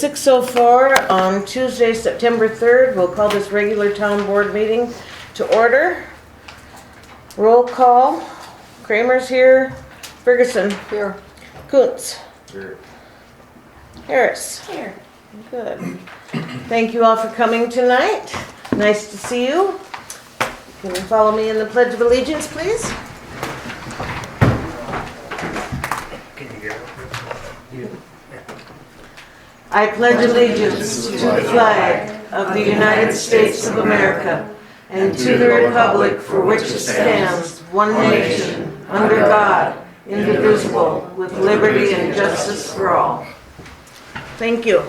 6:04 on Tuesday, September 3rd. We'll call this regular town board meeting to order. Roll call. Kramer's here. Ferguson. Here. Kuntz. Here. Harris. Here. Good. Thank you all for coming tonight. Nice to see you. Can you follow me in the Pledge of Allegiance, please? Can you hear it? I pledge allegiance to the flag of the United States of America and to the republic for which it stands, one nation, under God, indivisible, with liberty and justice for all. Thank you.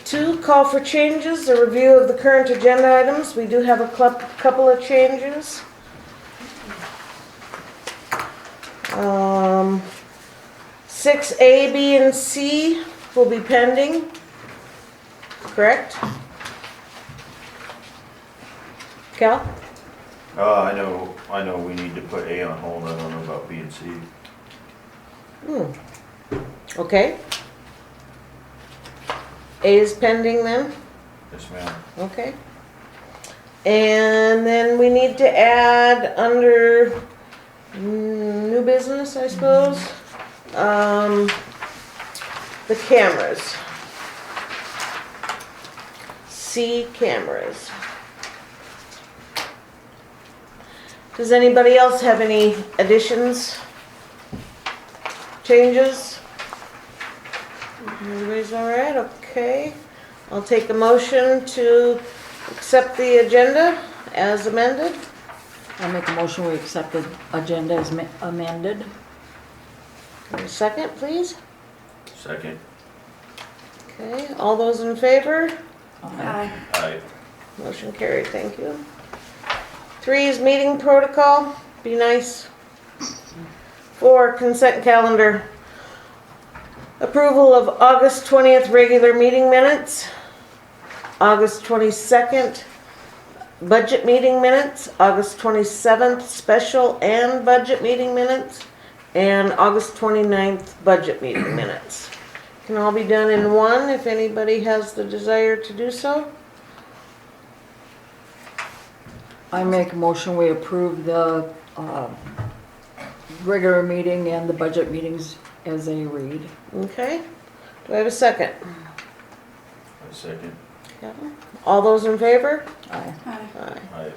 Two, call for changes, a review of the current agenda items. We do have a couple of changes. 6A, B, and C will be pending, correct? Cal? I know we need to put A on hold. I don't know about B and C. Okay. A is pending then? Yes, ma'am. Okay. And then we need to add under new business, I suppose, the cameras. C, cameras. Does anybody else have any additions, changes? Everybody's all right? Okay. I'll take a motion to accept the agenda as amended. I make a motion we accept the agenda as amended. A second, please. Second. Okay. All those in favor? Aye. Aye. Motion carried. Thank you. 3 is meeting protocol. Be nice. 4, consent calendar. Approval of August 20th regular meeting minutes, August 22nd budget meeting minutes, August 27th special and budget meeting minutes, and August 29th budget meeting minutes. Can all be done in one if anybody has the desire to do so. I make a motion we approve the regular meeting and the budget meetings as they read. Okay. Do I have a second? A second. Yeah. All those in favor? Aye. Aye. Aye.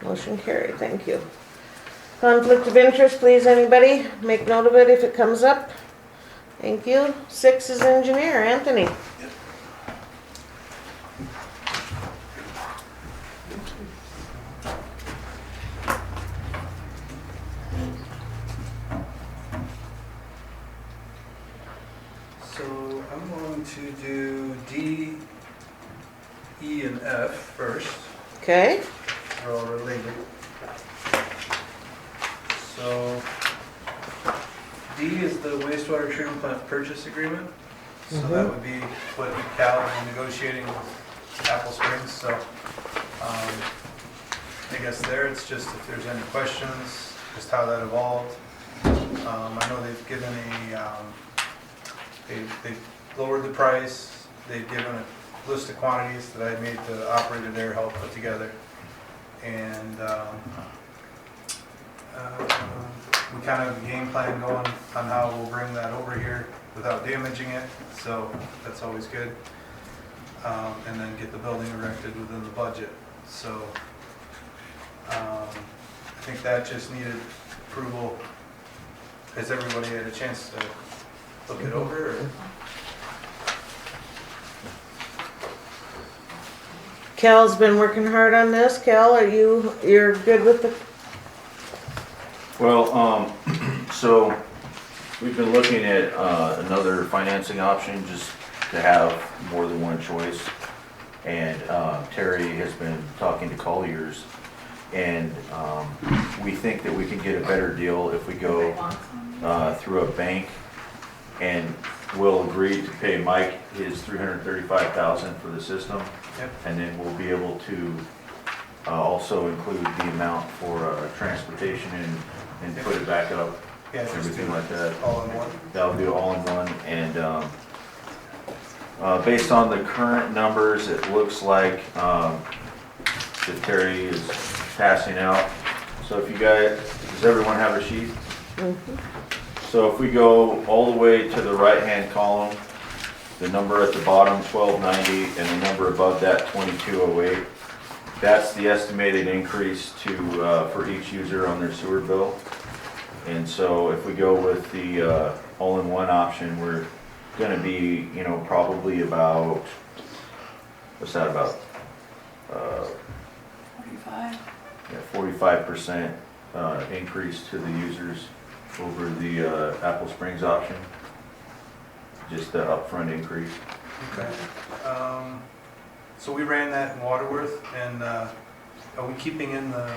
Motion carried, thank you. Conflict of interest, please, anybody, make note of it if it comes up. Thank you. 6 is engineer, Anthony. So I'm going to do D, E, and F first. Okay, They're all related. So D is the wastewater treatment plant purchase agreement. So that would be what Cal is negotiating with Apple Springs. So I guess there it's just if there's any questions, just how that evolved. I know they've given they've lowered the price. They've given a list of quantities that I made the operator there help put together. And we kind of have a game plan going on how we'll bring that over here without damaging it. So that's always good. And then get the building erected within the budget. So I think that just needed approval. Has everybody had a chance to look it over? Or? Cal's been working hard on this. Cal, you're good with the, Well, so we've been looking at another financing option just to have more than one choice. And Terry has been talking to Colliers, and we think that we can get a better deal if we go through a bank, and we'll agree to pay Mike his $335,000 for the system. Yep. And then we'll be able to also include the amount for transportation and put it back up, Yeah, just everything do like that. all in one. That'll do all in one, and based on the current numbers, it looks like that Terry is passing out. So if you guys, does everyone have a sheet? So if we go all the way to the right-hand column, the number at the bottom, 1290, and the number above that, 2208, that's the estimated increase to, for each user on their sewer bill. And so if we go with the all-in-one option, we're gonna be, you know, probably about, what's that, about, 45. yeah, 45% increase to the users over the Apple Springs option. Just the upfront increase. Okay. So we ran that in Waterworth, and are we keeping in the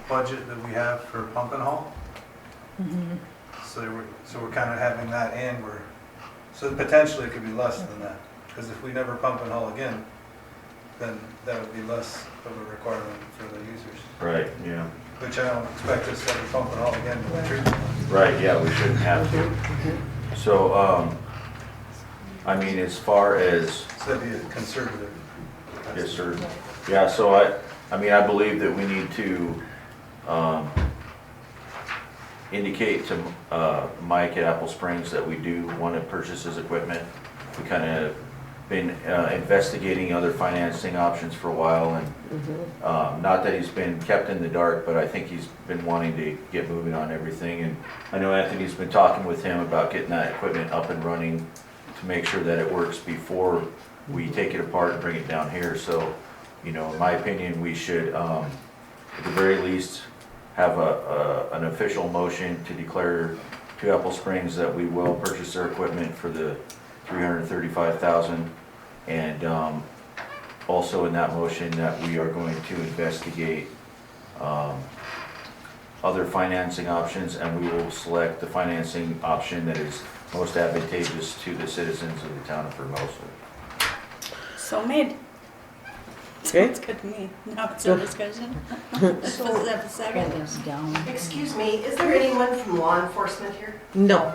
budget that we have for pump and haul? So we're kind of having that, and so potentially it could be less than that, because if we never pump and haul again, then that would be less of a requirement for the users. Right, yeah. Which I don't expect us to have to pump and haul again with the treatment. Right, yeah, we shouldn't have to. So, I mean, as far as, So that'd be a conservative. yes, sir. Yeah, so I mean, I believe that we need to, indicate to, Mike at Apple Springs that we do want to purchase his equipment. We kind of been, investigating other financing options for a while, and, not that he's been kept in the dark, but I think he's been wanting to get moving on everything. And I know Anthony's been talking with him about getting that equipment up and running to make sure that it works before we take it apart and bring it down here. So, you know, in my opinion, we should, at the very least, have an official motion to declare to Apple Springs that we will purchase their equipment for the $335,000. And also in that motion that we are going to investigate other financing options, and we will select the financing option that is most advantageous to the citizens of the town of Hermosa. So made. Okay. Sounds good to me. Now it's a discussion. Does that have a Get second? this down. Excuse me, is there anyone from law enforcement here? No.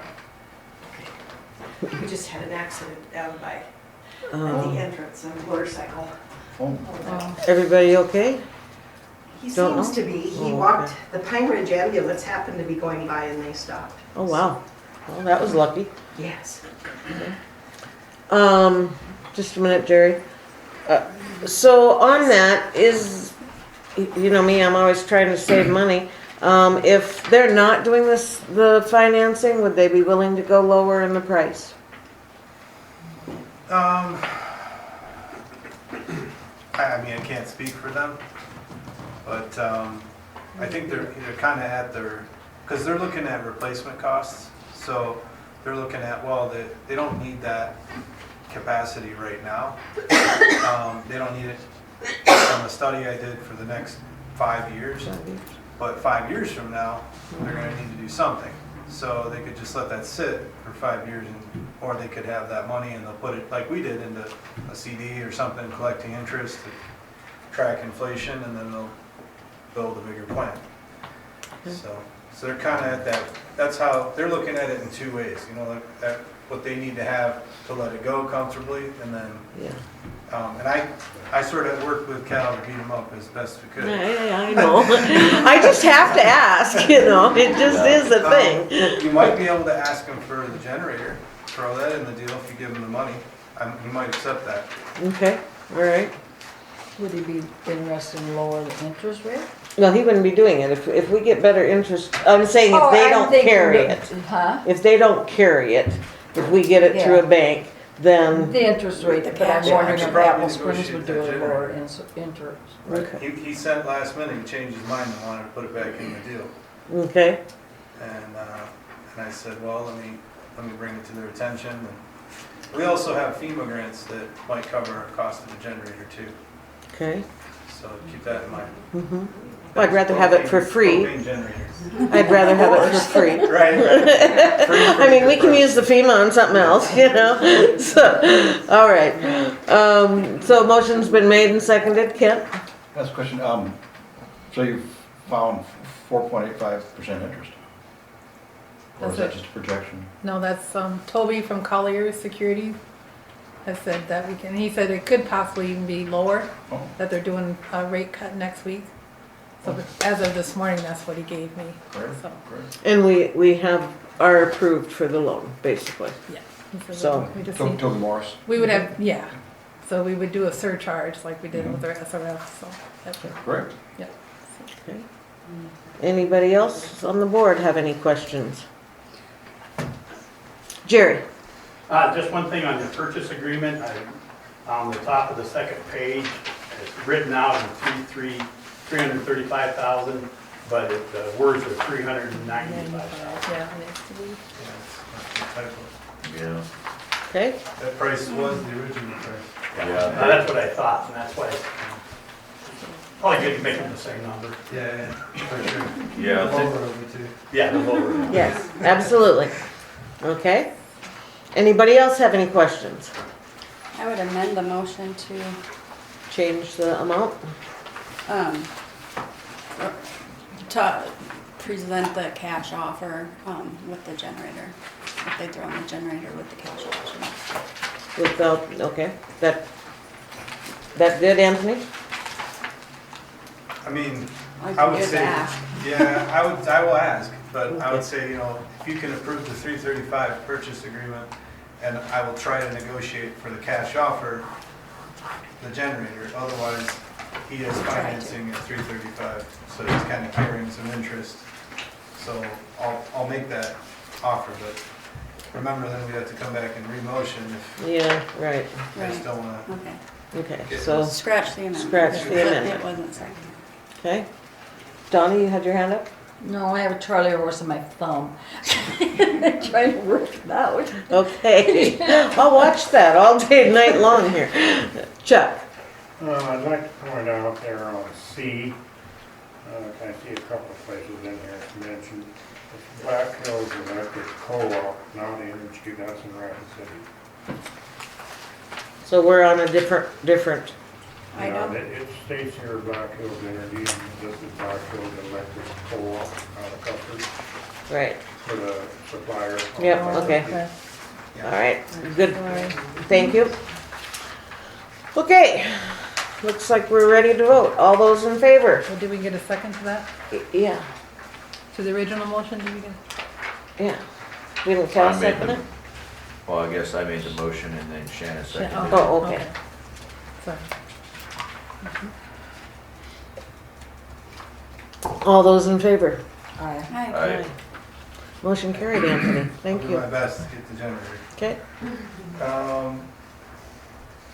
We just had an accident down by at the Um, entrance on a motorcycle. Everybody okay? He don't seems know? to be. He Oh, walked, okay. the Pine Ridge ambulance happened to be going by and they stopped. Oh, wow. Well, that was lucky. Yes. Just a minute, Jerry. So on that is, you know me, I'm always trying to save money. If they're not doing this, the financing, would they be willing to go lower in the price? I mean, I can't speak for them, but I think they're kind of at their, because they're looking at replacement costs. So they're looking at, well, they don't need that capacity right now. They don't need it from the study I did for the next 5 years. But 5 years from now, they're going to need to do something. So they could just let that sit for 5 years, or they could have that money and they'll put it, like we did, into a CD or something, collecting interest to track inflation, and then they'll build a bigger plan. So they're kind of at that, that's how, they're looking at it in two ways, you know, like at what they need to have to let it go comfortably, and then, Yeah. and I sort of worked with Cal to beat him up as best we could. I know. I just have to ask, you know, it just is a thing. You might be able to ask him for the generator, throw that in the deal if you give him the money. He might accept that. Okay, all right. Would he be interested in lower the interest rate? No, he wouldn't be doing it. If we get better interest, I'm saying if Oh, they I'm don't thinking carry that- it. Huh? If they don't carry it, if we get it through a Yeah. bank, then, The interest rate, The but I'm cash wondering out. if Probably Apple Springs would do a negotiate that lower generator. interest. okay, He sent last minute, he changed his mind and wanted to put it back in the deal. okay, And I said, well, let me bring it to their attention. And we also have FEMA grants that might cover our cost of the generator too. okay. So keep that in mind. Mhm. Well, I'd rather have it for free. Propane generators. I'd rather have it for free. Right. I mean, we can use the FEMA on something else, you know? So, all right. So motion's been made and seconded. Kent? That's a question. So you found 4.85% interest? Or is that That's just a projection? No, that's Toby from Collier Security has said that we can, he said it could possibly even be lower, Oh, that they're doing a rate cut next week. So as of this morning, that's what he gave me. great, So, great. And we are approved for the loan, basically. yeah. He said So- we just Toby Morris? we would have, yeah. So we would do a surcharge like we did with our SRF, so, that's it. Great. Yep. Okay. Anybody else on the board have any questions? Jerry? Just one thing on the purchase agreement, on the top of the second page, it's written out in 335,000, but the words are 395,000. Yeah, it needs to be. Yeah, it's a typo. Yeah. Okay, That price was the original price. Yeah. That's what I thought, and that's why it's probably good to make them the same number. Yeah, for sure. Yeah, I think- Lower over too. Yeah, the lower. yes, absolutely. Okay. Anybody else have any questions? I would amend the motion to, Change the amount? um, to present the cash offer, with the generator. If they throw in the generator with the cash option. Without, okay, that good, Anthony? I mean, I I can would give say, ask. yeah, I will ask, but I Okay. would say, if you can approve the 335 purchase agreement, and I will try to negotiate for the cash offer, the generator, otherwise, he is Try to. financing at 335, so he's kind of carrying some interest. So I'll make that offer, but remember, then we have to come back and re-motion if Yeah, right, I just Right, don't wanna, okay. okay, so, Scratch the amendment. Scratch the It- amendment. It wasn't seconded. okay. Donna, you had your hand up? No, I have a Charlie horse in my thumb. Trying to work it out. Okay, I'll watch that all day, night long here. Chuck? I'd like to point out there on C, I see a couple of places in here it's mentioned. It's Black Hills Electric Co-op, not Energy, that's in Rapid City. So we're on a different, I Now, know. it states here Black Hills Energy, and this is Black Hills Electric Co-op out of Custer right, for the supplier. Yep, okay. all right, good, thank you. Okay, looks like we're ready to vote. All those in favor? Well, did we get a second to that? Yeah, To the original motion, did we get? yeah. Didn't Cal I made second the- it? Well, I guess I made the motion and then Shannon seconded it. Oh, okay. Sorry. All those in favor? Aye. Hi. Aye. Motion carried, Anthony. Thank I'll do my you. best to get the generator. Okay,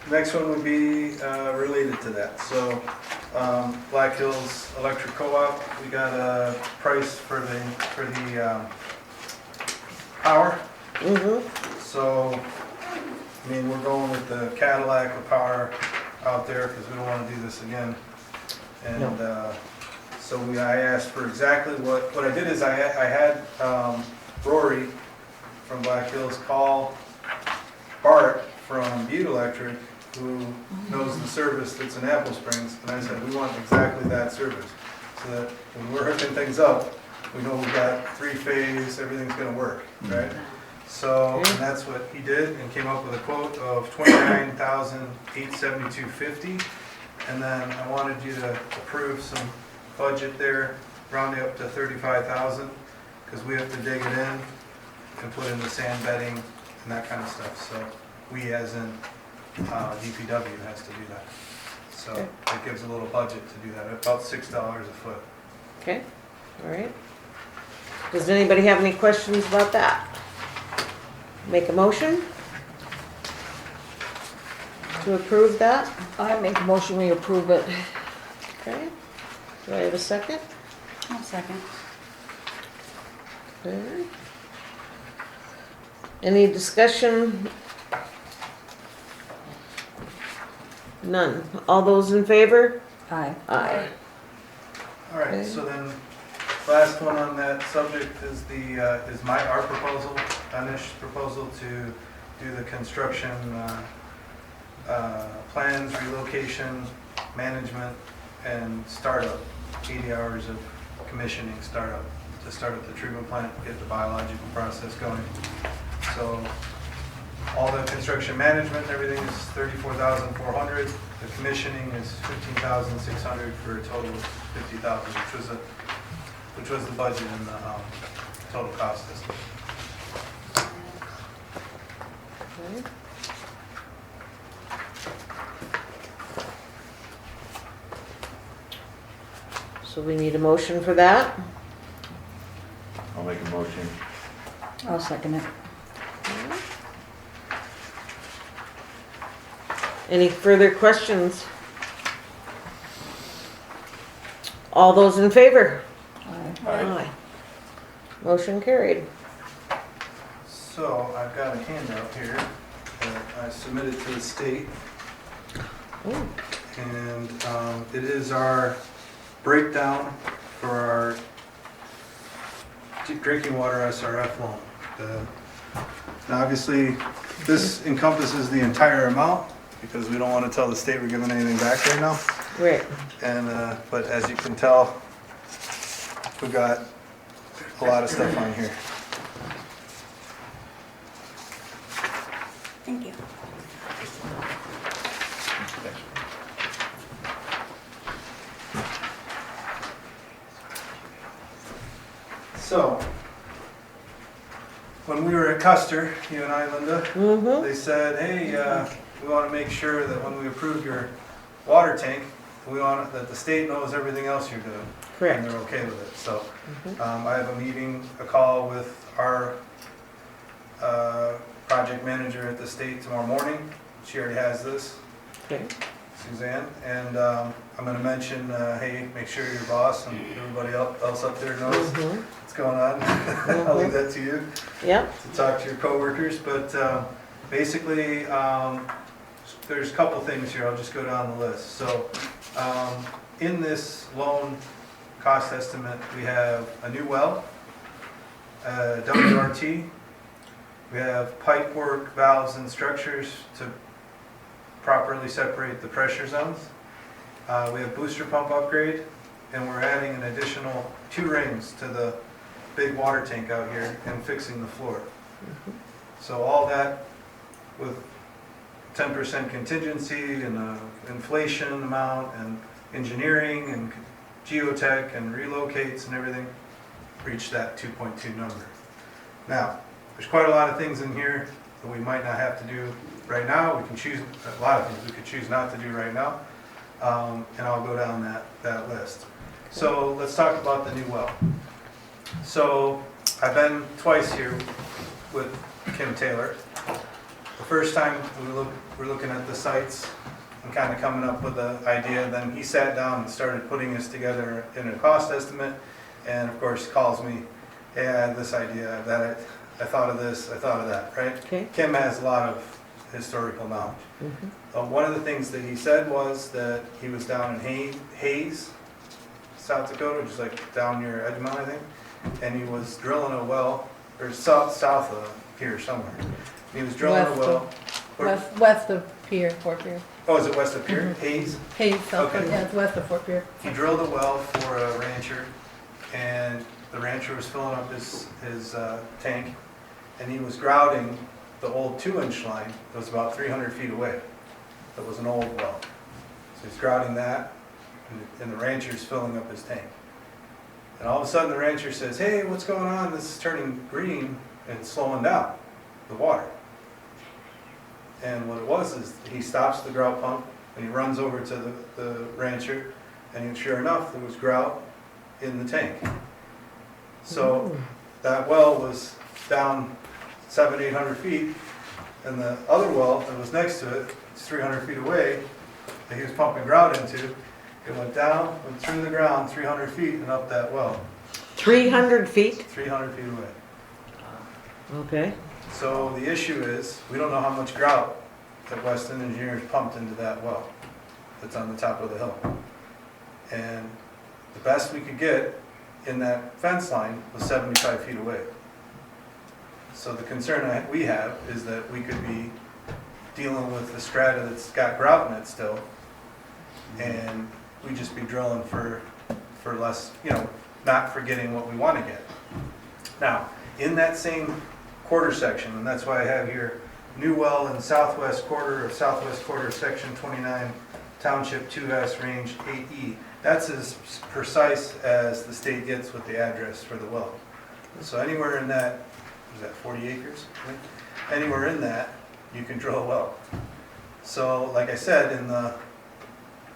Next one would be related to that. So Black Hills Electric Co-op, we got a price for the power. So, I mean, we're going with the Cadillac of power out there because we don't want to do this again. And so I asked for exactly what I did is I had Rory from Black Hills call Bart from Butte Electric, who knows the service that's in Apple Springs, and I said, we want exactly that service. So that when we're hooking things up, we know we've got 3-phase, everything's gonna work, right? So, and that's what he did, and came up with a quote of $29,872.50. And then I wanted you to approve some budget there, round it up to 35,000, because we have to dig it in and put in the sand bedding and that kind of stuff. So we, as in DPW, has to do that. So Okay. it gives a little budget to do that, about $6 a foot. okay, all right. Does anybody have any questions about that? Make a motion to approve that? I make a motion, we approve it. Okay. Do I have a second? I'll second. Okay. Any discussion? None. All those in favor? Aye. Aye. All right, Okay. so then, last one on that subject is our proposal, Danish's proposal to do the construction plans, relocation, management, and startup 80 hours of commissioning startup to start up the treatment plant, get the biological process going. So all the construction management and everything is $34,400. The commissioning is $15,600 for a total of $50,000, which was the budget and the total cost estimate. Okay. So we need a motion for that. I'll make a motion. I'll second it. Any further questions? All those in favor? Aye. Motion carried. So I've got a handout here that I submitted to the state. Ooh. And it is our breakdown for our drinking water SRF loan. Now obviously, this encompasses the entire amount because we don't want to tell the state we're giving anything back right now. Right. And, but as you can tell, we've got a lot of stuff on here. Thank you. So, when we were at Custer, you and I, Linda, Mm-hmm. they said, hey, we want to make sure that when we approve your water tank, we want that the state knows everything else you're doing. And Correct. they're okay with it. So I have a call with our project manager at the state tomorrow morning. She already has this, Okay. Suzanne. And I'm going to mention, hey, make sure your boss and everybody else up there knows Mhm. what's going on. I'll leave that to you. Yep. To talk to your coworkers, but basically, there's a couple things here, I'll just go down the list. So, in this loan cost estimate, we have a new well, WRT, we have pipe work, valves and structures to properly separate the pressure zones. We have booster pump upgrade, and we're adding an additional 2 rings to the big water tank out here and fixing the floor. So all that with 10% contingency and inflation amount and engineering and geotech and relocates and everything, reached that 2.2 number. Now, there's quite a lot of things in here that we might not have to do right now. We can choose, a lot of things we could choose not to do right now. And I'll go down that list. So let's talk about the new well. So I've been twice here with Kim Taylor. The first time we're looking at the sites and kind of coming up with the idea, then he sat down and started putting this together in a cost estimate, and of course calls me, hey, I had this idea, that I thought of this, I thought of that, right? Okay. Kim has a lot of historical knowledge. Mhm. One of the things that he said was that he was down in Hayes, South Dakota, just like down near Edgemont, I think, and he was drilling a well, or south of here somewhere. He was drilling a well. West of Fort Pierre. Oh, is it west of Pierre? Hayes? Hayes, South, Okay. yeah, it's west of Fort Pierre. He drilled a well for a rancher, and the rancher was filling up his tank, and he was grouting the old 2-inch line that was about 300 feet away. That was an old well. So he's grouting that, and the rancher's filling up his tank. And all of a sudden the rancher says, hey, what's going on? This is turning green and slowing down the water. And what it was is he stops the grout pump and he runs over to the rancher, and sure enough, there was grout in the tank. So that well was down 700-800 feet, and the other well that was next to it, it's 300 feet away, that he was pumping grout into, it went down, went through the ground 300 feet and up that well, 300 feet? 300 feet away. Okay. So the issue is, we don't know how much grout that Weston Engineers pumped into that well that's on the top of the hill. And the best we could get in that fence line was 75 feet away. So the concern we have is that we could be dealing with the strata that's got grout in it still, and we just be drilling for for less, not for getting what we want to get. Now, in that same quarter section, and that's why I have here, new well in southwest quarter section 29, township 2S, range 8E. That's as precise as the state gets with the address for the well. So anywhere in that, is that 40 acres? Anywhere in that, you can drill a well. So like I said, in the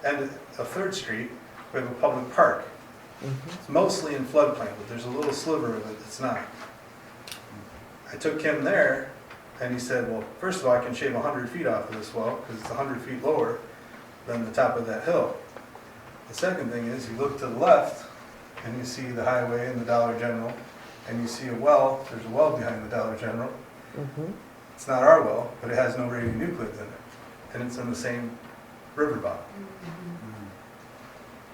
end of 3rd Street, we have a public park. It's mostly in floodplain, but there's a little sliver of it that's not. I took him there, and he said, well, first of all, I can shave 100 feet off of this well, because it's 100 feet lower than the top of that hill. The second thing is, you look to the left, and you see the highway and the Dollar General, and you see a well, there's a well behind the Dollar General. It's not our well, but it has no radionuclides in it, and it's in the same river bottom.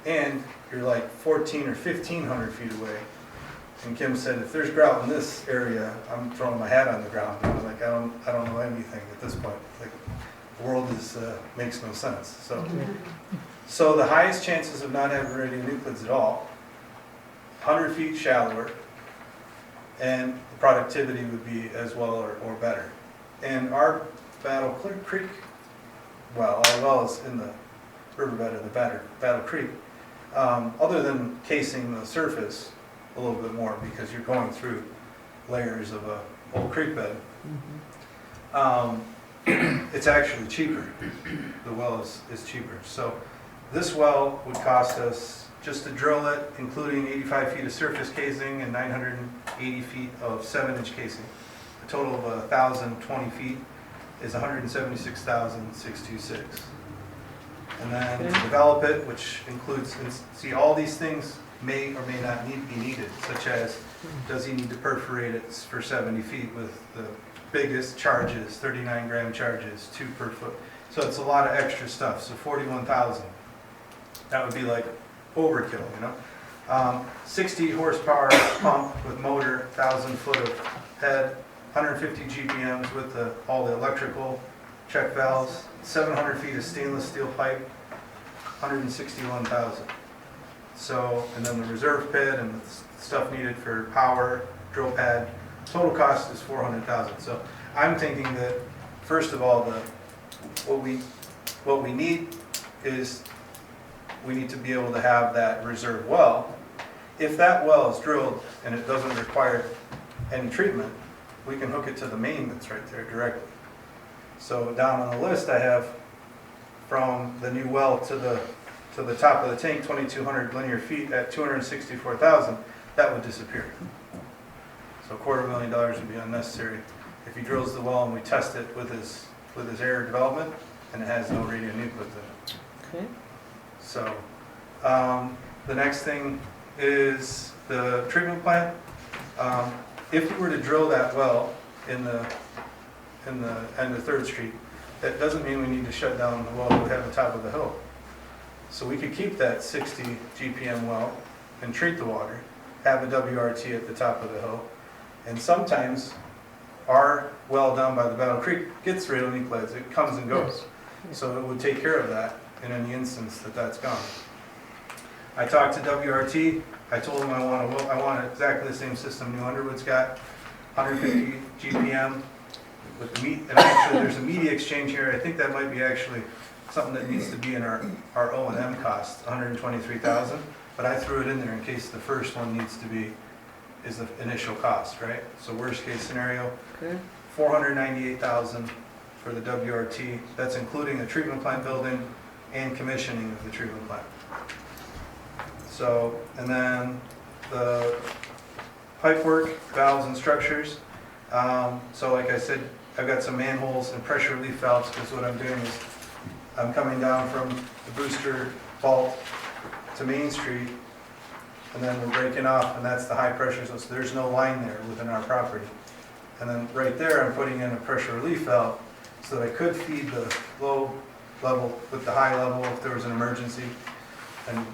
And you're like 14 or 1,500 feet away. And Kim said, if there's grout in this area, I'm throwing my hat on the ground. And I'm like, I don't know anything at this point. Like, the world makes no sense. So the highest chances of not having radionuclides at all, 100 feet shallower, and the productivity would be as well or better. And our Battle Creek well, as well as in the riverbed of the Battle Creek, other than casing the surface a little bit more because you're going through layers of a old creek bed, it's actually cheaper. The well is cheaper. So this well would cost us, just to drill it, including 85 feet of surface casing and 980 feet of 7-inch casing, a total of 1,020 feet is $176,626. And then to develop it, which includes, see, all these things may or may not be needed, such as, does he need to perforate it for 70 feet with the biggest charges, 39-gram charges, 2 per foot. So it's a lot of extra stuff. So 41,000. That would be like overkill, 60 horsepower pump with motor, 1,000 foot of head, 150 GPMs with all the electrical check valves, 700 feet of stainless steel pipe, 161,000. So, and then the reserve pit and the stuff needed for power, drill pad, total cost is 400,000. So I'm thinking that, first of all, what we need is, we need to be able to have that reserve well. If that well is drilled and it doesn't require any treatment, we can hook it to the main that's right there directly. So down on the list I have, from the new well to the top of the tank, 2,200 linear feet at 264,000, that would disappear. So $250,000 would be unnecessary if he drills the well and we test it with his air development and it has no radionuclides in it. Okay. So the next thing is the treatment plant. If we were to drill that well in the end of 3rd Street, that doesn't mean we need to shut down the well that we have on the top of the hill. So we could keep that 60 GPM well and treat the water, have a WRT at the top of the hill, and sometimes our well down by the Battle Creek gets radionuclides. It comes and goes. So it would take care of that in any instance that's gone. I talked to WRT. I told them I want exactly the same system New Underwood's got, 150 GPM with the meat. And actually, there's a media exchange here. I think that might be actually something that needs to be in our O&M cost, 123,000. But I threw it in there in case the first one is the initial cost, right? So worst case scenario, 498,000 for the WRT. That's including the treatment plant building and commissioning of the treatment plant. So, and then the pipe work, valves and structures. So like I said, I've got some manholes and pressure relief valves, because what I'm doing is I'm coming down from the booster vault to Main Street, and then we're breaking off, and that's the high pressure zone. So there's no line there within our property. And then right there, I'm putting in a pressure relief valve so that I could feed the low level with the high level if there was an emergency, and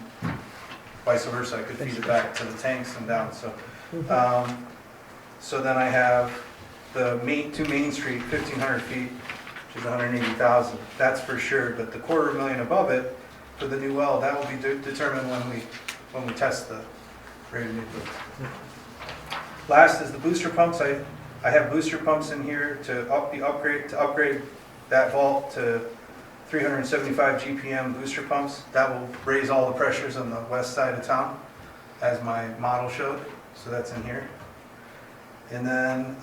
vice versa, I could feed it back to the tanks and down. So, so then I have the to Main Street, 1,500 feet, which is 180,000. That's for sure. But the $250,000 above it for the new well, that will be determined when we when we test the rated nucleus. Last is the booster pumps. I have booster pumps in here to upgrade that vault to 375 GPM booster pumps. That will raise all the pressures on the west side of town, as my model showed. So that's in here. And then,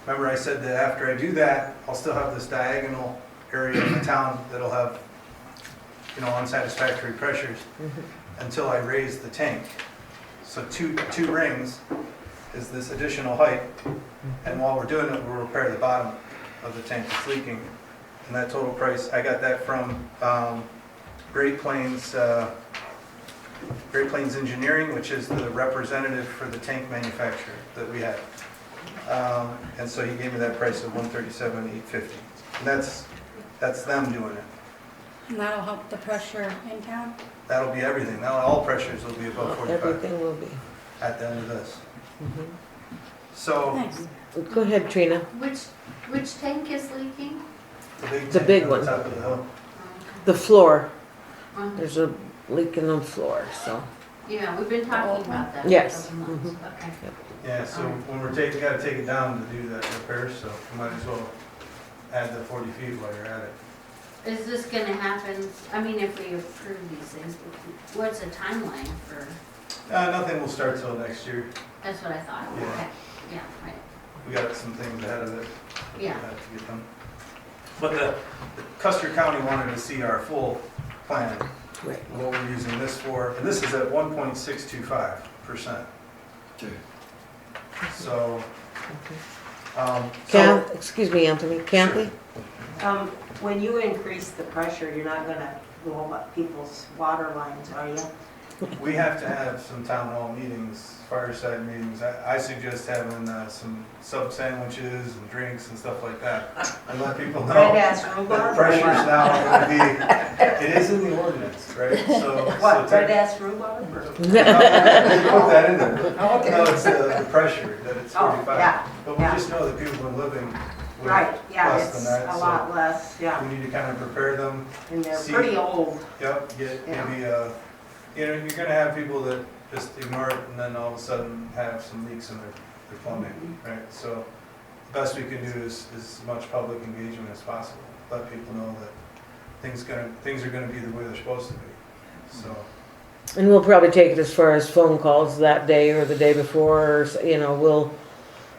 remember I said that after I do that, I'll still have this diagonal area in the town that'll have, unsatisfactory pressures until I raise the tank. So two rings is this additional height. And while we're doing it, we'll repair the bottom of the tank that's leaking. And that total price, I got that from Great Plains Engineering, which is the representative for the tank manufacturer that we had. And so he gave me that price of $137,850. And that's them doing it. And that'll help the pressure in town. That'll be everything. Now all pressures will be above 45 Everything will be. at the end of this. So Nice. Go ahead, Trina. Which tank is leaking? The big tank on one. the top of the hill. The floor, Um, there's a leak in the floor, so. Yeah, we've been talking about that. Yes. for months. Okay. Yeah, so when we're gotta take it down to do that repair, so you might as well add the 40 feet while you're at it. Is this gonna happen, I mean, if we approve these things, what's the timeline for, Nothing will start till next year. that's what I thought. Yeah. Okay. Yeah, right. We got some things ahead of it Yeah. that have to get done. But the Custer County wanted to see our full plan, Right. what we're using this for, and this is at 1.625%. Okay. So, Excuse me, Anthony, Kathy? When you increase the pressure, you're not gonna blow up people's water lines, are you? we have to have some town hall meetings, fireside meetings. I suggest having some sub sandwiches and drinks and stuff like that. And let people know Red ass that rhubarb? pressure's now going to be, it is in the ordinance, right? So What, so red ass rhubarb? No, put that in there. Oh, okay. No, it's the pressure, that it's Oh, 45. yeah, But we yeah. just know that people are living with Right, yeah, less than it's that. a so lot less, yeah, we need to kind of prepare them. and they're See- pretty old. Yep, get Yeah. maybe, you're gonna have people that just ignore it and then all of a sudden have some leaks in their plumbing, right? So the best we can do is as much public engagement as possible. Let people know that things are gonna be the way they're supposed to be, so. And we'll probably take it as far as phone calls that day or the day before, or, we'll,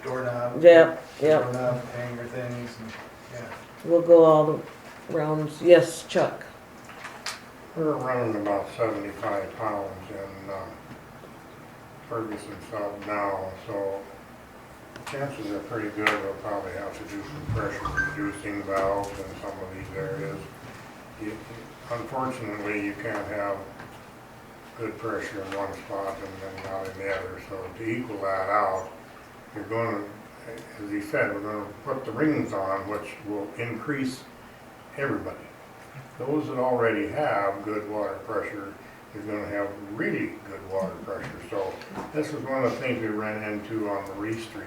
Doorknob. Yep. Doorknob, hanger things, and, yeah. we'll go all the rounds. Yes, Chuck? We're running about 75 pounds in Ferguson South now, so chances are pretty good we'll probably have to do some pressure reducing valves in some of these areas. Unfortunately, you can't have good pressure in one spot and then not in the other, so to equal that out, you're going to, as he said, we're going to put the rings on, which will increase everybody. Those that already have good water pressure is going to have really good water pressure. So this is one of the things we ran into on Marie Street,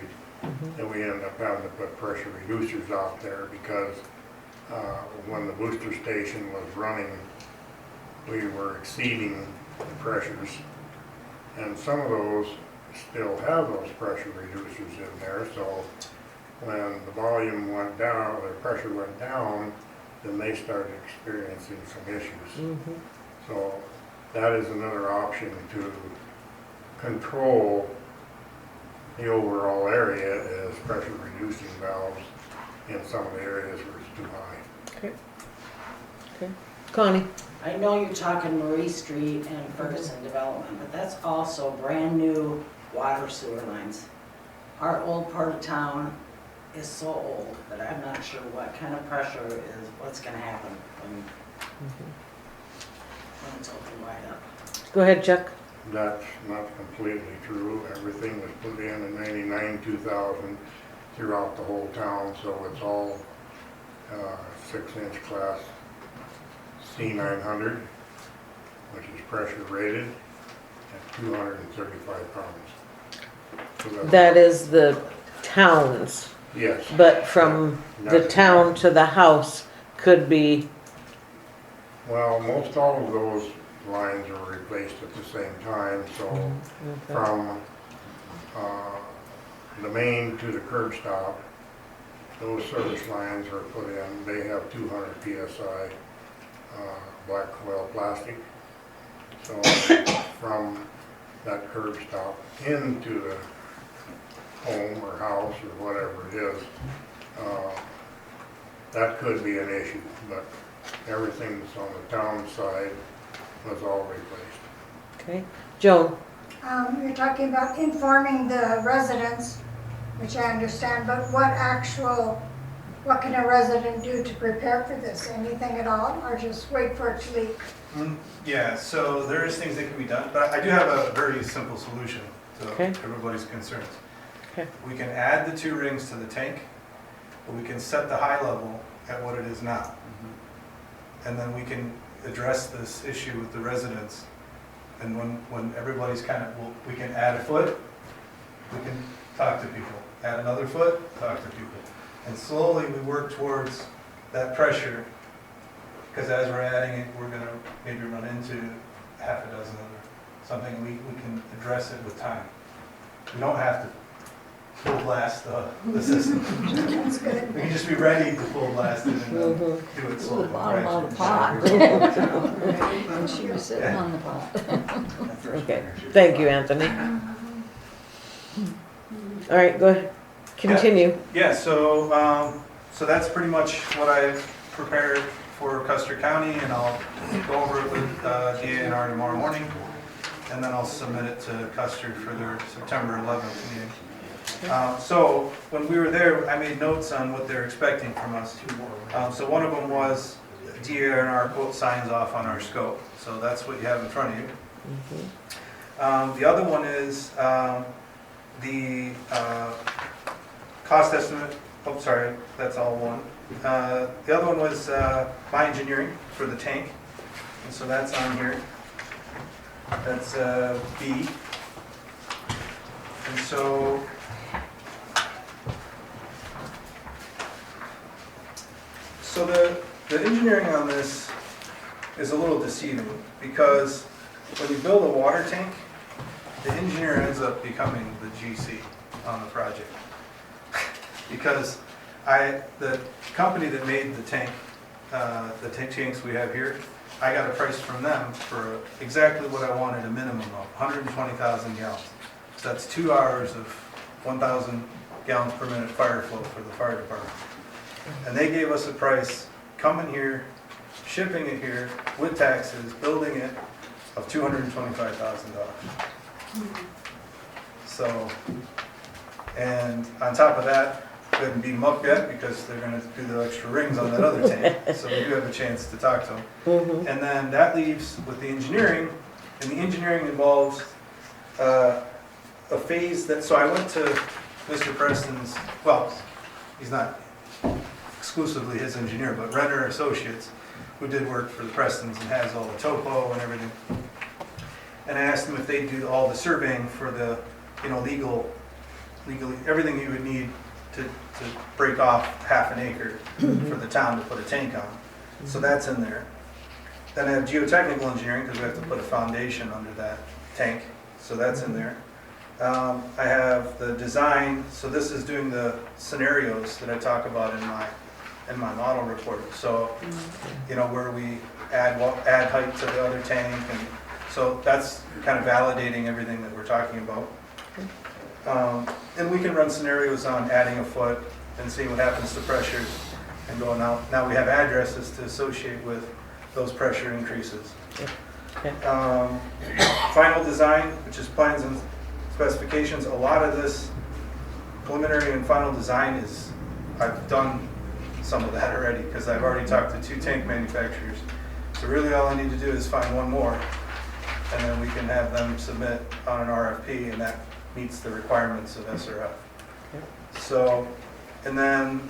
that we ended up having to put pressure reducers out there because when the booster station was running, we were exceeding the pressures. And some of those still have those pressure reducers in there. So when the volume went down, or the pressure went down, then they started experiencing some issues. So that is another option to control the overall area, is pressure reducing valves in some of the areas where it's too high. Okay. Connie? I know you're talking Marie Street and Ferguson Development, but that's also brand new water sewer lines. Our old part of town is so old that I'm not sure what kind of pressure is, what's gonna happen when it's open wide up. Go ahead, Chuck. That's not completely true. Everything was put in 99, 2000 throughout the whole town, so it's all 6-inch class C900, which is pressure rated at 235 pounds. So That is the town's, yes. but from the town to the house could be, Well, most all of those lines are replaced at the same time, so Okay. from the main to the curb stop, those service lines are put in, they have 200 PSI black coil plastic. So from that curb stop into the home or house or whatever it is, that could be an issue, but everything that's on the town side was all replaced. Okay. Joan? You're talking about informing the residents, which I understand, but what can a resident do to prepare for this? Anything at all, or just wait for it to leak? Yeah, so there is things that can be done, but I do have a very simple solution to Okay. everybody's concerns. Okay. We can add the 2 rings to the tank, but we can set the high level at what it is now. And then we can address this issue with the residents. And when everybody's we can add a foot, we can talk to people. Add another foot, talk to people. And slowly we work towards that pressure, because as we're adding it, we're gonna maybe run into half a dozen or something. We can address it with time. We don't have to full blast the system. That's good. We can just be ready to full blast it and then do it To slowly. the bottom of the pot. And she was sitting on the pot. Okay. Thank you, Anthony. All right, go ahead. Continue. Yeah, so that's pretty much what I've prepared for Custer County, and I'll go over it with DANR tomorrow morning, and then I'll submit it to Custer for their September 11th meeting. So when we were there, I made notes on what they're expecting from us. So one of them was DANR quote signs off on our scope, so that's what you have in front of you. The other one is the cost estimate. Oh, sorry, that's all one. The other one was my engineering for the tank, and so that's on here. That's B. And so the engineering on this is a little deceiving, because when you build a water tank, the engineer ends up becoming the GC on the project. Because the company that made the tanks we have here, I got a price from them for exactly what I wanted, a minimum of 120,000 gallons. So that's 2 hours of 1,000 gallons per minute fire flow for the fire department. And they gave us a price, coming here, shipping it here, with taxes, building it, of $225,000. So, and on top of that, we haven't beat them up yet because they're going to do the extra rings on that other tank. So we do have a chance to talk to them. And then that leaves with the engineering, and the engineering involves a phase that, so I went to Mr. Preston's, well, he's not exclusively his engineer, but Renner Associates, who did work for the Prestons and has all the topo and everything. And I asked them if they do all the surveying for the, legally, everything you would need to break off half an acre for the town to put a tank on. So that's in there. Then I have geotechnical engineering, because we have to put a foundation under that tank. So that's in there. I have the design, so this is doing the scenarios that I talk about in my model report. So, where we add height to the other tank, and so that's kind of validating everything that we're talking about. And we can run scenarios on adding a foot and seeing what happens to pressures and going out. Now we have addresses to associate with those pressure increases. Final design, which is plans and specifications. A lot of this preliminary and final design is, I've done some of that already, because I've already talked to 2 tank manufacturers. So really all I need to do is find one more, and then we can have them submit on an RFP, and that meets the requirements of SRF. So, and then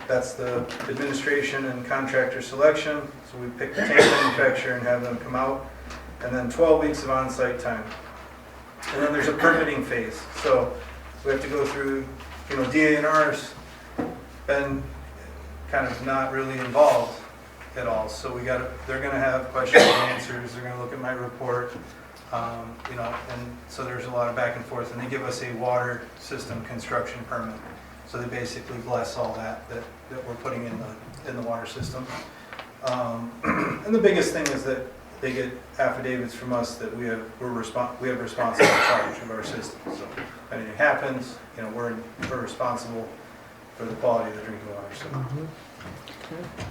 that's the administration and contractor selection. So we pick the tank manufacturer and have them come out, and then 12 weeks of on-site time. And then there's a permitting phase. So we have to go through, DANR's been kind of not really involved at all. So they're gonna have questions and answers, they're gonna look at my report, you know, and so there's a lot of back and forth. And they give us a water system construction permit. So they basically bless all that we're putting in the water system. And the biggest thing is that they get affidavits from us that we have responsible charge of our system. So if anything happens, you know, we're responsible for the quality of the drinking water.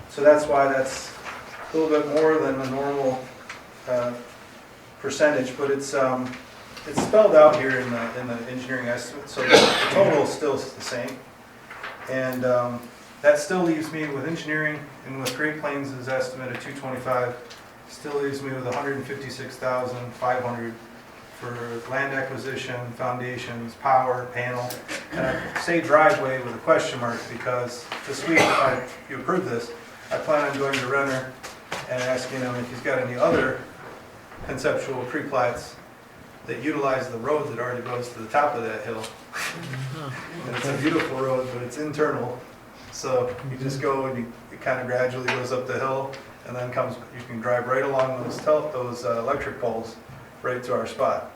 So that's why that's a little bit more than the normal percentage, but it's spelled out here in the engineering estimate. So the total is still the same, and that still leaves me with engineering and with Great Plains' estimate of 225. Still leaves me with 156,500 for land acquisition, foundations, power, panel. And I say driveway with a question mark because this week, if you approve this, I plan on going to Renner and asking him if he's got any other conceptual pre-plats that utilize the road that already goes to the top of that hill. And it's a beautiful road, but it's internal. So you just go and it kind of gradually goes up the hill, and then you can drive right along those electric poles right to our spot.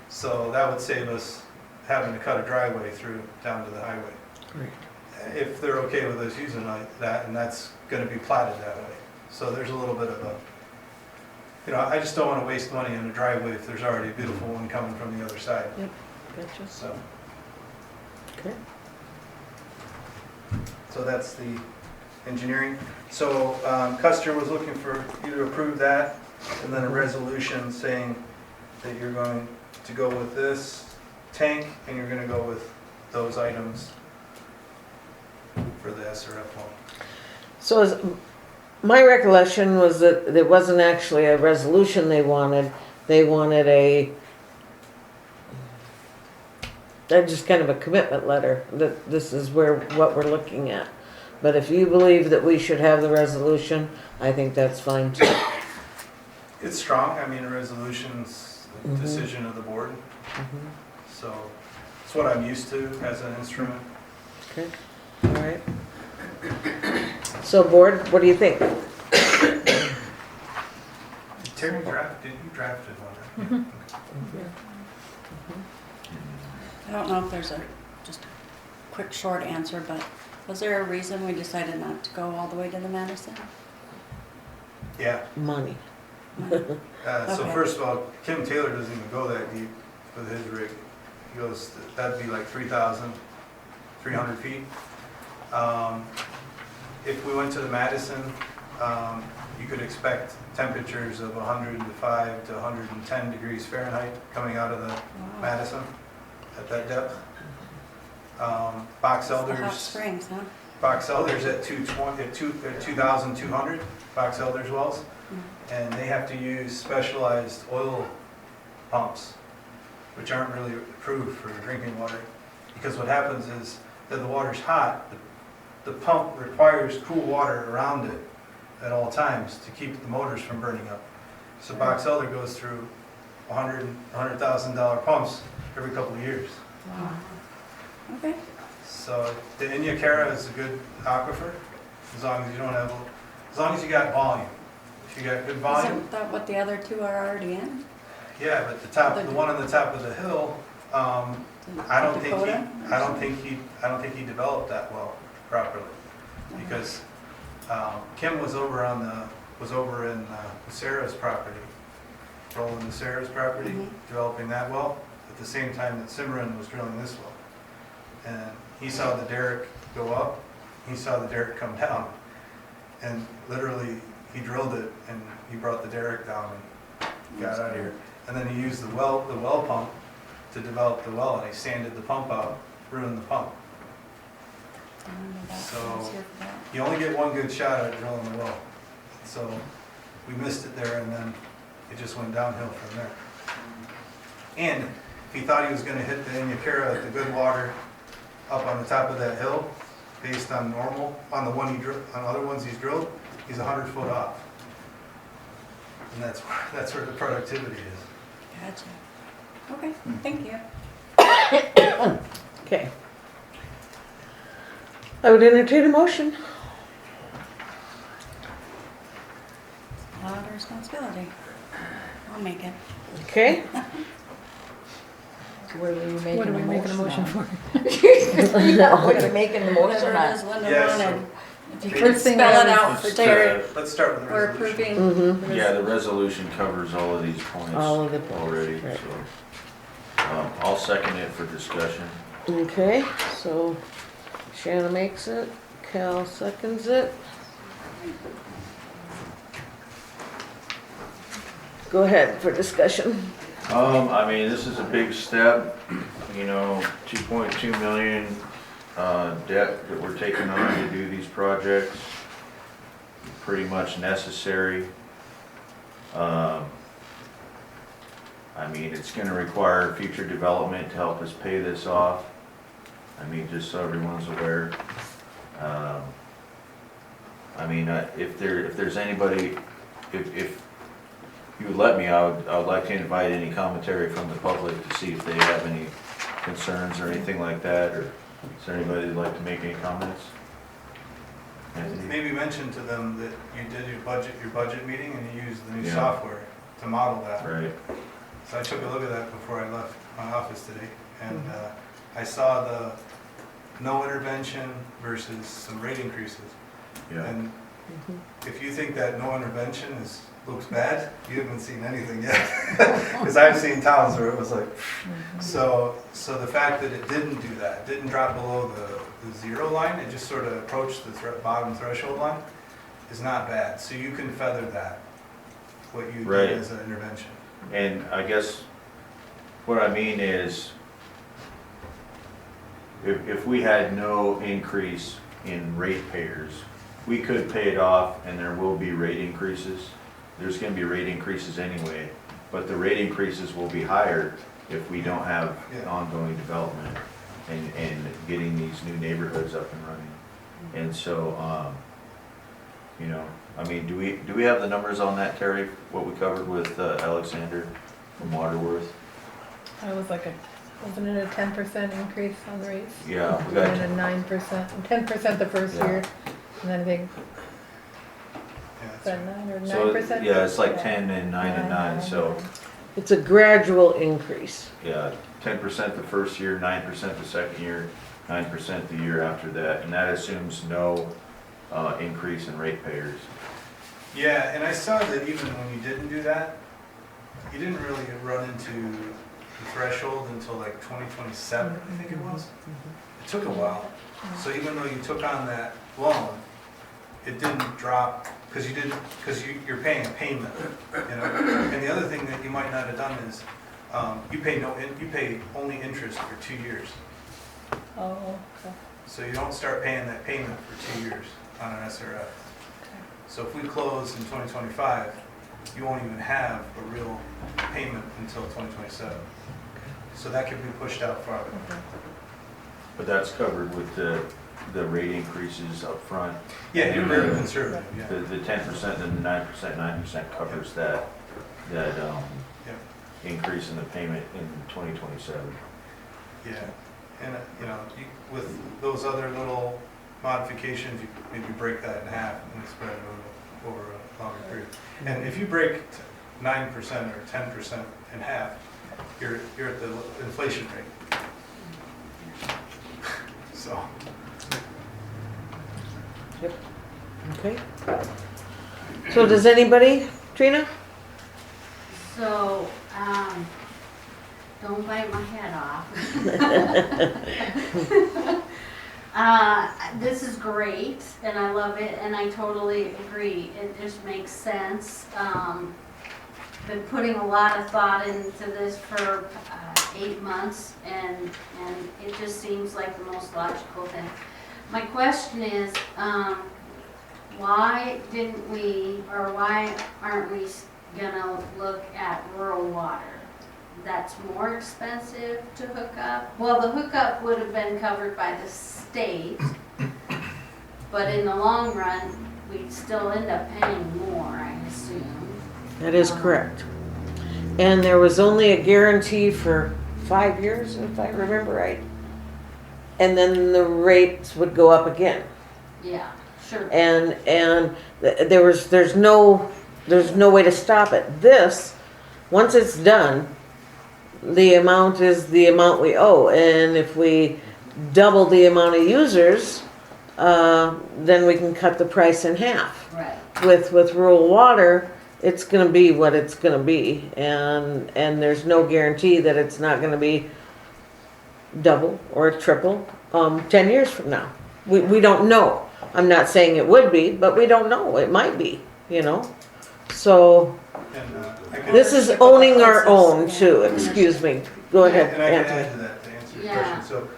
So that would save us having to cut a driveway through down to the highway. Great. If they're okay with us using that, and that's going to be platted that way. So there's a little bit of you know, I just don't want to waste money on a driveway if there's already a beautiful one coming from the other side. Yep, gotcha. Okay. So that's the engineering. So Custer was looking for you to approve that, and then a resolution saying that you're going to go with this tank, and you're going to go with those items for the SRF loan. So my recollection was that there wasn't actually a resolution they wanted. They wanted just kind of a commitment letter that this is what we're looking at. But if you believe that we should have the resolution, I think that's fine too. It's strong. I mean, a resolution's the decision of the board. So it's what I'm used to as an instrument. Okay, all right. So board, what do you think? Terry you drafted one. I don't know if there's just a quick short answer, but was there a reason we decided not to go all the way to the Madison? Yeah. Money. So Okay. first of all, Kim Taylor doesn't even go that deep with his rig. He goes, that'd be like 3,300 feet. If we went to the Madison, you could expect temperatures of 105 to 110 degrees Fahrenheit coming out of the Madison at that depth. Box The hot elders. springs, huh? Box elders at 2,200 box elders wells, and they have to use specialized oil pumps, which aren't really approved for drinking water. Because what happens is that the water's hot, the pump requires cool water around it at all times to keep the motors from burning up. So Box Elder goes through $100,000 pumps every couple of years. Wow. Okay. So the Inyakara is a good aquifer, as long as you got volume. If you got good volume. Isn't that what the other two are already in? Yeah, but the one on the top of the hill, I don't think he developed that well properly, because Kim was over in Sarah's property, Roland Sarah's property, developing that well at the same time that Simran was drilling this well, and he saw the derrick go up, he saw the derrick come down, and literally he drilled it and he brought the derrick down and got out of here. And then he used the well pump to develop the well, and he sanded the pump out, ruined the pump. So you only get one good shot at drilling the well. So we missed it there, and then it just went downhill from there. And if he thought he was going to hit the Inyakara at the good water up on the top of that hill, based on normal, on the one on other ones he's drilled, he's 100 foot off. And that's where the productivity is. Gotcha. Okay, thank you. Okay. I would entertain a motion. Okay, What are we What making are we making a motion for? Yeah, what are you making the motion Whatever it is, on? Linda Yeah, wanted. If you First could thing spell it is- out for It's, Terry. Let's start with the We're resolution. approving. mm-hmm, Yeah, the resolution covers all of these points all of the points, already, right. so. I'll second it for discussion. Okay, so Shanna makes it, Cal seconds it. Go ahead for discussion. I mean, this is a big step, you know, 2.2 million, debt that we're taking on to do these projects. Pretty much necessary. I mean, it's gonna require future development to help us pay this off. I mean, just so everyone's aware. I mean, if there's anybody, if you would let me, I would like to invite any commentary from the public to see if they have any concerns or anything like that, or is there anybody that'd like to make any comments? Anthony? Maybe mention to them that you did your budget meeting and you used the new Yeah. software to model that. Right, So I took a look at that before I left my office today, and I saw the no intervention versus some rate increases. yeah. And if you think that no intervention looks bad, you haven't seen anything yet. Because I've seen towns where it was like, so the fact that it didn't do that, didn't drop below the zero line, it just sort of approached the bottom threshold line, is not bad. So you can feather that, what you Right. did as an intervention. And I guess what I mean is, if we had no increase in ratepayers, we could pay it off and there will be rate increases. There's gonna be rate increases anyway, but the rate increases will be higher if we don't have Yeah. ongoing development and getting these new neighborhoods up and running. And so, you know, I mean, do we have the numbers on that, Terry? What we covered with Alexander from Waterworth? It was like wasn't it a 10% increase on the rates? Yeah, we got, And a 9%, 10% the first Yeah. year, and then I think, Yeah, is that 9 or so, 9%? yeah, it's like 10 and 9 and 9, so, It's a gradual increase. yeah, 10% the first year, 9% the second year, 9% the year after that, and that assumes no increase in ratepayers. Yeah, and I saw that even when you didn't do that, you didn't really run into the threshold until like 2027, I think it was. It took a while. So even though you took on that loan, it didn't drop, because you're paying a payment, you know? And the other thing that you might not have done is, you pay only interest for 2 years. Oh, okay. So you don't start paying that payment for 2 years on an SRF. So if we close in 2025, you won't even have a real payment until 2027. So that can be pushed out farther. But that's covered with the rate increases up front. Yeah, you're very conservative, yeah. The 10% and the 9%, 9% covers that increase in the payment in 2027. Yeah, and you know, with those other little modifications, you maybe break that in half and spread it over a longer period. And if you break 9% or 10% in half, you're at the inflation rate. So. Okay. So does anybody, Trina? So, don't bite my head off. This is great, and I love it, and I totally agree. It just makes sense. Been putting a lot of thought into this for 8 months, and it just seems like the most logical thing. My question is, why didn't we, or why aren't we gonna look at rural water? That's more expensive to hook up. Well, the hookup would have been covered by the state, but in the long run, we'd still end up paying more, I assume. That is correct. And there was only a guarantee for 5 years, if I remember right. And then the rates would go up again. Yeah, sure. And there's no way to stop it. This Once it's done, the amount is the amount we owe, and if we double the amount of users, then we can cut the price in half. Right. With rural water, it's gonna be what it's gonna be, and there's no guarantee that it's not gonna be double or triple, 10 years from now. We don't know. I'm not saying it would be, but we don't know. It might be, you know? So, And, I can- this is owning our own too, excuse me. Go ahead, And I can Anthony. add to that to answer your Yeah. question.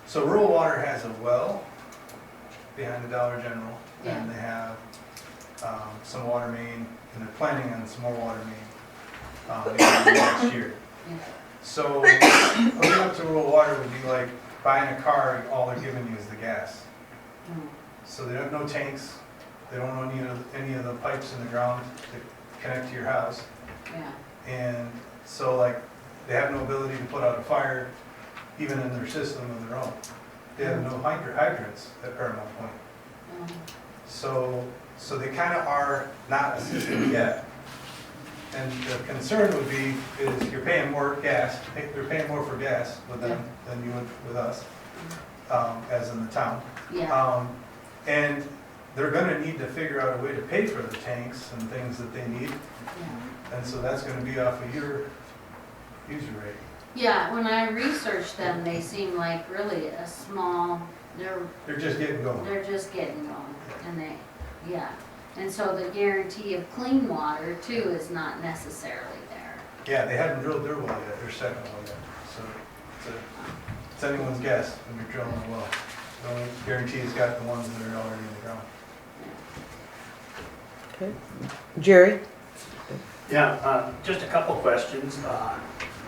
So rural water has a well behind the Dollar General, Yeah. and they have some water main, and they're planning on some more water main next year. Yeah. So hooking up to rural water would be like buying a car, all they're giving you is the gas. Mm. So they have no tanks, they don't own any of the pipes in the ground to connect to your house. Yeah. And so like, they have no ability to put out a fire, even in their system of their own. They have no hydrants at Paramount Point. So they kind of are not a system yet. And the concern would be, is you're paying more gas, they're paying more for gas with them than you would with us, as in the town. Yeah. And they're gonna need to figure out a way to pay for the tanks and things that they need. Yeah. And so that's gonna be off of your user rate. Yeah, when I researched them, they seem like really a small, They're just getting going. they're just getting going, and they, yeah. And so the guarantee of clean water too is not necessarily there. Yeah, they haven't drilled their well yet, their second well yet. So it's anyone's guess when you're drilling a well. The only guarantee is got the ones that are already in the ground. Okay. Jerry? Yeah, just a couple questions. A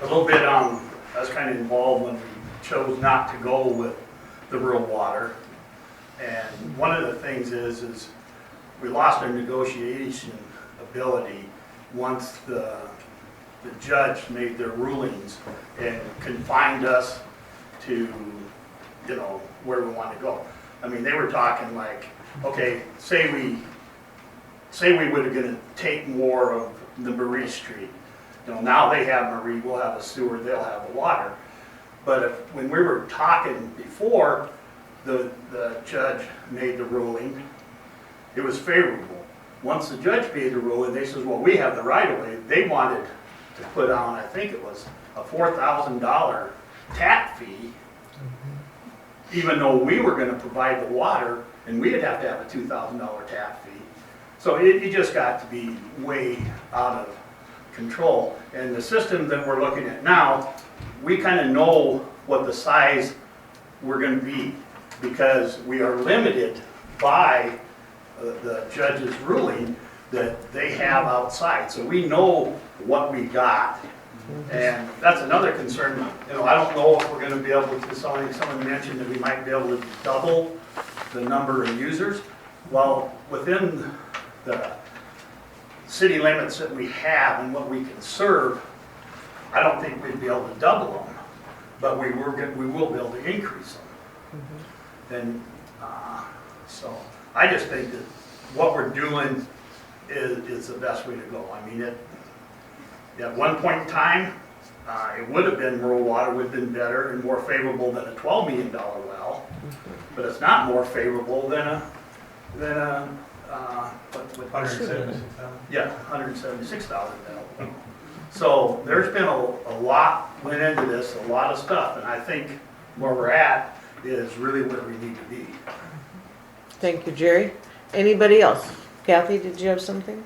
little bit I was kind of involved when we chose not to go with the rural water. And one of the things is we lost our negotiation ability once the judge made their rulings and confined us to, you know, where we want to go. I mean, they were talking like, okay, say we would have gonna take more of the Marie Street. You know, now they have Marie, we'll have a sewer, they'll have the water. But when we were talking before, the judge made the ruling, it was favorable. Once the judge made the ruling, they says, well, we have the right of way. They wanted to put on, I think it was a $4,000 tap fee, even though we were gonna provide the water, and we'd have to have a $2,000 tap fee. So it just got to be way out of control. And the system that we're looking at now, we kind of know what the size we're going to be, because we are limited by the judge's ruling that they have outside. So we know what we got. And that's another concern. You know, I don't know if we're going to be able to, someone mentioned that we might be able to double the number of users. Well, within the city limits that we have and what we can serve, I don't think we'd be able to double them, but we will be able to increase them. And so I just think that what we're doing is the best way to go. I mean, at one point in time, it would have been, rural water would have been better and more favorable than a $12 million well, but it's not more favorable than a 176,000. yeah, 176,000 now. So there's been a lot went into this, a lot of stuff, and I think where we're at is really where we need to be. Thank you, Jerry. Anybody else? Kathy, did you have something?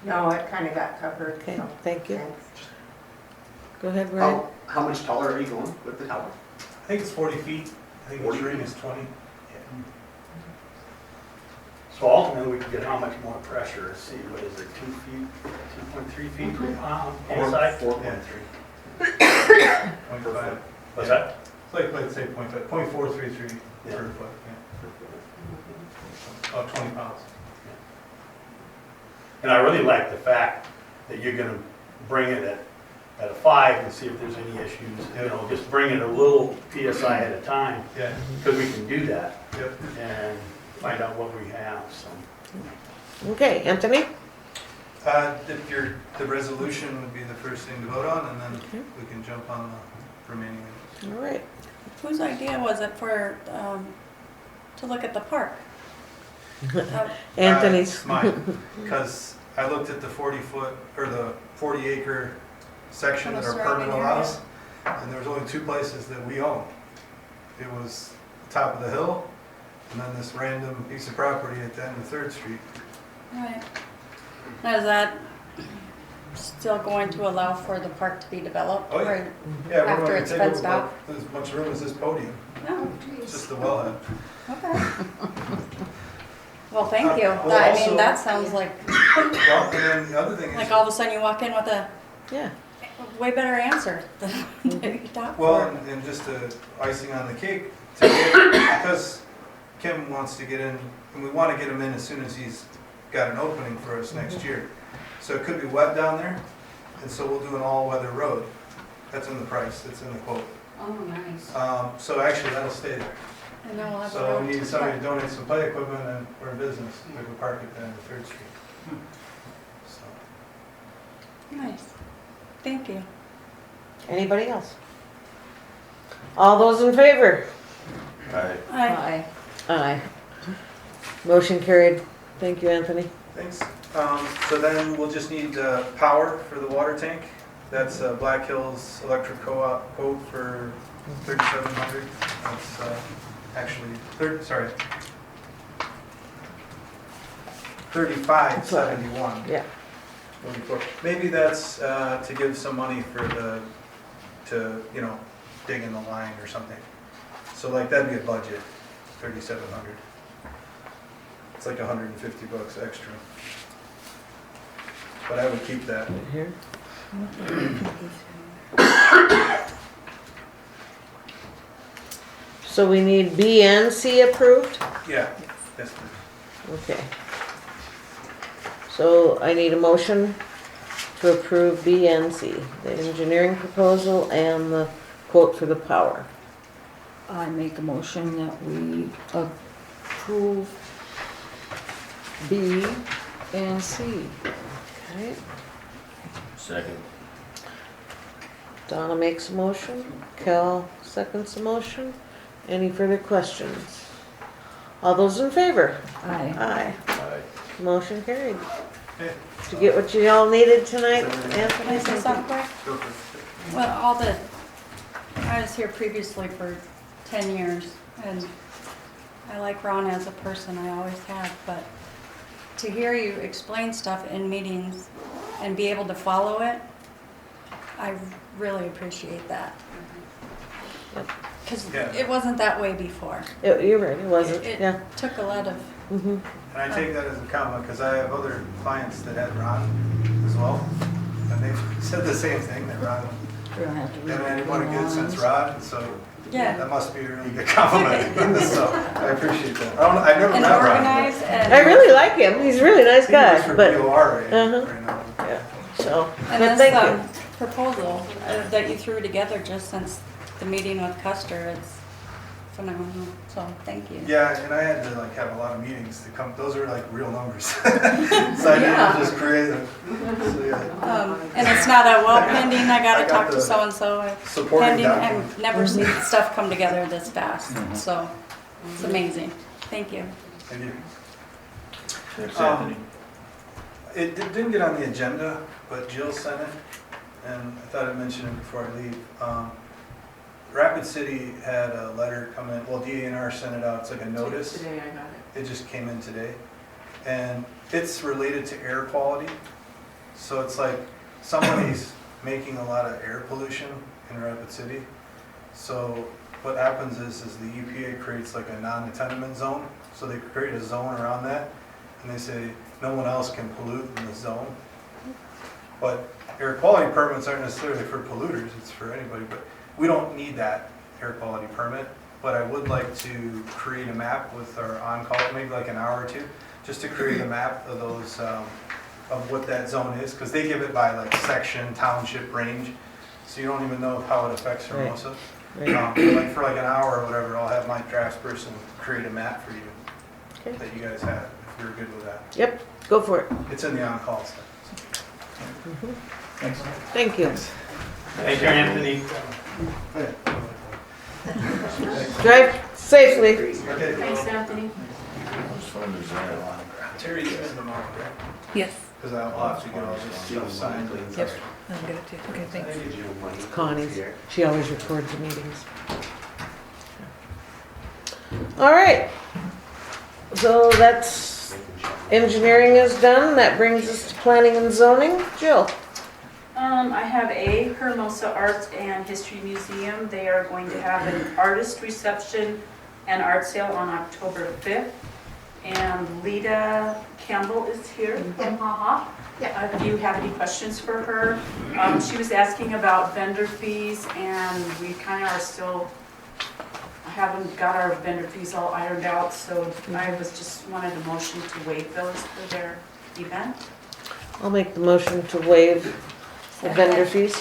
No, it kind of got covered. Okay, so thank you. thanks. Go ahead, Ryan. How much taller are you going with the tower? I think it's 40 feet. I think the 40 string feet. is 20. So ultimately, we can get how much more pressure? Let's see, what is it, 2 feet, 2.3 feet inside? 4.3. 0.5. What's that? It's like, let's say 0.5, 0.433 per foot, yeah. About 20 pounds. And I really like the fact that you're gonna bring it at a 5 and see if there's any issues. You know, just bring it a little PSI at a time, Yeah, because we can do that yep. and find out what we have, so. Okay, Anthony? The resolution would be the first thing to vote on, and then Okay. we can jump on the remaining. All right. Whose idea was it for, to look at the park? Anthony's. It's mine, because I looked at the 40-foot, or the 40-acre section that our permit allows, and there was only 2 places that we own. It was the top of the hill, and then this random piece of property at the end of 3rd Street. Right. Now, is that still going to allow for the park to be developed? Oh, yeah. Or- Yeah, we're After going to it's take over fenced about out? as much room as this podium. Oh, It's just geez. the wellhead. Okay. Well, thank you. Well, I also- mean, that sounds like, Well, and then the other thing is, like all of a sudden you walk in with a Yeah. way better answer than you thought well, for. and just the icing on the cake, to get, because Kim wants to get in, and we want to get him in as soon as he's got an opening for us next year. So it could be wet down there, and so we'll do an all-weather road. That's in the price, that's in the quote. Oh, nice. So actually, that'll stay there. And then we'll have a So road we to need the somebody park. to donate some play equipment, and we're in business. We can park at the end of 3rd Street. So. Nice. Thank you. Anybody else? All those in favor? Aye. Aye. Aye. Motion carried. Thank you, Anthony. Thanks. So then we'll just need power for the water tank. That's Black Hills Electric Co-op quote for $3,700. That's actually, $35.71. Yeah. Maybe that's to give some money for dig in the line or something. So like that'd be a budget, $3,700. It's like $150 extra. But I would keep that. Right here. So we need B and C approved? Yeah, yes, please. Okay. So I need a motion to approve B and C, the engineering proposal and the quote for the power. I make a motion that we approve B and C. Okay. Second. Donna makes a motion, Cal seconds the motion. Any further questions? All those in favor? Aye. Aye. Aye. Motion carried. Okay. Did you get what you all needed tonight, Can I Anthony? say something quick? Go for it. Well, I was here previously for 10 years, and I like Ron as a person, I always have, but to hear you explain stuff in meetings and be able to follow it, I really appreciate that. Because Yeah. it wasn't that way before. You're right, it wasn't, It yeah. took a lot of, Mhm. And I take that as a compliment because I have other clients that had Ron as well. And they said the same thing, that Ron, We don't have to they read haven't had one between good since lines. Ron, so yeah, that must be a really good compliment. So I appreciate that. I've never and met Ron. organized and. I really like him, he's a really nice He works guy, for but, BOR right Uh-huh. right now. yeah, so, And but this thank you. proposal that you threw together just since the meeting with Custer, it's phenomenal, so thank you. Yeah, and I had to have a lot of meetings to come, those are real numbers. So I Yeah. didn't just create them. So yeah, And it's not a, well, pending, I I gotta got talk to the so-and-so. supporting Pending, document. I've never seen stuff come together this fast, so it's amazing. Thank you. Thank you. Thanks, Um, Anthony. Didn't get on the agenda, but Jill sent it, and I thought I'd mention it before I leave. Rapid City had a letter come in, well, DANR sent it out, it's like a notice. Today I got it. It just came in today. And it's related to air quality. So it's like somebody's making a lot of air pollution in Rapid City. So what happens is the EPA creates like a non-tenement zone. So they create a zone around that, and they say no one else can pollute in the zone. But air quality permits aren't necessarily for polluters, it's for anybody. But we don't need that air quality permit. But I would like to create a map with our on-call, maybe like an hour or two, just to create a map of those, of what that zone is, because they give it by section, township, range, so you don't even know how it affects Hermosa. Right. But for an hour or whatever, I'll have my draftsperson create a map for you Okay. that you guys have, if you're good with that. Yep, go for it. It's in the on-call stuff. Thanks. Thank you. Thank you, Anthony. Drive safely. Thanks, Anthony. How much fun is that? Terry, you send them out, right? Yes, Because I'll have to get all this stuff signed. yep, I'm good too. Okay, thanks. It's Connie's. She always records the meetings. All right. So that's, engineering is done. That brings us to planning and zoning. Jill? I have a Hermosa Art and History Museum. They are going to have an artist reception and art sale on October 5th. And Lita Campbell is here. Haha. If you have any questions for her. She was asking about vendor fees, and we kind of are still, haven't got our vendor fees all ironed out, so I was just wanted a motion to waive those for their event. I'll make the motion to waive the vendor fees.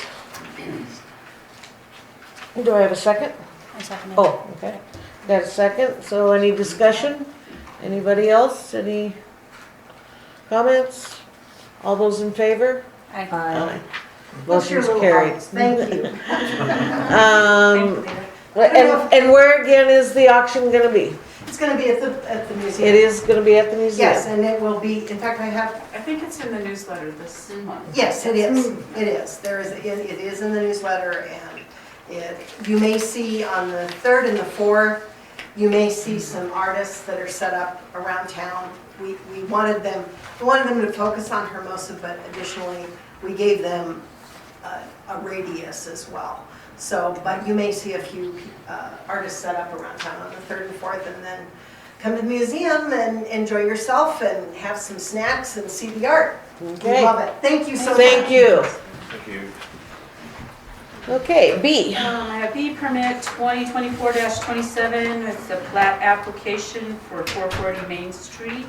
Do I have a second? I second it. Oh, okay. Got a second. So any discussion? Anybody else? Any comments? All those in favor? Aye. Aye. Plus your Motion's little carried. hearts. Thank you. And where again is the auction gonna be? It's gonna be at the museum. It is gonna be at the museum? Yes, and it will be, in fact, I have, I think it's in the newsletter this month. yes, it is. It is. It is in the newsletter, and you may see on the 3rd and the 4th, you may see some artists that are set up around town. We wanted them to focus on Hermosa, but additionally, we gave them a radius as well. So, but you may see a few artists set up around town on the 3rd and 4th, and then come to the museum and enjoy yourself and have some snacks and see the art. Okay. We love it. Thank you so much. Thank you. Thank you. Okay, B. I have B permit 2024-27. It's a plat application for 440 Main Street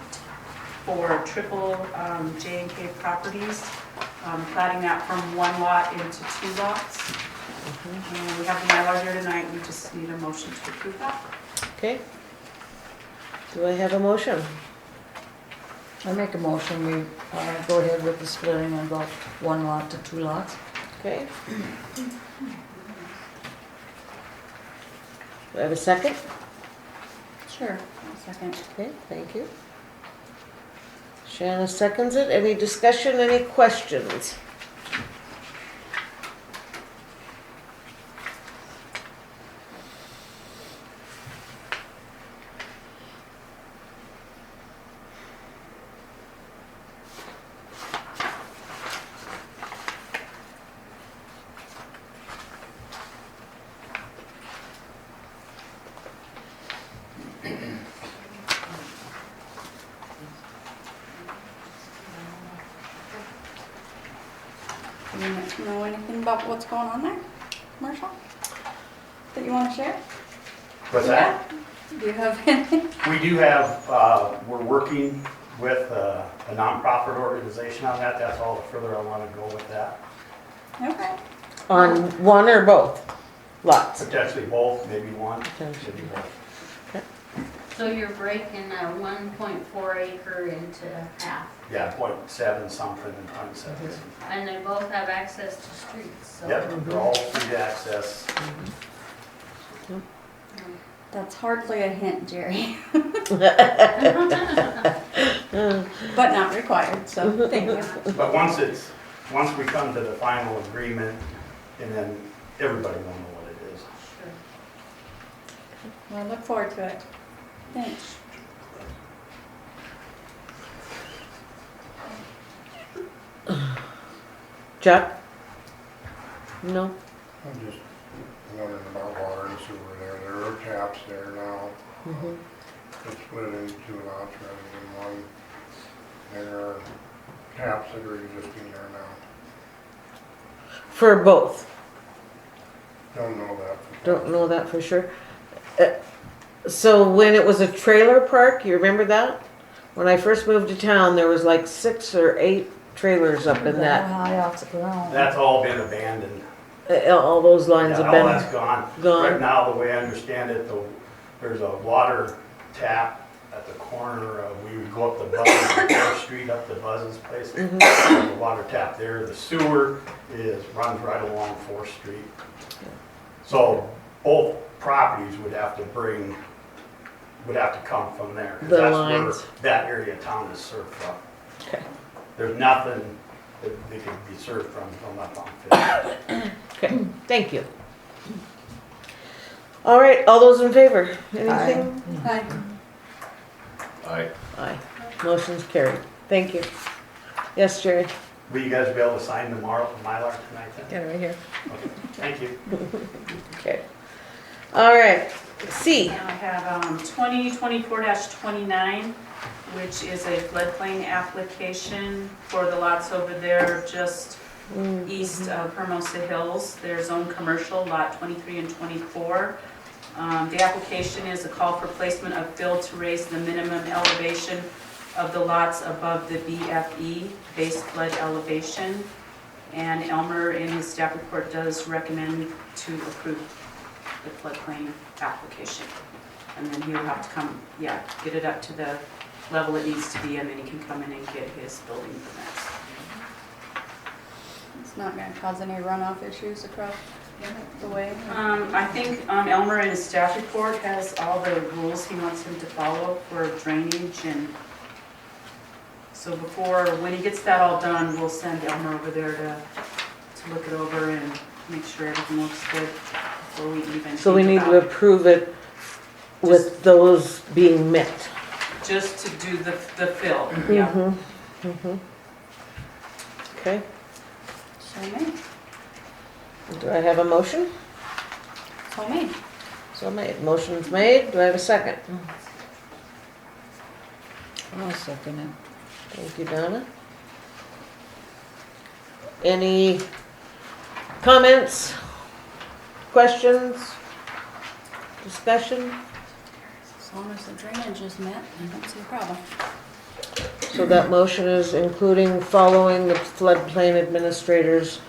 for triple J&K properties. Platting that from 1 lot into 2 lots. And we have the Mylar here tonight. We just need a motion to approve that. Okay. Do I have a motion? I make a motion, we go ahead with the splitting and go 1 lot to 2 lots. Okay. Do I have a second? Sure, I'll second. Okay, thank you. Shanna seconds it. Any discussion, any questions? Do you know anything about what's going on there, Marshall? That you want to share? What's that? Do you have anything? We do have, we're working with a nonprofit organization on that. That's all the further I want to go with that. Okay. On one or both lots? Potentially both, maybe one. Potentially. Maybe both. So you're breaking a 1.4 acre into half, Yeah, 0.7 something and 0.7 something. and they both have access to streets, so. Yep, they're all free access. That's hardly a hint, Jerry. But not required, so thank you. But once we come to the final agreement, and then everybody will know what it is. Well, I look forward to it. Thanks. Chuck? No? I'm just wondering about water and sewer there. There are taps there now. It's split into 2 lots rather than 1. There are taps that are existing there now. For both? Don't know that. Don't know that for sure. So when it was a trailer park, you remember that? When I first moved to town, there was like 6 or 8 trailers up in that. High off the ground. That's all been abandoned. All those lines Yeah, have been all that's gone. gone. Right now, the way I understand it, there's a water tap at the corner of, we would go up the Buzz, Fourth Street up to Buzz's place. Mhm. There's a water tap there. The sewer runs right along Fourth Street. So both properties would have to come from there. 'Cause The that's lines. where that area of town is served from. Okay. There's nothing that they could be served from up on Fifth. Okay, thank you. All right, all those in favor? Anything? Hi. Aye. Aye. Motion's carried. Thank you. Yes, Jerry? Will you guys be able to sign the Mylar tonight then? Get it right here. Okay, thank you. Okay. All right, C. I have 2024-29, which is a floodplain application for the lots over there just east of Hermosa Hills. They're zone commercial, lot 23 and 24. The application is a call for placement of fill to raise the minimum elevation of the lots above the BFE, base flood elevation. And Elmer in his staff report does recommend to approve the floodplain application. And then he'll have to come, get it up to the level it needs to be, and then he can come in and get his building permits. It's not gonna cause any runoff issues across the way? I think Elmer in his staff report has all the rules he wants him to follow for drainage, and so when he gets that all done, we'll send Elmer over there to look it over and make sure everything looks good before we even. So we think need about to approve it with those being met. just to do the fill, yeah. Okay, So made. do I have a motion? So made. So made. Motion's made. Do I have a second? I'll second it. Thank you, Donna. Any comments, questions, discussion? As long as the drainage is met, I don't see a problem. So that motion is including following the floodplain administrator's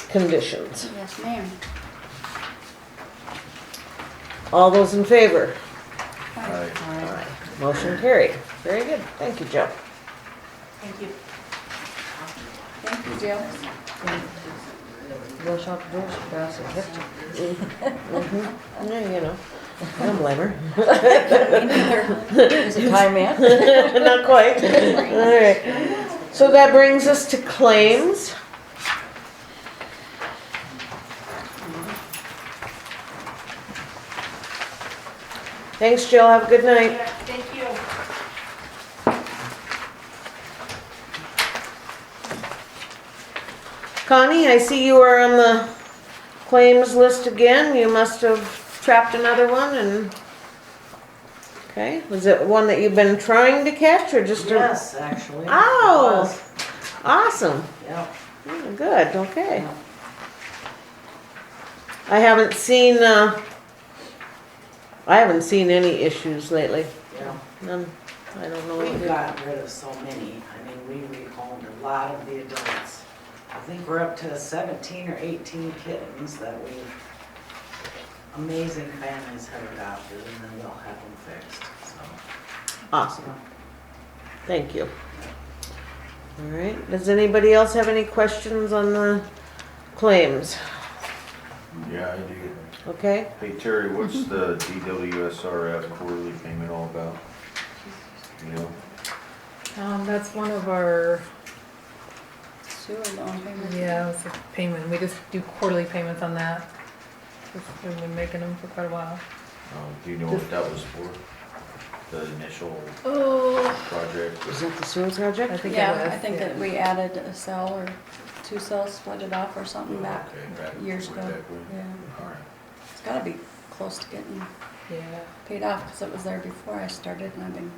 conditions. Yes, ma'am. All those in favor? Aye. Aye. Motion carried. Very good. Thank you, Joe. Thank you. Thank you, Jill. Rush out the door, so fast it hit you. Yeah, you know, I don't blame her. Is it time yet? Not quite. All right. So that brings us to claims. Thanks, Jill. Have a good night. Thank you. Connie, I see you are on the claims list again. You must have trapped another one and, okay. Was it one that you've been trying to catch or just? Yes, actually. Oh, It was. awesome. Yep. Oh, good, okay. I haven't seen any issues lately. Yeah. None. I don't know what We've to do. gotten rid of so many. I mean, we rehomed a lot of the adults. I think we're up to 17 or 18 kittens that amazing families have adopted, and then they'll have them fixed, so. Awesome. Thank you. All right, does anybody else have any questions on the claims? Yeah, I do. Okay, Hey Terry, what's the DWSRF quarterly payment all about? You know? That's one of our, Sewer loan payment. yeah, it's a payment. We just do quarterly payments on that. We've been making them for quite a while. Do you know what that was for? The initial Oh, project? is that the sewer project? I think it Yeah, was. I think that we added a cell or 2 cells, split it off or something back Okay, back years way ago. back when. Yeah, All right. it's gotta be close to getting Yeah. paid off because it was there before I started and I've been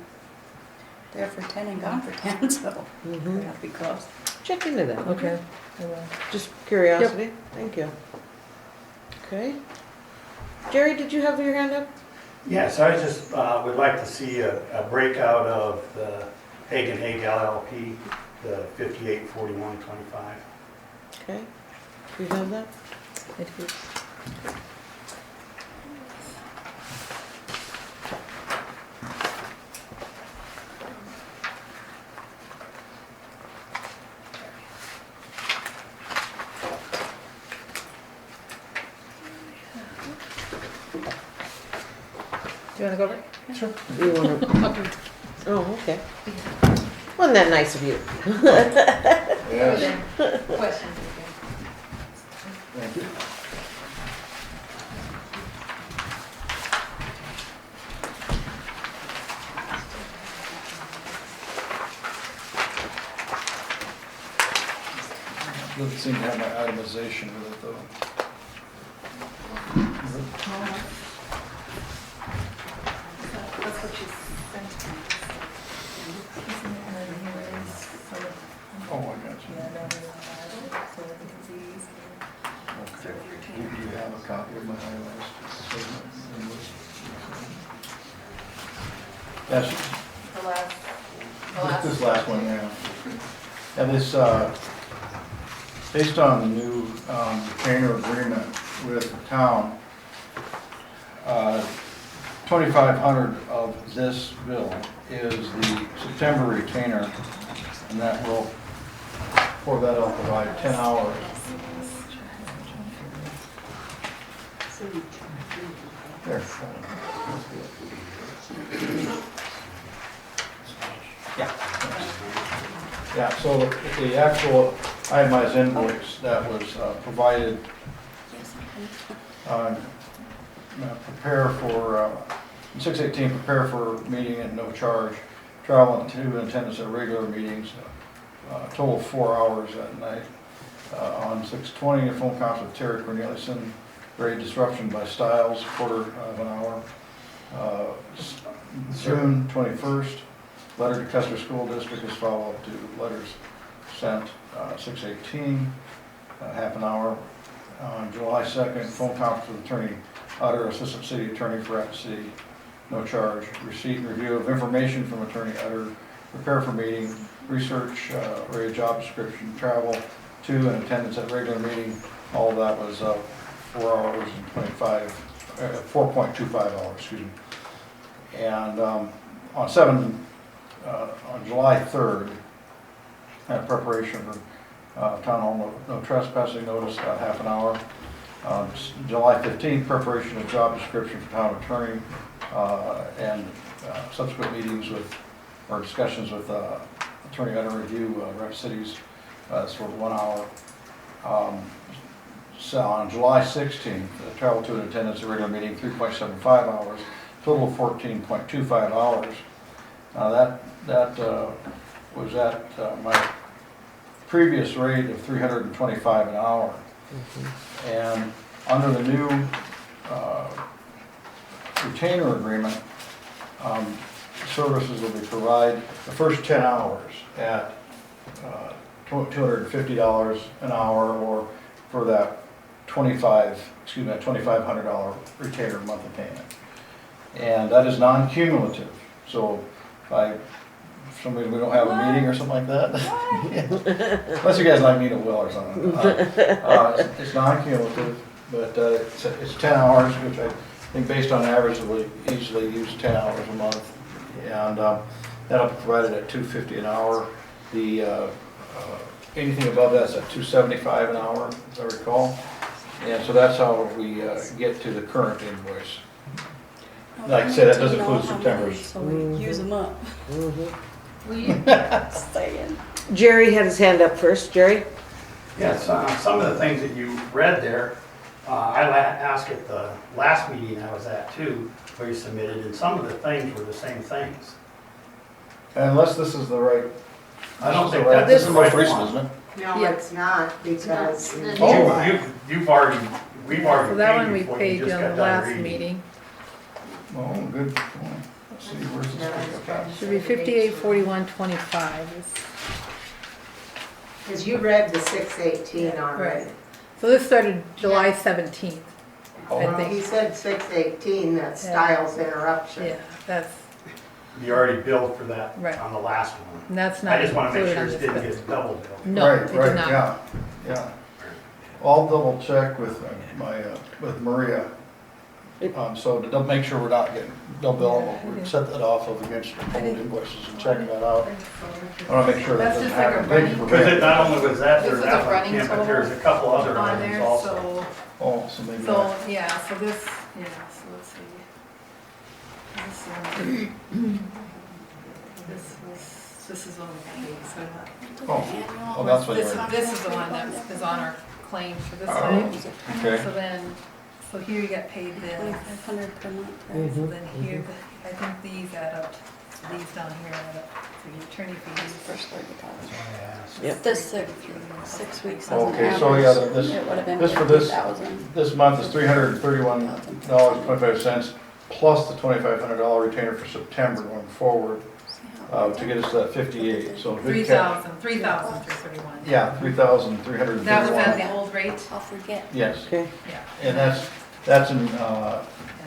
there for 10 and gone for 10, so we Mm-hmm. have to be close. Check into that. Okay. I will. Just curiosity. Thank you. Okay. Jerry, did you have your hand up? Yes, I just would like to see a breakout of the Hague and Hague LLP, the 584125. Okay. Do you have that? I do. Do you wanna go over? Sure. You wanna, oh, okay. Wasn't that nice of you? Yes, Questions? thank you. Doesn't seem to have my itemization with it, though. That's what she sent me. Oh, I got you. Okay. Do you have a copy of my itemized? Yes, this last one, yeah. And this, based on the new retainer agreement with the town, 2,500 of this bill is the September retainer, and that will, for that I'll provide 10 hours. There. Yeah. Yeah, so the actual itemized invoice that was provided, prepare for, 618, prepare for meeting at no charge, travel and to attendance at regular meetings, total of 4 hours at night. On 620, a phone conference with Terry Corneliuson, grade disruption by Stiles, quarter of an hour. June 21st, letter to Custer School District is follow-up to letters sent, 618, half an hour. On July 2nd, phone conference with Attorney Utter, Assistant City Attorney for Rapid City, no charge. Receipt and review of information from Attorney Utter, prepare for meeting, research, read job description, travel to and attendance at regular meeting. All of that was 4 hours and 4.25 hours, excuse me. And on July 3rd, preparation for town hall no trespassing notice, half an hour. July 15th, preparation of job description for town attorney and subsequent meetings with, or discussions with attorney under review, rep cities, for 1 hour. So on July 16th, travel to and attendance at regular meeting, 3.75 hours, total of 14.25 hours. Now that was at my previous rate of $325 an hour. And under the new retainer agreement, services will be provided the first 10 hours at $250 an hour, or for that $2,500 retainer monthly payment. And that is non-cumulative. So for some reason we don't have a meeting or something like that. Unless you guys like meet at Will or something. It's non-cumulative, but it's 10 hours, which I think based on average we'll easily use 10 hours a month. And that'll be provided at $250 an hour. The anything above that's at $275 an hour, as I recall. And so that's how we get to the current invoice. Like I said, that doesn't include September's. So we use them up. Saying. Jerry had his hand up first. Jerry? Yes, some of the things that you read there, I asked at the last meeting I was at too, where you submitted, and some of the things were the same things. Unless this is the right. I don't think This that's is the the most right recent, one. isn't it? No, it's not, because. We've already So that one paid we you for it, paid you you just on got the done last reading. meeting. Oh, good point. Let's see, where's this pick up at? Should be 5841.25. Because you read the 618 already. Right. So this started July 17th. I Well, think. he said 618, that's Styles interruption. Yeah, that's, You already billed for that Right. on the last one. and that's not I just want to make included sure on it this didn't bill. get double billed. No, it Right, did right, not. yeah. I'll double check with with Maria. So to make sure we're not getting double bill, we set that off of against the old invoices and check that out. I want to make sure that That's doesn't just like a happen. running- Thank you for Because bringing not only was that, This there's is a that one, running Kim, but total there's a couple other on items there, also. so, Oh, so maybe so, yeah, so this, yeah, so let's see. This is one we paid, so. Oh, that's what you're. This is the one that is on our claim for this Oh, time. okay. So then, so here you get paid this. 2,500 per month, So right? then here, I think these add up, so these down here add up to the attorney fees. First $30,000. Yep. This 6 weeks as an Okay, so yeah, average, this, it would have been this for this, 50,000. this month is $331.25 plus the $2,500 retainer for September going forward, to get us to that 58, so. big cap- 3,331. Yeah, 3,331. That was at the old rate? I'll forget. Yes, Okay. Yeah. and that's in, Yeah,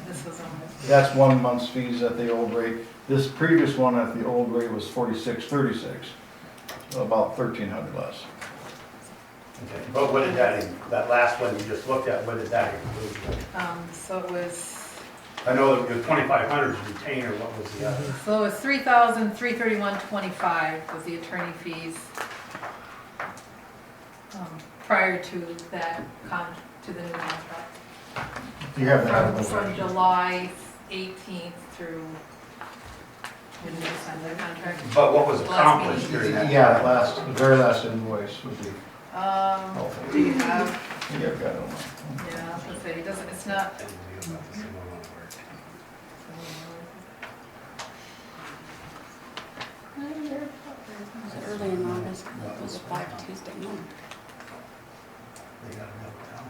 this was on that's 1 month's fees at the old rate. This previous one at the old rate was $46.36, so about $1,300 less. Okay, but what did that last one you just looked at, what did that include? so it was, I know that the 2,500 is retainer, what was the other? so it was 3,331.25 was the attorney fees. Prior to that to the new contract. You have that. From July 18th through when we signed the contract. But what was Last accomplished meeting. during that? Yeah, the very last invoice would be. Do you have, Yeah, I've got it on. yeah, I was gonna say, it doesn't, it's not. Was it early in August? It was a 5 Tuesday month, They got it milked down.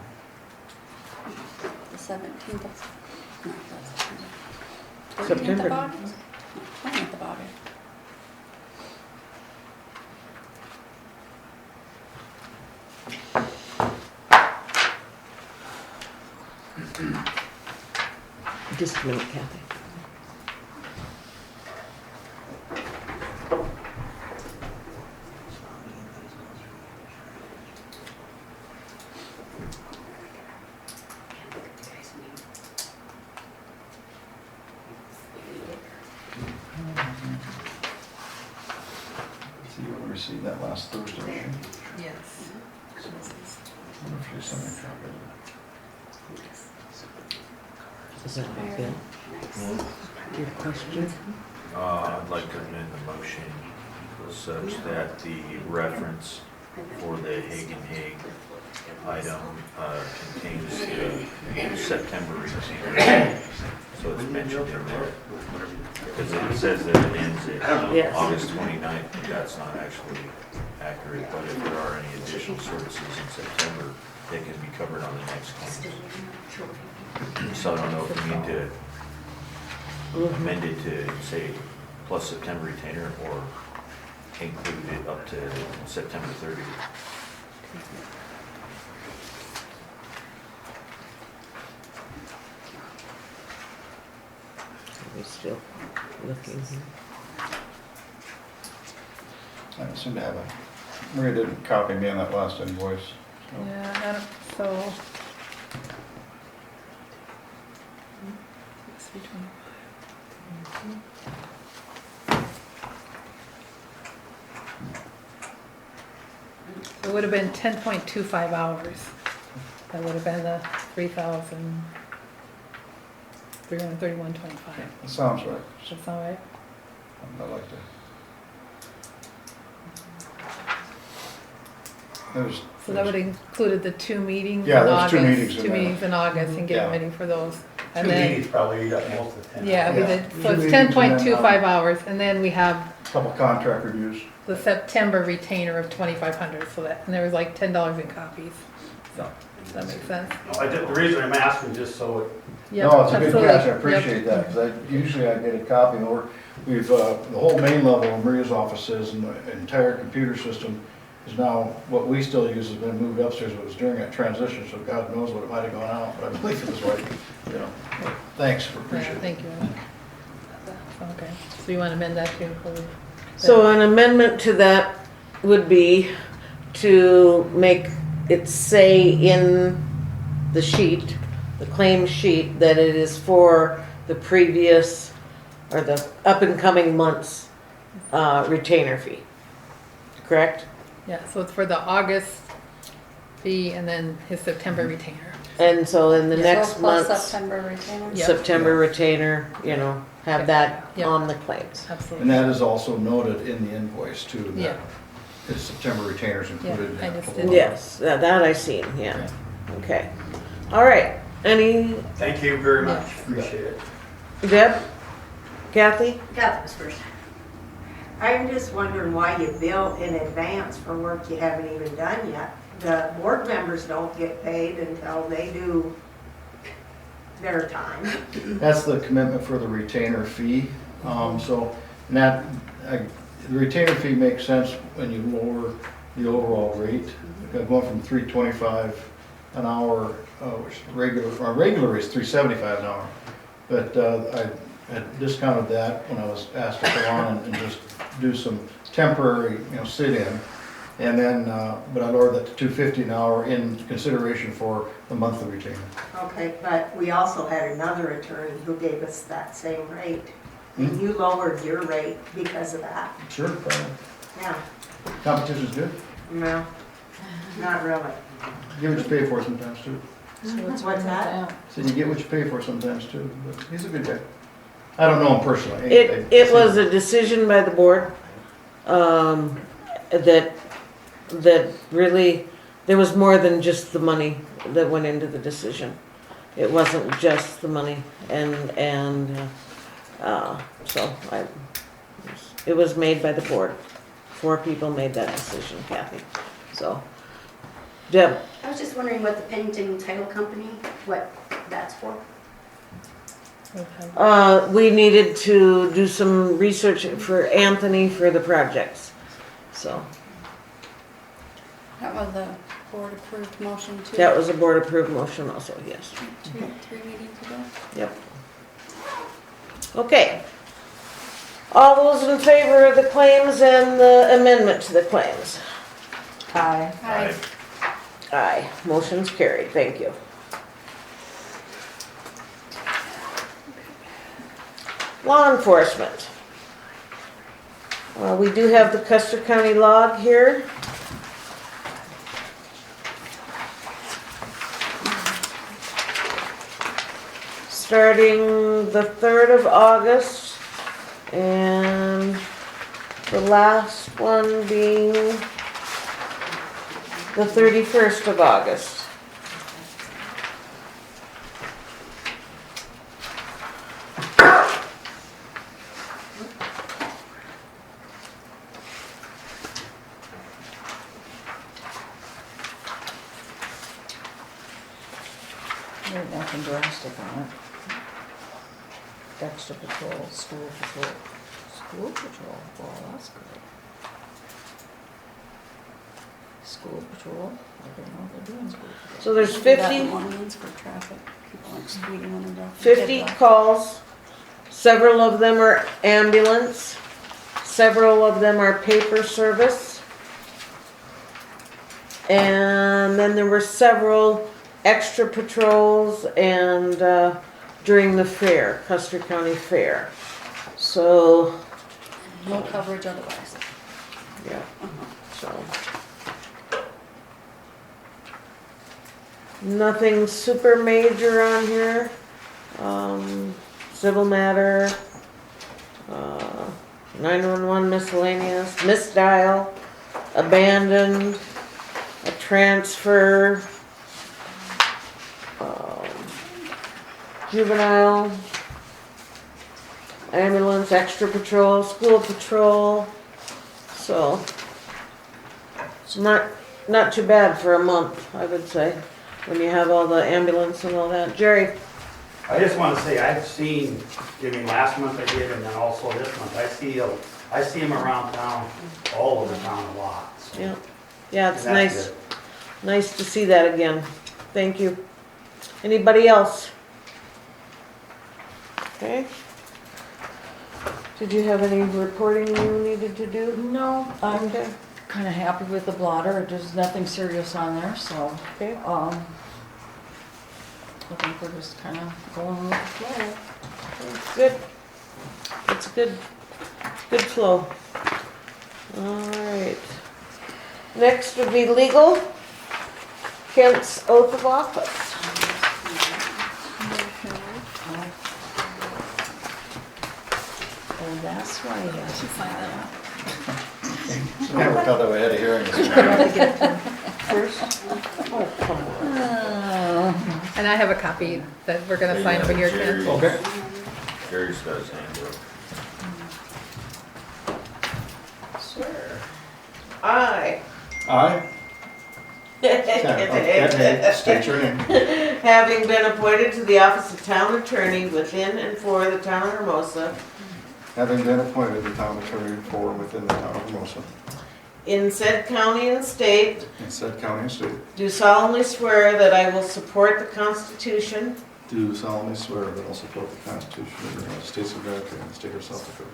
the 17th of, no, that's September. 13th September. of August? No, 20th of August. Just a minute, Kathy. See, you received that last Thursday, didn't you? Yes. I wonder if you sent me a copy of Is that my bill? Your question? I'd like to amend the motion such that the reference for the Hagen item contains the September retainer. So it's mentioned in there. Because it says that it ends Yes. at August 29th, but that's not actually accurate. But if there are any additional services in September, they can be covered on the next claim. So I don't know if we need to amend it to say plus September retainer or include it up to September 30th. We're still looking here. I don't seem to have a, Maria didn't copy me on that last invoice. so. Yeah, I don't, so. It would have been 10.25 hours. That would have been the 3,331.25. That sounds right. That's all right? I like that. There's, So that would have included the 2 meetings in Yeah, there's August. 2 meetings in 2 there. meetings in August and getting Yeah. ready for those. And Two then, meetings probably got most of the 10. yeah, we Yeah. did, 2 so it's meetings and then, 10.25 hours, and then we have couple contract reviews. the September retainer of 2,500, so that, and there was like $10 in copies. So, does that make sense? No, the reason I'm asking, just so it, Yep, No, it's a good absolutely. catch, I Yep. appreciate that, because usually I get a copy, and we've, the whole main level of Maria's offices and the entire computer system is now, what we still use has been moved upstairs, but it was during that transition, so God knows what it might have gone out, but I believe it was right, you know. Thanks, Yeah, appreciate it. thank you. Okay, so you want to amend that to include? So an amendment to that would be to make it say in the sheet, the claim sheet, that it is for the previous or the up and coming month's retainer fee. Correct? Yeah, so it's for the August fee and then his September retainer. And so in the Yeah. next So plus month's September retainer. Yep. September retainer, you know, have that Yep. on the claims. And Absolutely. that is also noted in the invoice too, Yeah. that it's September retainers included. Yeah, I in just that. did. Yes, that I seen, yeah. Okay. All right. Any, Thank you very much, appreciate it. Deb? Kathy? Got this first. I'm just wondering why you bill in advance for work you haven't even done yet. The board members don't get paid until they do their time. That's the commitment for the retainer fee. So, and that, the retainer fee makes sense when you lower the overall rate. Going from $3.25 an hour, which our regular is $3.75 an hour. But I had discounted that when I was asked to go on and just do some temporary, sit-in. And then, but I lowered that to $2.50 an hour in consideration for the monthly retainer. Okay, but we also had another attorney who gave us that same rate. And you lowered your rate because of that. Sure, Yeah, competition's good. no, not really. Get what you pay for sometimes too. So what's What's that? So you get what you pay for sometimes too, but he's a good guy. I don't know him personally. It was a decision by the board, that really, there was more than just the money that went into the decision. It wasn't just the money so it was made by the board. 4 people made that decision, Kathy. So, Deb? I was just wondering what the Pennington Title Company, what that's for? We needed to do some research for Anthony for the projects, so. That was a board approved motion too. That was a board approved motion also, yes. 3 meetings ago. Yep. Okay. All those in favor of the claims and the amendment to the claims? Aye. Aye. Aye. Motion's carried. Thank you. Law enforcement. We do have the Custer County log here. Starting the 3rd of August and the last one being the 31st of August. There's nothing drastic on it. Extra patrol, school patrol. School patrol, well, that's good. School patrol, I don't know what they're doing school patrol. So there's We got 50 warnings for traffic, people like speeding on the road. 50 calls. Several of them are ambulance. Several of them are paper service. And then there were several extra patrols and during the fair, Custer County Fair. So, No coverage otherwise. yeah, so. Nothing super major on here. Civil matter, 911 miscellaneous, misdial, abandoned, a transfer, juvenile, ambulance, extra patrol, school patrol. So, it's not too bad for a month, I would say, when you have all the ambulance and all that. Jerry? I just want to say, I've seen, last month I did, and then also this month, I see them around town, all over town a lot. So. Yeah, yeah, it's And that's nice, good. nice to see that again. Thank you. Anybody else? Okay. Did you have any reporting you needed to do? No, I'm Okay. kinda happy with the blotter, there's nothing serious on there, so, Okay. I think we're just kinda going with the flow. Good. It's good flow. Alright. Next would be legal. Kent's oath of office. Oh, that's why he has to sign that. Never thought that we had a hearing this I have morning. to get it first. Oh, come on. And I have a copy that we're gonna sign over here, Ken. Okay. Jerry's got his hand up. Swear. Aye. Aye. Okay, state your name. Having been appointed to the office of town attorney within and for the town of Hermosa, Having been appointed the town attorney for within the town of Hermosa, in said county and state, in said county and state, do solemnly swear that I will support the Constitution do solemnly swear that I will support the Constitution of the United States of America and the state of South Dakota,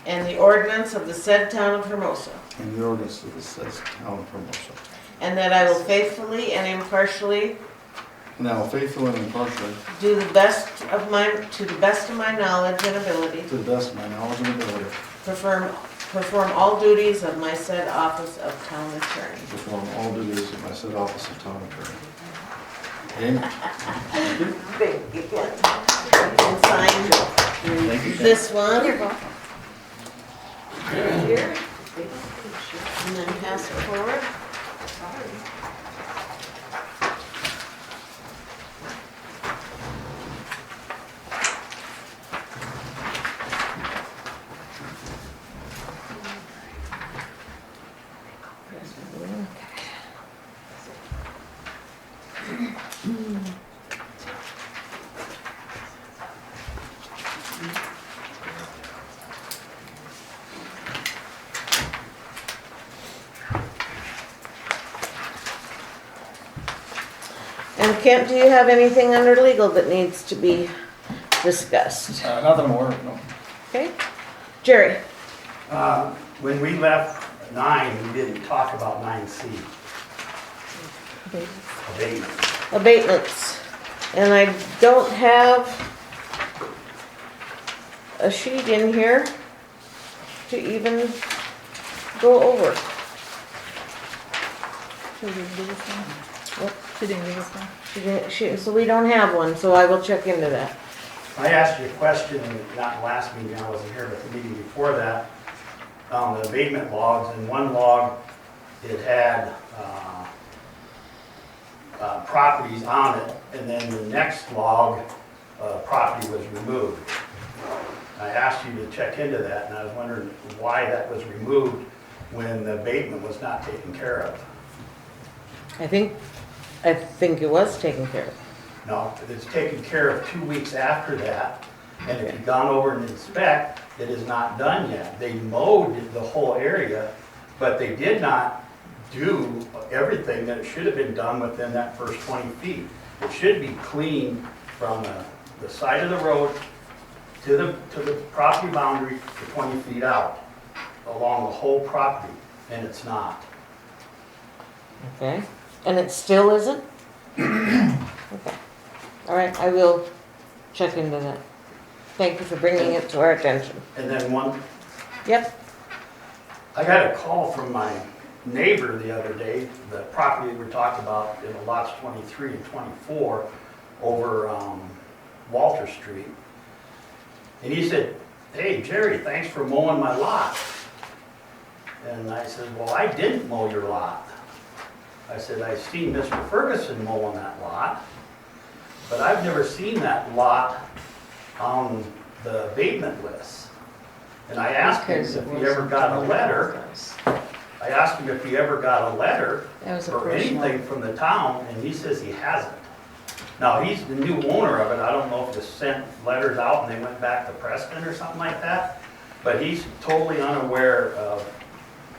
and the ordinance of the said town of Hermosa, and the ordinance of the said town of Hermosa, and that I will faithfully and impartially and I will faithfully and impartially, do the best of my, to the best of my knowledge and ability, to the best of my knowledge and ability, perform all duties of my said office of town attorney. perform all duties of my said office of town attorney. Amen. Thank you, Ken. And sign this one. You're welcome. Right here. And then pass it forward. And Kent, do you have anything under legal that needs to be discussed? Not that I'm aware of, no. Okay? Jerry? When we left 9, we didn't talk about 9C, abatement. Abatements. And I don't have a sheet in here to even go over. She didn't do this one. What? She didn't do this one. So we don't have one, so I will check into that. I asked you a question, not last meeting, I wasn't here, but the meeting before that, on the abatement logs. In one log, it had properties on it, and then the next log, property was removed. I asked you to check into that, and I was wondering why that was removed when the abatement was not taken care of. I think it was taken care of. No, it's taken care of 2 weeks after that, and if you've gone over and inspect, it is not done yet. They mowed the whole area, but they did not do everything that it should have been done within that first 20 feet. It should be clean from the side of the road to the property boundary to 20 feet out, along the whole property, and it's not. Okay? And it still isn't? Okay. All right, I will check into that. Thank you for bringing it to our attention. And then one, Yep. I got a call from my neighbor the other day, the property we talked about in lots 23 and 24 over Walter Street. And he said, "Hey, Jerry, thanks for mowing my lot." And I said, "Well, I didn't mow your lot." I said, "I seen Mr. Ferguson mowing that lot, but I've never seen that lot on the abatement list." And I asked him if he ever got a letter. I asked him if he ever got a letter or anything from the town, and he says he hasn't. Now, he's the new owner of it. I don't know if they sent letters out and they went back to Preston or something like that, but he's totally unaware of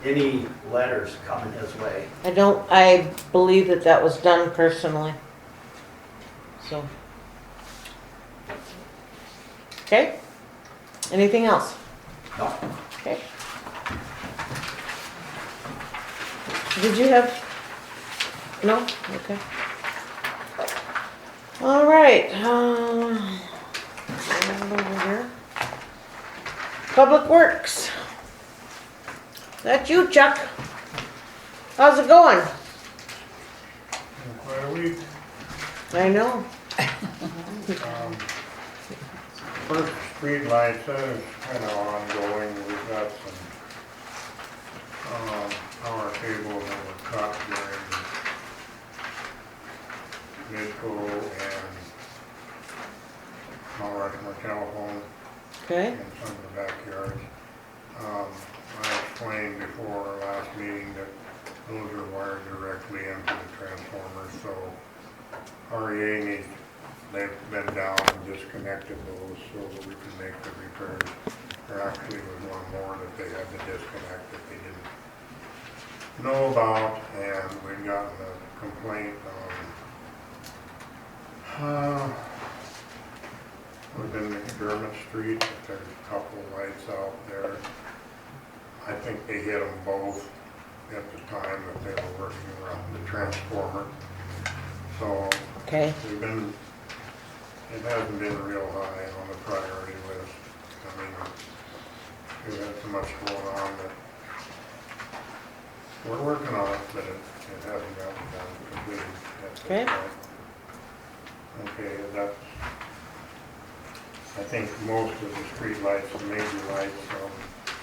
any letters coming his way. I believe that was done personally. So. Okay? Anything else? No. Okay. Did you have? No? Okay. All right. Over here. Public Works. That's you, Chuck. How's it going? Quite a week. I know. Um, First street lights, that is kind of ongoing. We've got some power cables that were cut during Midco and Mount Rushmore Telephone Okay, in some of the backyards. I explained before our last meeting that those are wired directly into the transformers, so REA needs, they've been down and disconnected those so that we can make the repairs. There actually was one more that they had to disconnect that they didn't know about, and we've gotten a complaint on within McDermott Street, that there's a couple lights out there. I think they hit them both at the time that they were working around the transformer. So okay, we've been, it hasn't been real high on the priority list. I mean, we've had so much going on that we're working on it, but it hasn't gotten done completely at this Okay. point. Okay, that's, I think most of the street lights, the major lights,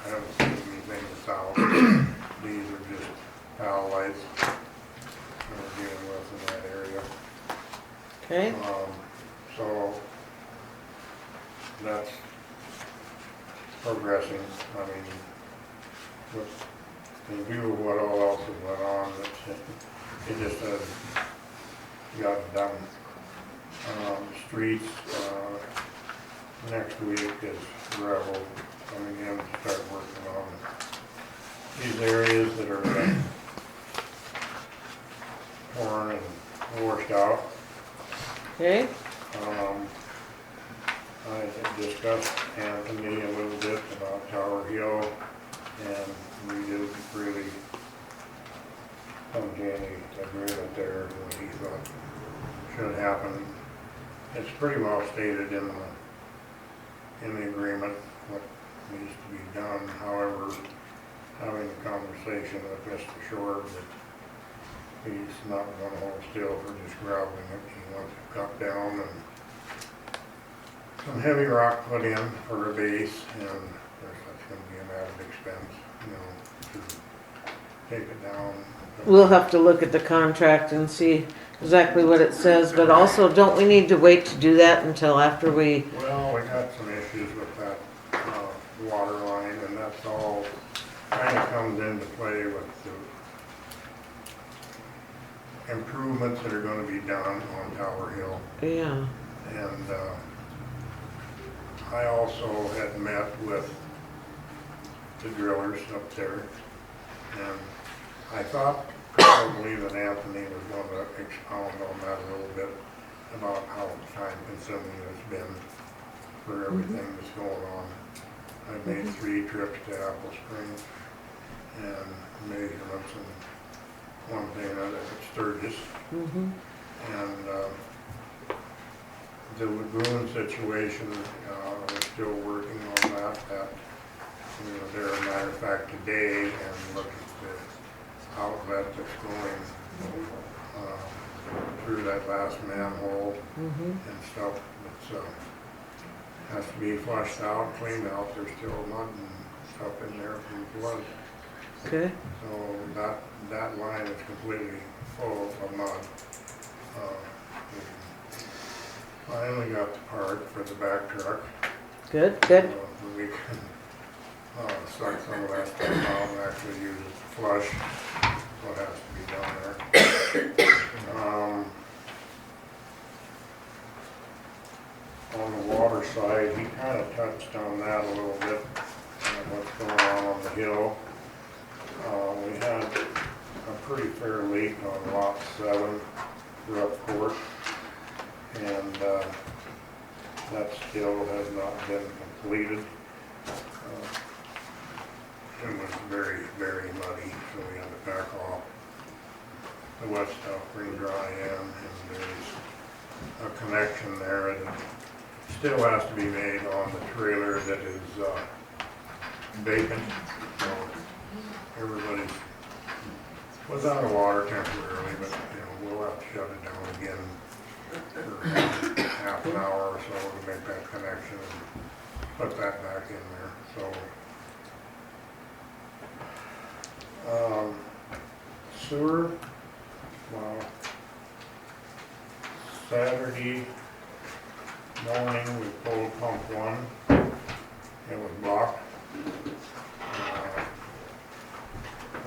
I haven't seen anything south. These are just PAL lights that we're dealing with in that area. okay, So that's progressing. I mean, with, in view of what all else has went on, it just hasn't gotten done. Streets, next week is gravel coming in to start working on these areas that are torn and washed out. okay, I had discussed Anthony a little bit about Tower Hill, and we didn't really come to any agreement there what he thought should happen. It's pretty well stated in the agreement what needs to be done. However, having a conversation with Mr. Short that he's not going to hold still for just graveling it. He wants to cut down and some heavy rock put in for a base, and that's going to be an added expense, you know, to take it down. we'll have to look at the contract and see exactly what it says, but also, don't we need to wait to do that until after we, Well, we got some issues with that water line, and that's all kind of comes into play with the improvements that are going to be done on Tower Hill. yeah, And I also had met with the drillers up there, and I thought probably that Anthony was going to expound on that a little bit about how time consuming it's been for everything that's going on. I made 3 trips to Apple Springs and measurements and one thing other at Sturgis. mm-hmm, And the lagoon situation, we're still working on that. You know, there, as a matter of fact, today, and look at the outlet that's going through that last manhole mm-hmm, and stuff. It's has to be flushed out, cleaned out. There's still mud and stuff in there from the flood. okay, So that line is completely full of mud. Finally got the part for the back truck. good, good, We can suck some of that stuff out and actually use it to flush what has to be done there. On the water side, he kind of touched on that a little bit, what's going on the hill. We had a pretty fair leak on lot 7, rough court, and that still has not been completed. It was very, very muddy, so we had to back off the wet stuff, bring dry in, and there's a connection there that still has to be made on the trailer that is vacant. So everybody was out of water temporarily, but we'll have to shut it down again for half an hour or so to make that connection and put that back in there, so. Sewer, well, Saturday morning, we pulled pump one, it was blocked.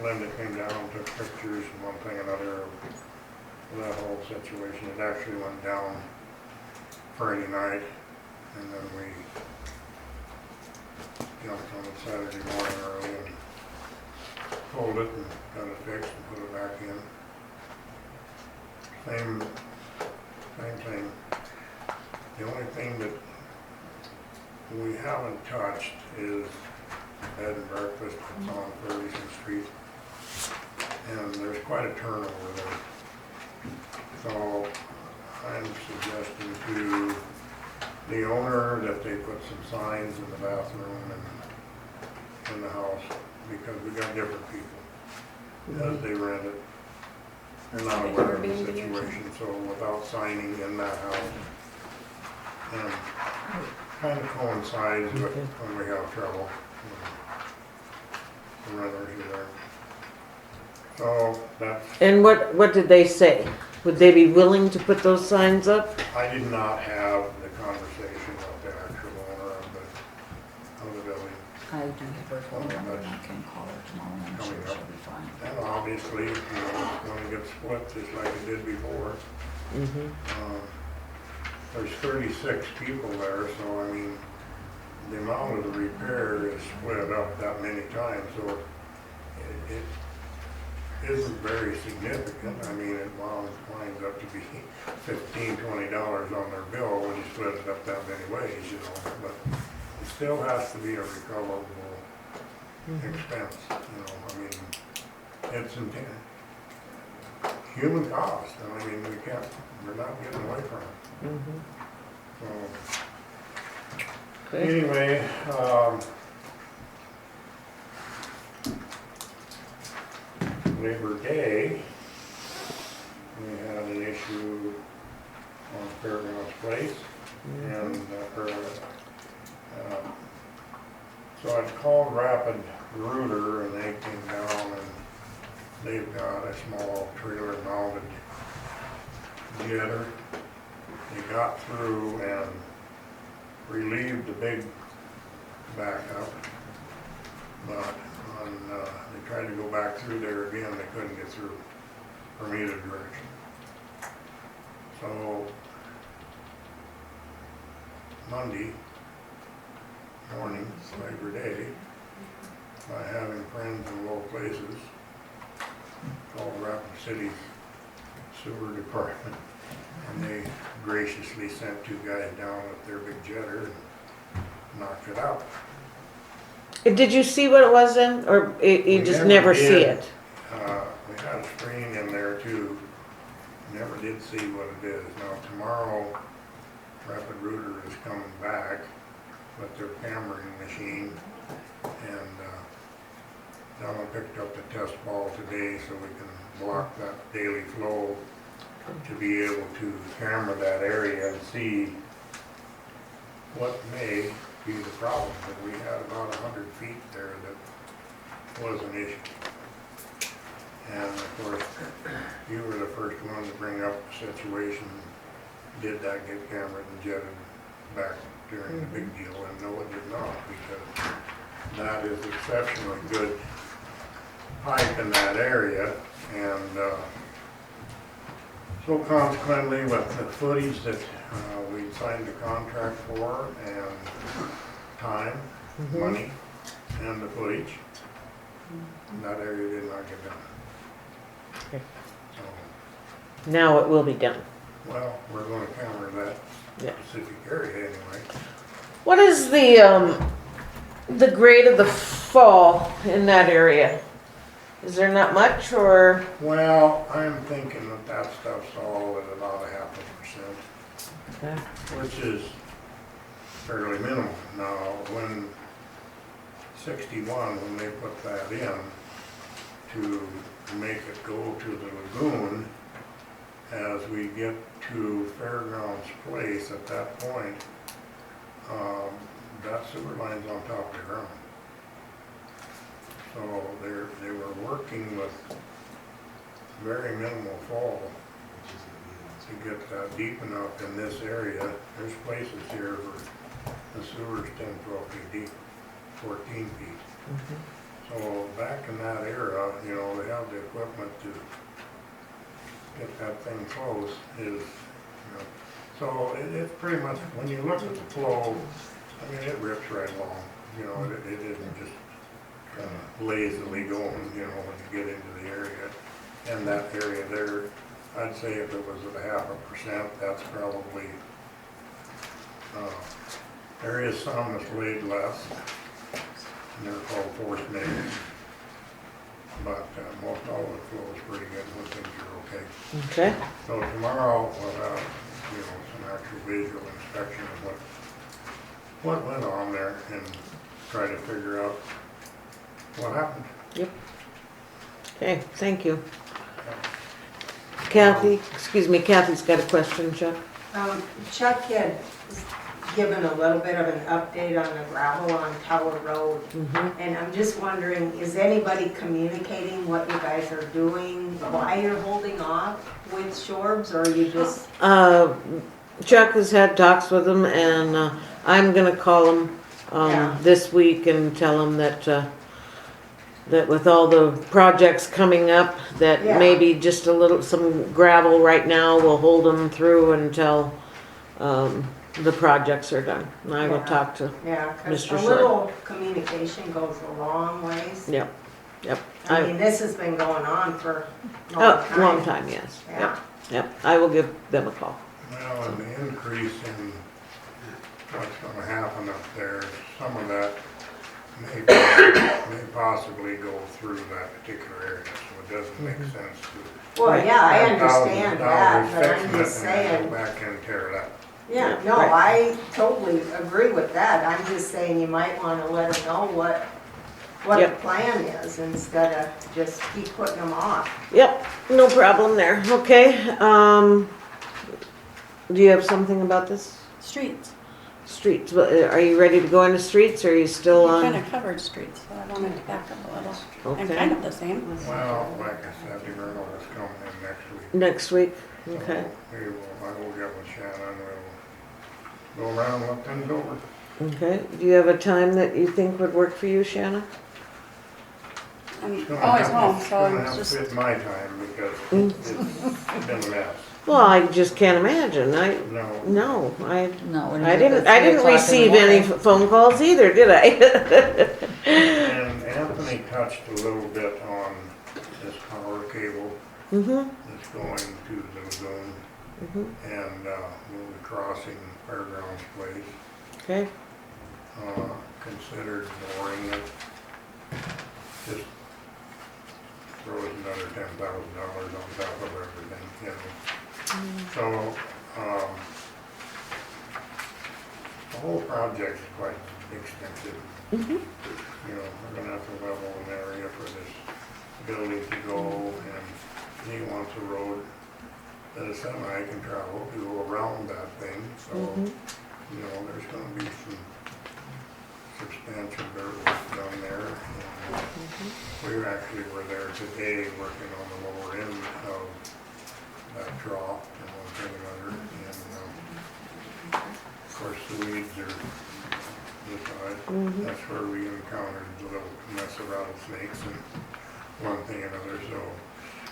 Linda came down and took pictures and one thing and another of that whole situation. It actually went down Friday night, and then we jumped on it Saturday morning early and pulled it and got it fixed and put it back in. Same thing. The only thing that we haven't touched is bed and breakfast that's on Ferguson Street. And there's quite a turnover there. So I'm suggesting to the owner that they put some signs in the bathroom and in the house, because we got different people as they rent it. They're not aware of the situation, so without signing in that house, and kind of coincides with when we have trouble. The renters are there. So that's, And what did they say? Would they be willing to put those signs up? I did not have the conversation with the actual owner of the building. I do have her phone number, and I can call her tomorrow, and I'm sure Coming up. she'll be fine. And obviously, you know, it's gonna get split just like it did before. There's 36 people there, so I mean, the amount of the repair is split up that many times, so it isn't very significant. I mean, it winds up to be $15, $20 on their bill when you split it up that many ways, you know, but it still has to be a recoverable expense, you know, I mean, it's human cost, and I mean, we're not getting away from it. So, anyway, Labor Day, we had an issue on Fairgrounds Place, and so I called Rapid Rooter, and they came down, and they've got a small trailer mounted jetter. They got through and relieved the big backup, but they tried to go back through there again, they couldn't get through from either direction. So Monday morning, Labor Day, by having friends in low places, called Rapid City Sewer Department, and they graciously sent 2 guys down with their big jetter and knocked it out. Did you see what it was then, or you just never see did. it? We had a screen in there too, never did see what it is. Now tomorrow, Rapid Rooter is coming back with their cammering machine, and Donna picked up the test ball today so we can block that daily flow to be able to camera that area and see what may be the problem. But we had about 100 feet there that was an issue. And of course, you were the first one to bring up the situation. Did that get cameraed and jetted back during the big deal? And no, it did not, because that is exceptionally good pipe in that area. And so consequently, with the footage that we signed the contract for, and time, money, and the footage, that area did not get done. Okay. So, Now it will be done. well, we're gonna camera that specific area anyway. What is the grade of the fall in that area? Is there not much, or? Well, I'm thinking that that stuff's all at about 0.5%. Okay. Which is fairly minimal. Now, when 61, when they put that in to make it go to the lagoon, as we get to Fairgrounds Place at that point, that sewer line's on top of the ground. So they were working with very minimal fall to get that deep enough in this area. There's places here where the sewer's 10, 12 feet deep, 14 feet. So back in that era, you know, they have the equipment to get that thing close is, you know. So it's pretty much, when you look at the flow, I mean, it rips right along. You know, it isn't just kind of lazily going, you know, when you get into the area. And that area there, I'd say if it was at 0.5%, that's probably, there is some that's laid less, and they're called forced mains. But most all of the flow is pretty good when things are okay. Okay. So tomorrow we'll have, you know, some actual visual inspection of what went on there and try to figure out what happened. Yep. Okay, thank you. Kathy, excuse me, Kathy's got a question, Chuck. Chuck had given a little bit of an update on the gravel on Tower Road. And I'm just wondering, is anybody communicating what you guys are doing, why you're holding off with Shorbs, or are you just? Chuck has had talks with him, and I'm gonna call him Yeah. this week and tell him that that with all the projects coming up, that Yeah. maybe just some gravel right now will hold them through until the projects are done. And I will Yeah. talk to. Yeah, because Mr. a Short. little communication goes a long ways. Yep. Yep. I mean, this has been going on for a Oh, long time, yes. Yeah. Yep. Yep. I will give them a call. Well, and the increase in what's gonna happen up there, some of that may possibly go through that particular area, so it doesn't make sense to. Well, yeah, I spend understand that, $1,000 but I'm fixing it just and then saying. go back and tear it up. Yeah, no, I totally agree with that. I'm just saying you might want to let them know what the Yep. plan is instead of just keep putting them off. Yep. No problem there. Okay. Do you have something about this? Streets. Streets. Are you ready to go into streets, or are you still You on? kind of covered streets, so I wanted to back up a little. I'm Okay. kind of the same. Well, like I said, the rental is coming in next week. Next week? Okay. So I will get with Shannon, we'll go around and look things over. Okay. Do you have a time that you think would work for you, Shanna? I'm It's gonna always have- home, it's so gonna I'm have to just, fit my time because it's been a mess. Well, I just can't imagine. No. No, I No. I didn't receive any phone calls either, did I? And Anthony touched a little bit on this power cable that's going to the lagoon and we'll be crossing Fairgrounds Place. Okay. Considered boring it. Just throws another $10,000 on top of everything, you know. So, the whole project's quite expensive. You know, we're gonna have to level an area for this building to go, and he wants a road that a semi can travel to go around that thing, so, you know, there's gonna be some substantial dirt work done there. And we actually were there today working on the lower end of that trough and one thing and another, and of course the weeds are this side. That's where we encountered a little mess of rattlesnakes and one thing and another, so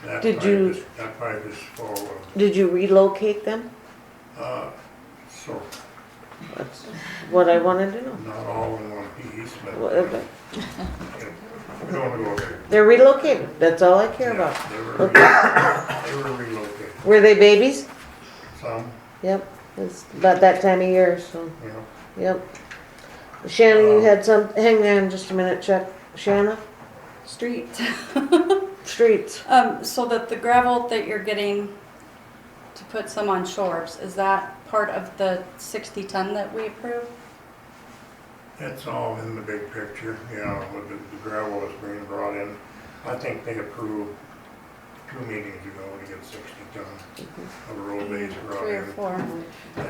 that pipe is full of, Did you relocate them? so, That's what I wanted to know. not all in one piece, but Well, we don't wanna go there. They're relocated. That's all I care about. They were relocated, Were they babies? some, Yep. It's about that time of year, so. you know. Yep. Shanna, you had some, hang on just a minute, Chuck. Shanna? streets. Streets. So that the gravel that you're getting to put some on Shorbs, is that part of the 60 ton that we approved? It's all in the big picture, you know, with the gravel that's being brought in. I think they approved 2 meetings ago to get 60 tons of road base brought 3 or in. 4.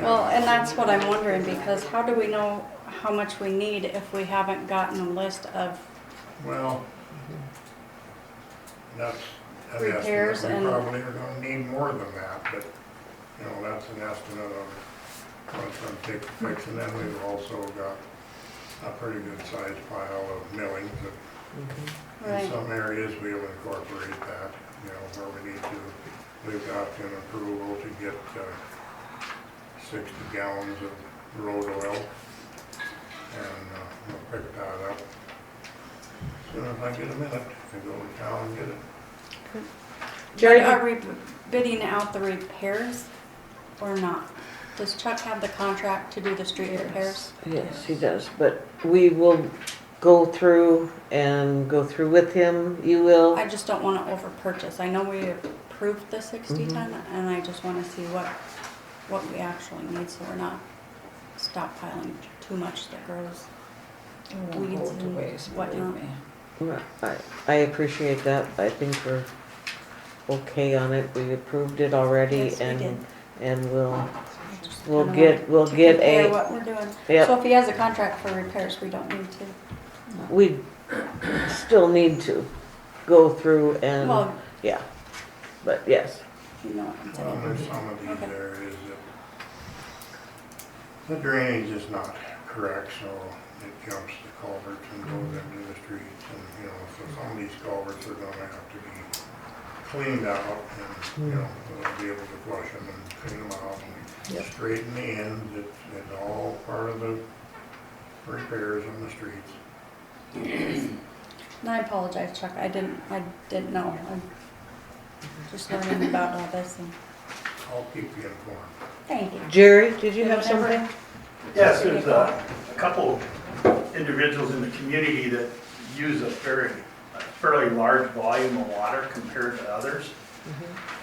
Well, and that's what I'm wondering, because how do we know how much we need if we haven't gotten a list of, Well, that's an Repairs estimate. and- We probably are gonna need more than that, but, you know, that's an estimate of what's gonna take to fix. And then we've also got a pretty good sized pile of millings that right, in some areas we'll incorporate that, you know, where we need to. We've got an approval to get 60 gallons of road oil, and we'll pick that up. As soon as I get a minute, I go to town and get it. Jerry, but are we bidding out the repairs or not? Does Chuck have the contract to do the street repairs? yes, he does, but we will go through with him, you will. I just don't wanna over purchase. I know we approved the 60 ton and I just wanna see what we actually need so we're not stockpiling too much that grows It won't weeds go to and waste, believe whatnot. me. I appreciate that, I think we're okay on it, we approved it already Yes, we did. and we'll I just We'll kinda get- want we'll to get compare a- what we're doing. Yep. So if he has a contract for repairs, we don't need to. we still need to go through and, Well, yeah, but yes. you know what I'm Well, there's saying. some of these Okay. areas that the drainage is not correct, so it jumps the culverts and goes into the streets. And, you know, so some of these culverts are gonna have to be cleaned out and, you know, we'll be able to flush them and clean them out and Yep. straighten the ends. It's all part of the repairs on the streets. And I apologize, Chuck, I didn't know. I'm just learning about all this and, I'll keep you informed. thank you. Jerry, did you have Whatever. something? Yes, there's a couple individuals in the community that use a fairly large volume of water compared to others.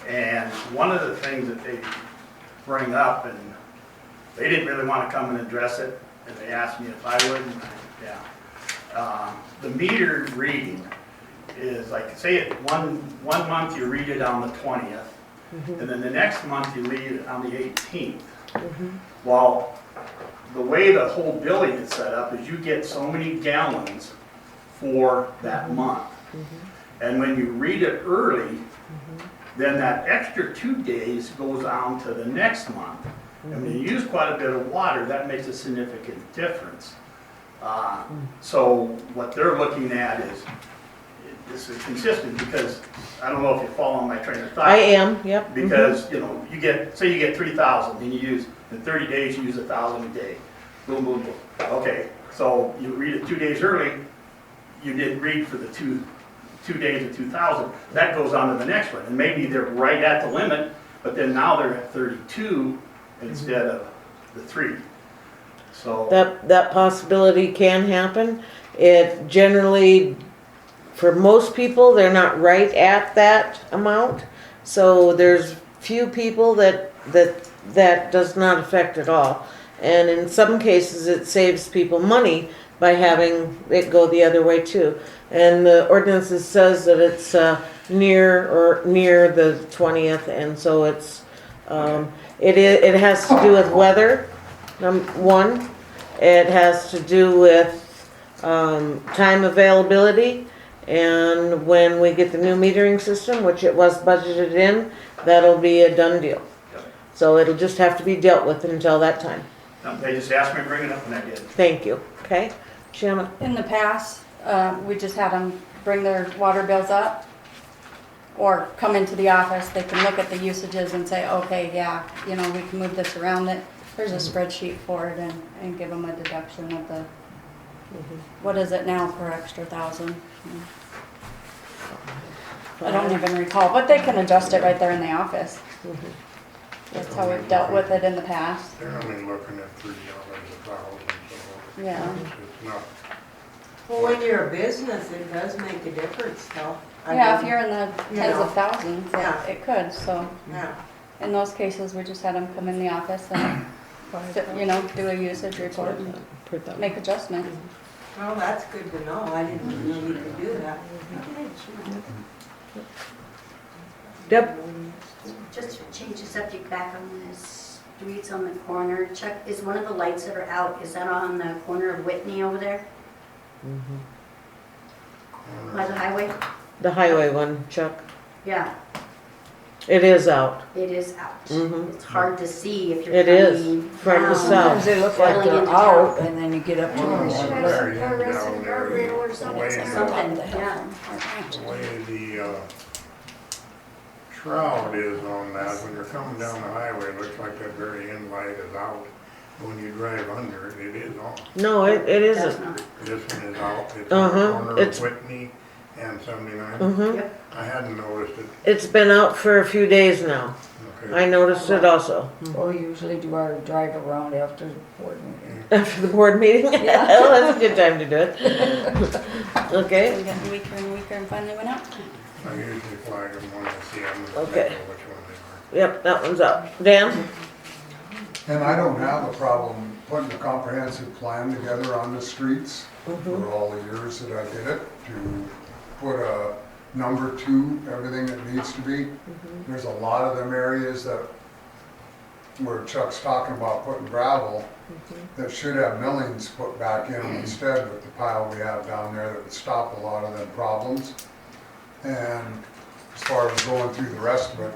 And one of the things that they bring up, and they didn't really want to come and address it, and they asked me if I would, and the meter reading is like, say it one month you read it on the 20th, and then the next month you read it on the 18th. Well, the way the whole billing is set up is you get so many gallons for that month. And when you read it early, then that extra 2 days goes on to the next month. And when you use quite a bit of water, that makes a significant difference. So what they're looking at is, this is consistent because, I don't know if you follow my train of thought. I am, yep. Because, you know, say you get 3,000, and you use, in 30 days, you use 1,000 a day. Boom, boom, boom. Okay, so you read it 2 days early, you didn't read for the two days of 2,000. That goes on to the next one, and maybe they're right at the limit, but then now they're at 32 instead of the 3. So. That possibility can happen. It generally, for most people, they're not right at that amount. So there's few people that does not affect at all. And in some cases, it saves people money by having it go the other way too. And the ordinance says that it's near the 20th, and so it's it has to do with weather. One, it has to do with time availability, and when we get the new metering system, which it was budgeted in, that'll be a done deal. So it'll just have to be dealt with until that time. They just asked me to bring it up, and I did. Thank you. Okay, Shanna? In the past, we just had them bring their water bills up or come into the office. They can look at the usages and say, okay, yeah, you know, we can move this around it. There's a spreadsheet for it and give them a deduction of the, what is it now per extra 1,000? I don't even recall, but they can adjust it right there in the office. That's how we've dealt with it in the past. They're only looking at $3 a thousand, so. Yeah. It's not. Well, when you're a business, it does make a difference though. I Yeah, if mean, you're in the you tens know. of thousands, Yeah. it could, so. Yeah. In those cases, we just had them come in the office and, you know, do a usage report and make adjustments. Well, that's good to know. I didn't know you could do that. Deb? Just to change the subject back on this streets on the corner. Chuck, is one of the lights that are out, is that on the corner of Whitney over there by the highway? The highway one, Chuck. Yeah, It is out. it is out. Mhm. It's hard to see if you're It is, coming from the down. south. Sometimes they look like Going they're into out town. and then you get up to them. Well, it's and the look. very end down there, the way Something, yeah. the way the shroud is on that, when you're coming down the highway, it looks like that very end light is out. When you drive under it, it is on. No, it That's isn't. not. This one is out, it's on the corner It's- of Whitney and 79. Mhm. I hadn't noticed it. It's been out for a few days now. Okay. I noticed it also. We usually do our drive around after the board meeting. After the board meeting? Yeah. Oh, that's a good time to do it. Okay. We're getting weaker and weaker and finally went up. I usually flag them when I see them, but I Okay. know which one they Yep, that one's out. Dan? And I don't have a problem putting a comprehensive plan together on the streets Mhm. for all the years that I did it, to put a number to everything that needs to be. There's a lot of them areas that, where Chuck's talking about putting gravel, that should have millings put back in instead with the pile we have down there that would stop a lot of them problems. And as far as going through the rest of it,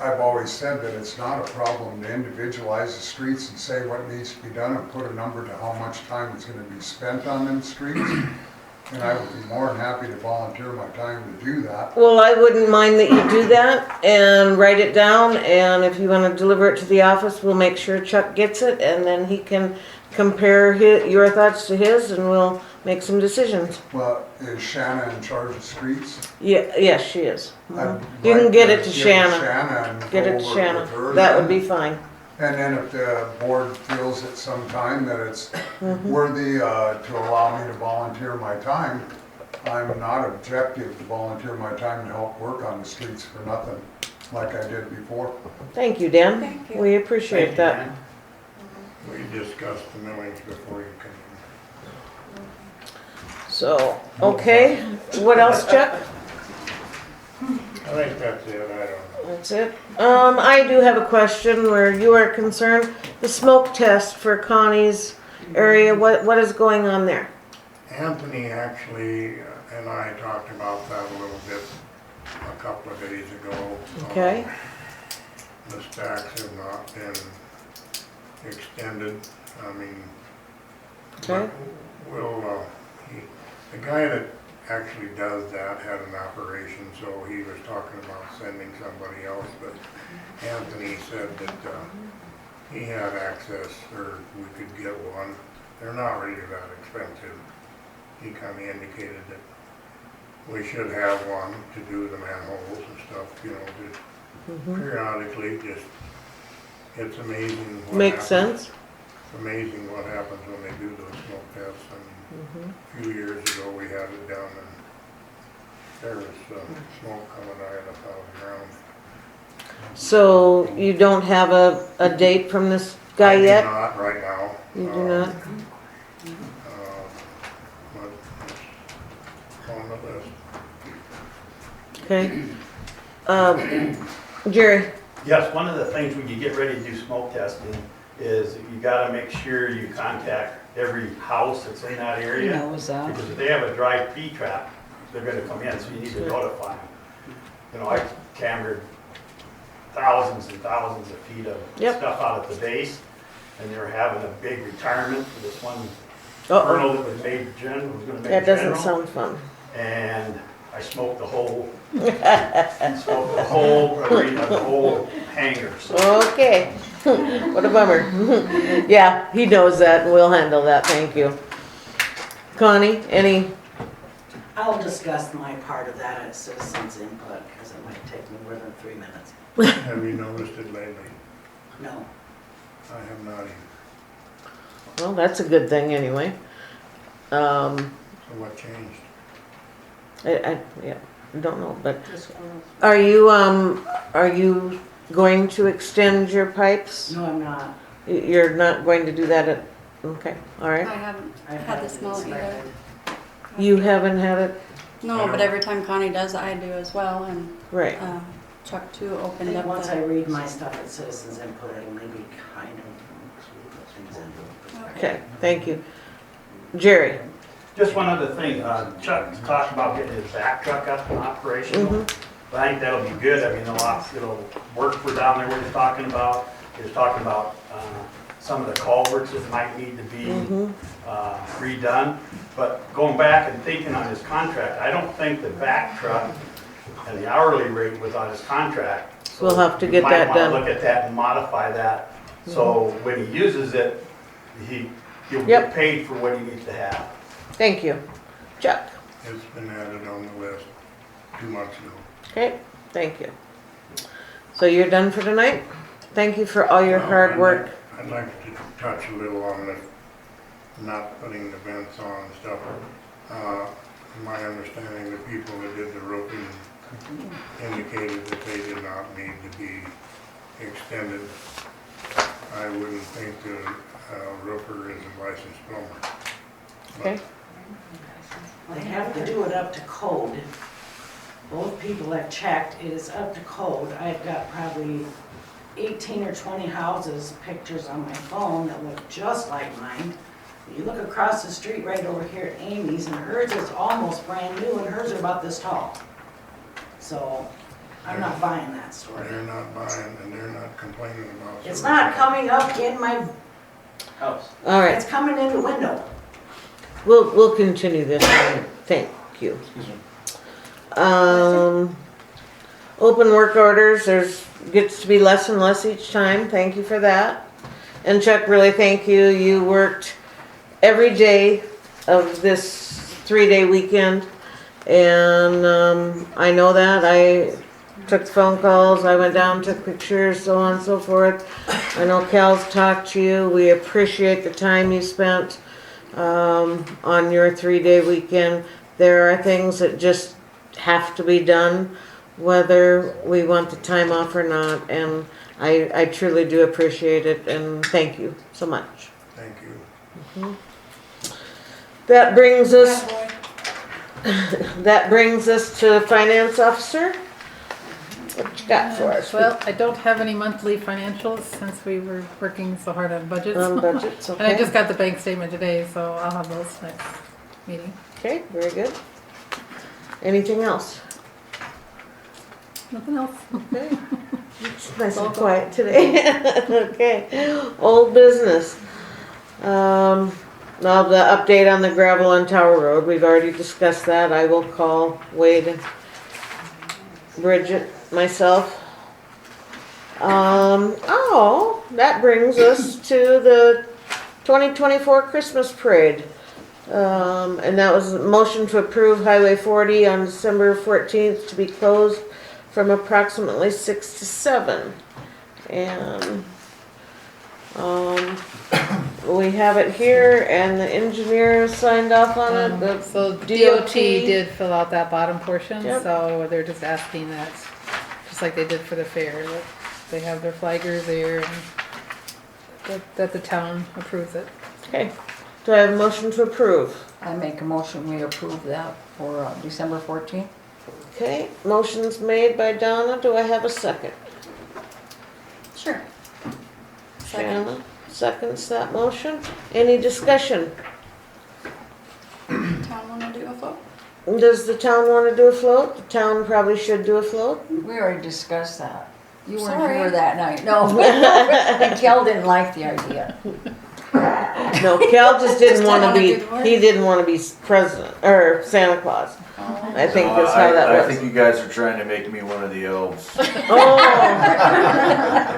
I've always said that it's not a problem to individualize the streets and say what needs to be done and put a number to how much time it's gonna be spent on them streets. And I would be more than happy to volunteer my time to do that. Well, I wouldn't mind that you do that and write it down, and if you wanna deliver it to the office, we'll make sure Chuck gets it, and then he can compare your thoughts to his, and we'll make some decisions. Well, is Shanna in charge of streets? Yeah, yes, she is. I'd You can like get it to give Shanna. and Get go it to over Shanna. with her That then. would be fine. And then if the board feels at some time that it's Mm-hmm. worthy to allow me to volunteer my time, I'm not objective to volunteer my time to help work on the streets for nothing, like I did before. Thank you, Dan. Thank you. We appreciate are. that. Dan. We discussed the millings before you came So, okay, what else, Chuck? in. I think that's it, I don't know. That's it. I do have a question where you are concerned. The smoke test for Connie's area, what is going on there? Anthony actually and I talked about that a little bit a couple of days ago. Okay. The stacks have not been extended, I mean. Okay. We'll, the guy that actually does that had an operation, so he was talking about sending somebody else, but Anthony said that, he had access, or we could get one. They're not really that expensive. He kinda indicated that we should have one to do the manholes and stuff, you know, just periodically, just, it's amazing what Makes happens. sense. It's amazing what happens when they do those smoke tests. I mean, a few years ago, we had it down and there was smoke coming out of the ground. So you don't have a date from this guy I do yet? not right now. You do not? But it's on the list. Okay. Jerry? Yes, one of the things when you get ready to do smoke testing is you gotta make sure you contact every house that's in that He area. knows that. Because if they have a dry pea trap, they're gonna come in, so you need to notify them. You know, I cambered thousands and thousands of feet of Yep. stuff out at the base, and they were having a big retirement for this one Uh-oh. colonel that was made general, was gonna make That doesn't general. sound fun. And I smoked the whole, arena, the whole hangar, so. Okay. What a bummer. Yeah, he knows that, and we'll handle that, thank you. Connie, any? I'll discuss my part of that at citizens input, because it might take me more than 3 minutes. Have you noticed it lately? No. I have not either. Well, that's a good thing anyway. So what changed? Yeah, I don't know, but are you going to extend your pipes? No, I'm not. You're not going to do that at, okay, all I right. haven't I've had it the smell either. inspected. You haven't had it, No, but every time Connie does, I do as well, and right. Chuck too I opened think up once I the, read my stuff at Citizens Input, it'll maybe kind of put things into perspective. Okay, thank you. Jerry? Just one other thing, Chuck talked about getting his back truck up and operational. I think that'll be good. I mean, it'll work for down there what he's talking about. He was talking about some of the culverts that might need to be redone. But going back and thinking on his contract, I don't think the back truck and the hourly rate was on his contract. So We'll have to get that You might done. want to look at that and modify that. So when he uses it, he'll Yep. get paid for what he needs to have. Thank you. Chuck? It's been added on the list 2 months ago. Okay, thank you. So you're done for tonight? Thank you for all your hard work. I'd like to touch a little on the not putting the vents on and stuff. From my understanding, the people that did the roofing indicated that they did not need to be extended. I wouldn't think a roofer is a licensed plumber. Okay. They have to do it up to code. Both people have checked, it is up to code. I've got probably 18 or 20 houses, pictures on my phone that look just like mine. You look across the street right over here at Amy's, and hers is almost brand new, and hers are about this tall. So, I'm not buying that story. They're not buying and they're not complaining about it. It's not coming up in my house. All right, It's coming in the window. we'll continue this. Thank you. Open work orders, gets to be less and less each time. Thank you for that. And Chuck, really thank you. You worked every day of this 3-day weekend. And I know that. I took phone calls, I went down, took pictures, so on and so forth. I know Cal's talked to you. We appreciate the time you spent on your 3-day weekend. There are things that just have to be done, whether we want the time off or not. And I truly do appreciate it, and thank you so much. Thank you. That brings us to finance officer. What you got for us? Well, I don't have any monthly financials since we were working so hard on budgets. On budgets, And I okay. just got the bank statement today, so I'll have those next meeting. Okay, very good. Anything else? Nothing else. Okay. It's nice and quiet today. Okay. Old business. Now the update on the gravel on Tower Road, we've already discussed that. I will call Wade and Bridget, myself. That brings us to the 2024 Christmas Parade. And that was a motion to approve Highway 40 on December 14th to be closed from approximately 6 to 7. And we have it here, and the engineer signed off on it. So DOT DOT did fill out that bottom portion, Yep. so they're just asking that, just like they did for the fair, that they have their flaggers there and that the town approves it. Okay. Do I have a motion to approve? I make a motion, we approve that for December 14th. Okay, motion's made by Donna. Do I have a second? sure. Shanna seconds that motion. Any discussion? Town wanna do a vote? Does the town want to do a float? The town probably should do a float. We already discussed that. You weren't Sorry. here that night, no. And Kel didn't like the idea. No, Cal just didn't Just want to didn't wanna be, do the work? he didn't want to be president, or Santa Claus. I think that's how that I was. think you guys are trying to make me one of the elves. Oh,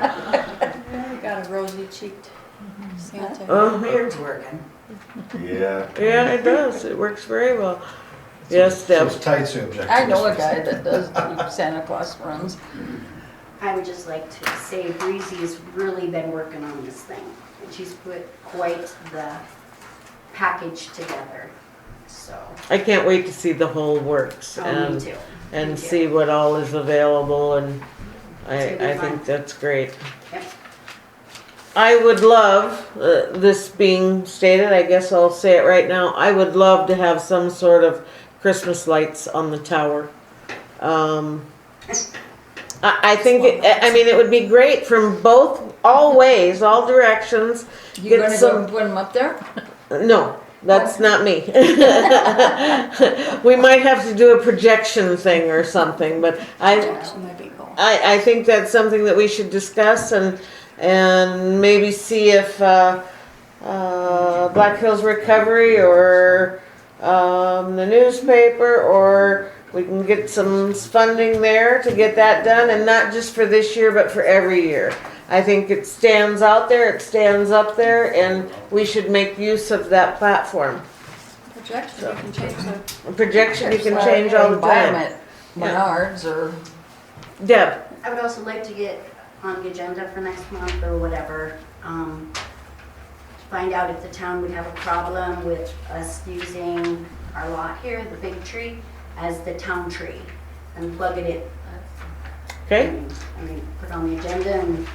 Yeah, you got a rosy cheeked Santa. Uh-huh. Beard's working. Yeah. yeah, it does. It works very well. Yes, Deb. tight subject. I know a guy that does do Santa Claus runs. I would just like to say Breezy's really been working on this thing. And she's put quite the package together, so. I can't wait to see the whole works Oh, me and, too. and Me too. see what all is available, and It's gonna I be think fun. that's great. Yep. I would love, this being stated, I guess I'll say it right now, I would love to have some sort of Christmas lights on the tower. I think, I mean, it would be great from both, all ways, all directions. You Get gonna some- go put them up there? No, that's not me. We might have to do a projection thing or something, but Projection might be cool. I think that's something that we should discuss and maybe see if, Black Hills Recovery or, the newspaper, or we can get some funding there to get that done, and not just for this year, but for every year. I think it stands out there, it stands up there, and we should make use of that platform. Projection, you can change the. Projection, you can change all the Buy 'em time. at Menards or, Deb, I would also like to get on the agenda for next month or whatever, find out if the town would have a problem with us using our lot here, the big tree, as the town tree, and plug it in. okay? I mean, put it on the agenda and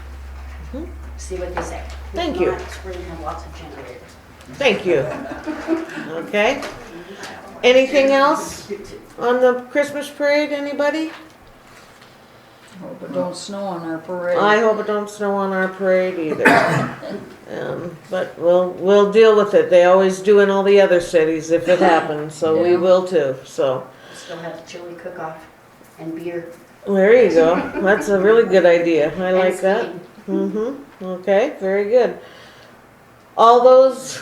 see what they say. Thank If you. not, we're gonna have lots of generators. Thank you. Okay. Anything else on the Christmas parade, anybody? hope it don't snow on our parade. I hope it don't snow on our parade either. But we'll deal with it. They always do in all the other cities if it happens, so we Yeah. will too, so. Still have the chili cook-off and beer. There you go. That's a really good idea. I and like that. skiing. Mm-hmm. Okay, very good. All those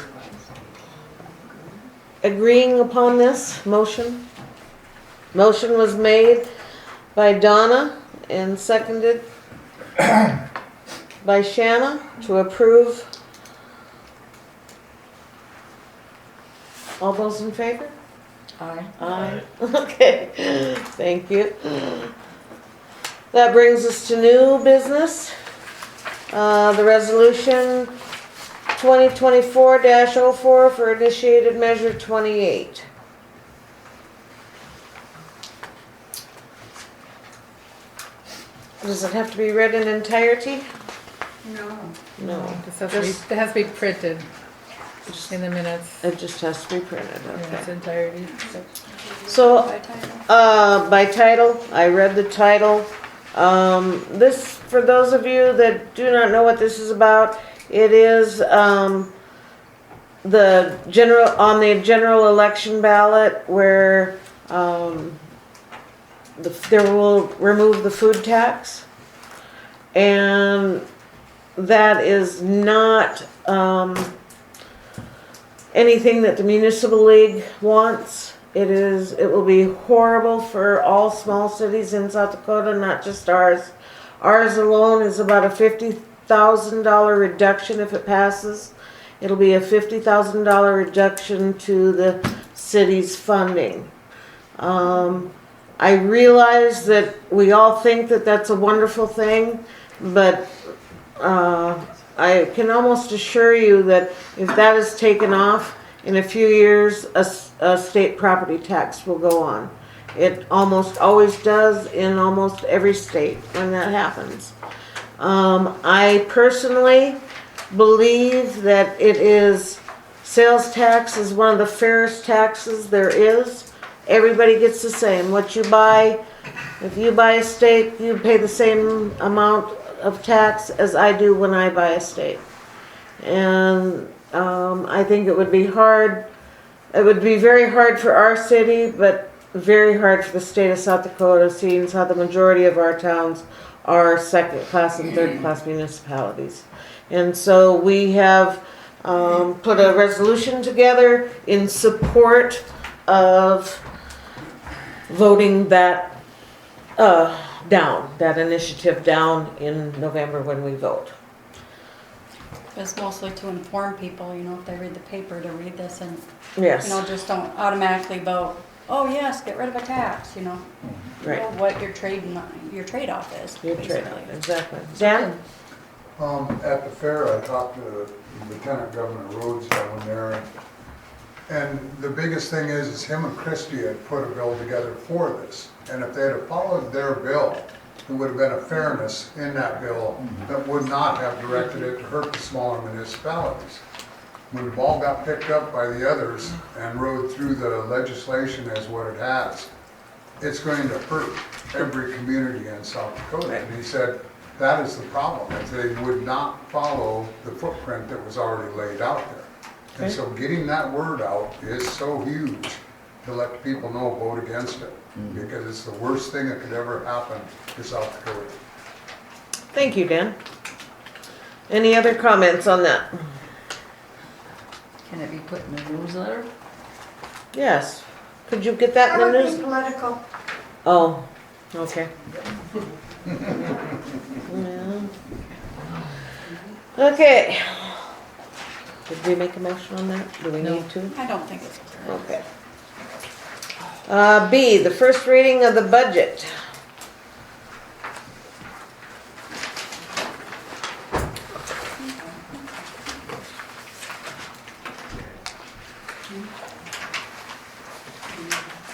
agreeing upon this motion? Motion was made by Donna and seconded by Shanna to approve. All those in favor? Aye. Aye. Okay, thank you. That brings us to new business. The resolution 2024-04 for initiated measure 28. Does it have to be read in entirety? No. No. It has to be printed in the minutes. It just has to be printed, In its okay. entirety. So, By title. by title, I read the title. This, for those of you that do not know what this is about, it is, the on the general election ballot where, they will remove the food tax. And that is not, anything that the municipal league wants. It will be horrible for all small cities in South Dakota, not just ours. Ours alone is about a $50,000 reduction if it passes. It'll be a $50,000 reduction to the city's funding. I realize that we all think that that's a wonderful thing, but I can almost assure you that if that is taken off, in a few years, a state property tax will go on. It almost always does in almost every state when that happens. I personally believe that sales tax is one of the fairest taxes there is. Everybody gets the same. What you buy, if you buy a steak, you pay the same amount of tax as I do when I buy a steak. And I think it would be hard. It would be very hard for our city, but very hard for the state of South Dakota, seeing as how the majority of our towns are second-class and third-class municipalities. And so we have put a resolution together in support of voting that down, that initiative down in November when we vote. It's mostly to inform people, if they read the paper, to read this and, Yes. just don't automatically vote, oh yes, get rid of a tax, Right. Know what your trade-off is, Your trade, basically. exactly. Dan? At the fair, I talked to Lieutenant Governor Rhodes down there, and the biggest thing is him and Christie had put a bill together for this. And if they had followed their bill, there would have been a fairness in that bill that would not have directed it to hurt the smaller municipalities. When the ball got picked up by the others and rode through the legislation as what it has, it's going to hurt every community in South Dakota. And he said, that is the problem, is they would not follow the footprint that was already laid out there. And so getting that word out is so huge to let people know, vote against it. Because it's the worst thing that could ever happen to South Dakota. Thank you, Dan. Any other comments on that? Can it be put in the newsletter? Yes. Could you get that in the That would news? be political. Oh, okay. Yeah. Okay. Did we make a motion on that? Do we need to? I don't think it's clear. Okay. B, the first reading of the budget.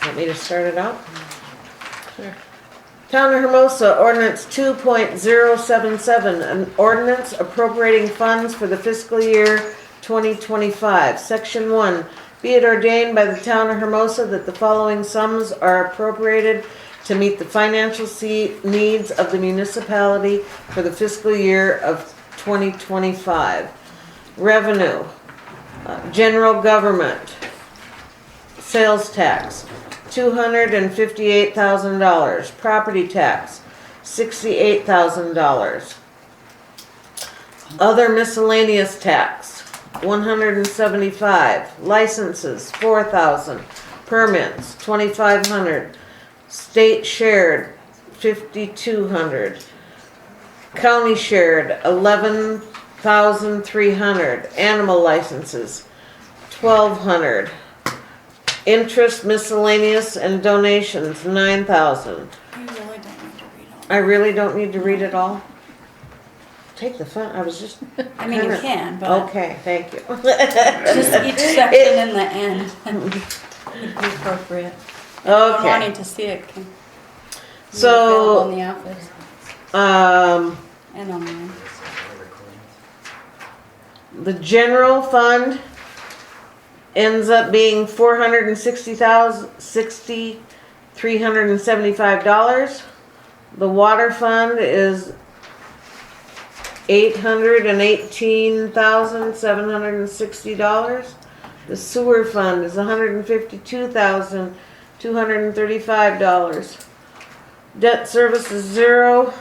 Want me to start it out? Sure. Town of Hermosa, ordinance 2.077, an ordinance appropriating funds for the fiscal year 2025. Section 1, be it ordained by the Town of Hermosa that the following sums are appropriated to meet the financial needs of the municipality for the fiscal year of 2025. Revenue, general government, sales tax, $258,000. Property tax, $68,000. Other miscellaneous tax, $175. Licenses, $4,000. Permits, $2,500. State shared, $5,200. County shared, $11,300. Animal licenses, $1,200. Interest, miscellaneous, and donations, $9,000. You really don't need to read all. I really don't need to read it all? Take the fun, I was just. I mean, you kinda- can, but Okay, thank you. just each section in the end would be appropriate. Anyone Okay. wanting to see it can be So, available in the office and online. the general fund ends up being $460,375. The water fund is $818,760. The sewer fund is $152,235. Debt service is $0,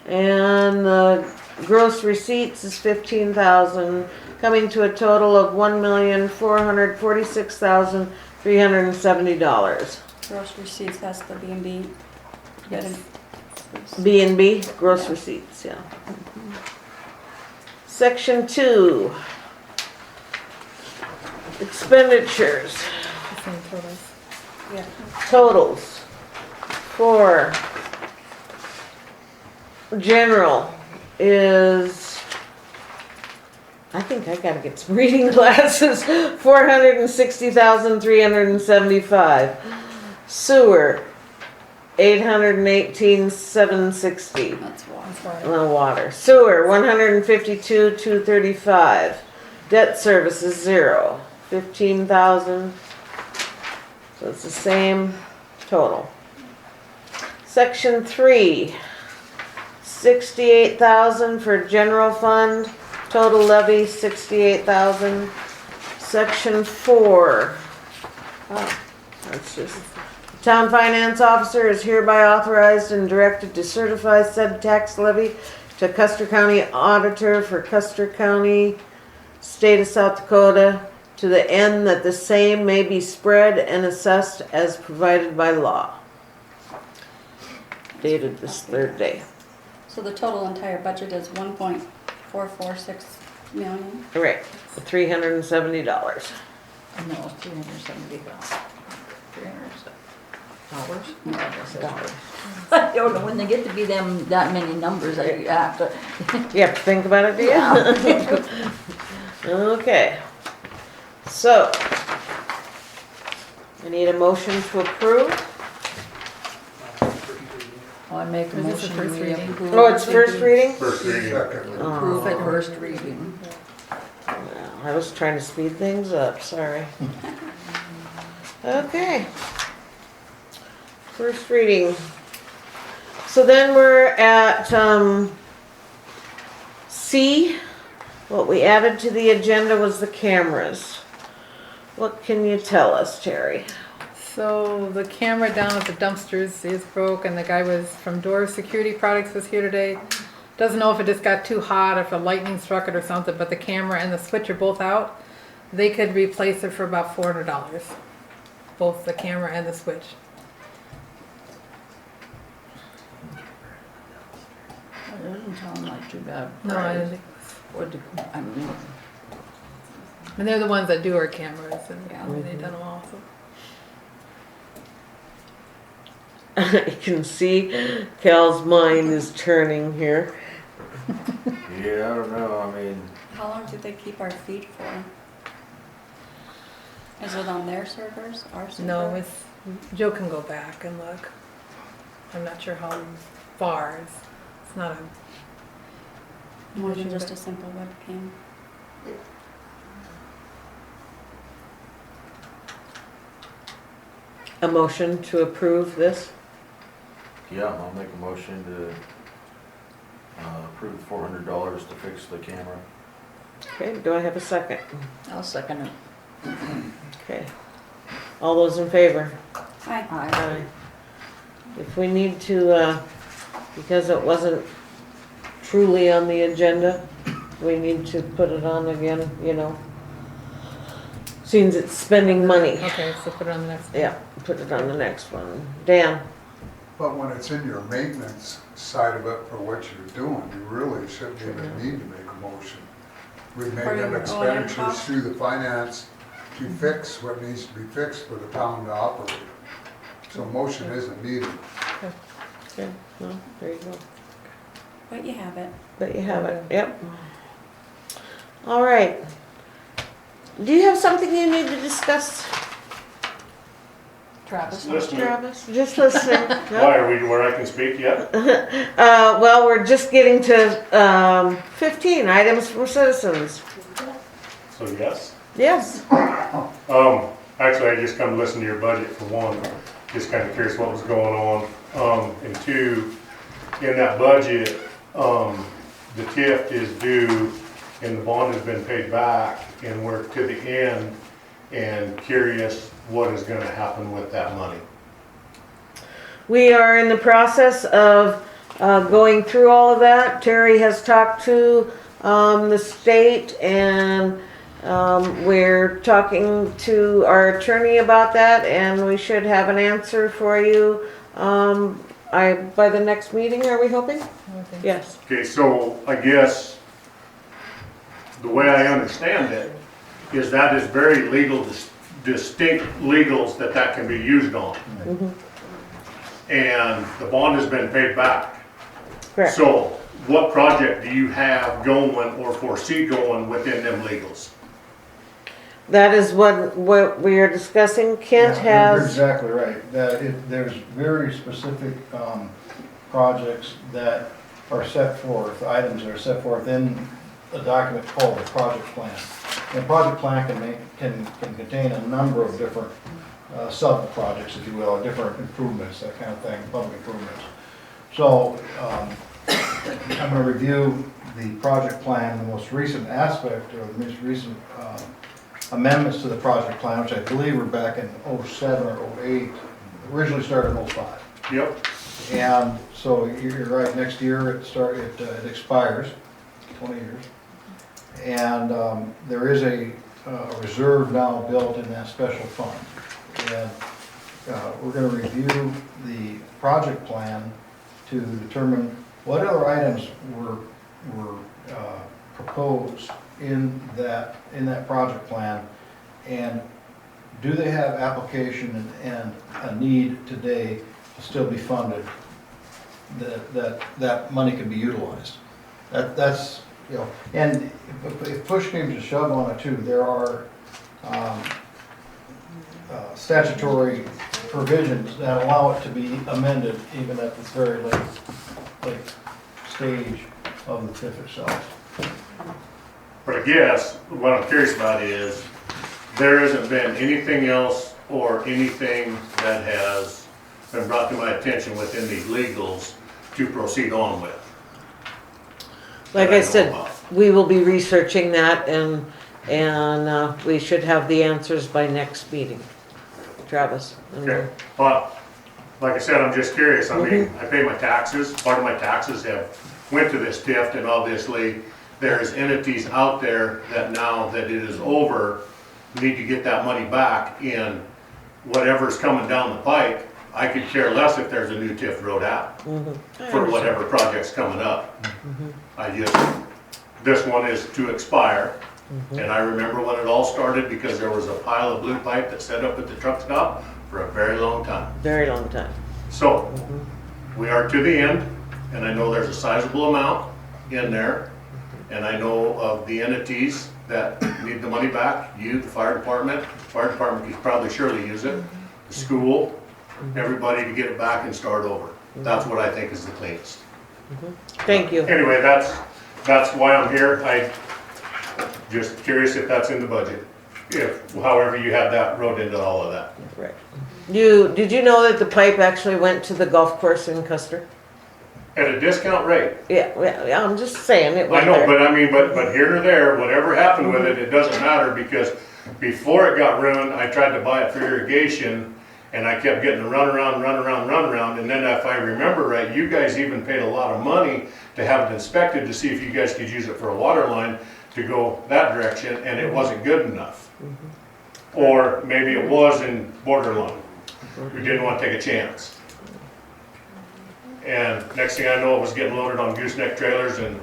and the gross receipts is $15,000, coming to a total of $1,446,370. Gross receipts, that's the B&B. Yes. B&B, gross receipts, yeah. Section 2, expenditures, The same totals. Yeah. totals for general is, I think I gotta get some reading glasses, $460,375. Sewer, $818,760. That's why. Water. Sewer, $152,235. Debt service is $0, $15,000. So it's the same total. Section 3, $68,000 for general fund. Total levy, $68,000. Section 4. Oh, that's just. Town finance officer is hereby authorized and directed to certify said tax levy to Custer County Auditor for Custer County, State of South Dakota, to the end that the same may be spread and assessed as provided by law. Dated this third day. So the total entire budget is 1.446 million. Right, $370. No, $370,000. $370. No, I guess it's- I don't know, when they get to be that many numbers, I have to. You have to think about it, do you? Yeah. Okay. So, I need a motion to approve. I make a Is this the motion first we reading? approve. Oh, it's first reading? First reading. Approve the first reading. I was trying to speed things up, sorry. Okay. First reading. So then we're at, C. What we added to the agenda was the cameras. What can you tell us, Terry? So the camera down at the dumpsters is broke, and the guy was from Door Security Products was here today. Doesn't know if it just got too hot, if a lightning struck it or something, but the camera and the switch are both out. They could replace it for about $400, both the camera and the switch. It doesn't sound like too bad. No, I didn't think. I mean, And they're the ones that do our cameras, and Yeah. they've done them all. So. I can see Cal's mind is turning here. Yeah, I don't know, I mean, How long did they keep our feed for? Is it on their servers, our servers? No, it's Joe can go back and look. I'm not sure how far. It's not a. More than just a simple webcam. A motion to approve this? yeah, I'll make a motion to approve $400 to fix the camera. Okay, do I have a second? I'll second it. Okay. All those in favor? Hi. Aye. If we need to, because it wasn't truly on the agenda, we need to put it on again, you know. Seems it's spending money. Okay, so put it on the next one. Yeah, put it on the next one. Dan? But when it's in your maintenance side of it for what you're doing, you really shouldn't even need to make a motion. We've made For them your expenditures cost? through the finance to fix what needs to be fixed for the town to operate. So motion isn't needed. Okay, well, there you go. But you have it. But you have it, yep. All right. Do you have something you need to discuss, Travis? Travis? Just listening. No? Why, are we where I can speak yet? Well, we're just getting to 15 items from citizens. So yes. Yes. Actually, I just come to listen to your budget for one, just kind of curious what was going on. And two, in that budget, the TIF is due and the bond has been paid back and we're to the end and curious what is gonna happen with that money. We are in the process of going through all of that. Terry has talked to the state, and we're talking to our attorney about that, and we should have an answer for you by the next meeting, are we hoping? Okay. Yes. Okay, so I guess the way I understand it is that is very legal, distinct legals that can be used on. Mhm. And the bond has been paid back. Correct. So what project do you have going or foresee going within them legals? That is what we are discussing. Kent Yeah, you're has, exactly right. There's very specific projects that are set forth, items that are set forth in a document called the project plan. And the project plan can contain a number of different sub-projects, if you will, or different improvements, that kind of thing, public improvements. So I'm going to review the project plan, the most recent aspect, or the most recent amendments to the project plan, which I believe were back in '07 or '08, originally started in '05. Yep. And so you're right, next year it expires, 20 years. And there is a reserve now built in that special fund. And we're going to review the project plan to determine what other items were proposed in that project plan, and do they have application and a need today to still be funded, that money can be utilized. That's, you know, and if push came to shove on it too, there are statutory provisions that allow it to be amended even at this very late stage of the TIF itself. But I guess what I'm curious about is there hasn't been anything else or anything that has been brought to my attention within these legals to proceed on with. Like that I know said, about. we will be researching that and we should have the answers by next meeting. Travis. Okay, but, like I said, I'm just curious, I mean, I pay my taxes, part of my taxes have went to this TIF, and obviously, there's entities out there that now that it is over, need to get that money back in whatever's coming down the pike. I could care less if there's a new TIF road out for whatever project's coming up. I just, this one is to expire. And I remember when it all started because there was a pile of blue pipe that set up at the truck stop for a very long time. Very long time. So, we are to the end, and I know there's a sizable amount in there. And I know of the entities that need the money back, you, the fire department could probably surely use it, the school, everybody to get it back and start over. That's what I think is the cleanest. Thank you. Anyway, that's why I'm here. I just curious if that's in the budget, if, however you had that wrote into all of that. Right. Did you know that the pipe actually went to the golf course in Custer? At a discount rate. Yeah, I'm just saying it I went know, there. but I mean, but here or there, whatever happened with it, it doesn't matter because before it got ruined, I tried to buy it for irrigation and I kept getting the run around. And then if I remember right, you guys even paid a lot of money to have it inspected to see if you guys could use it for a water line to go that direction, and it wasn't good enough. Or maybe it was in borderline. We didn't want to take a chance. And next thing I know, it was getting loaded on gooseneck trailers and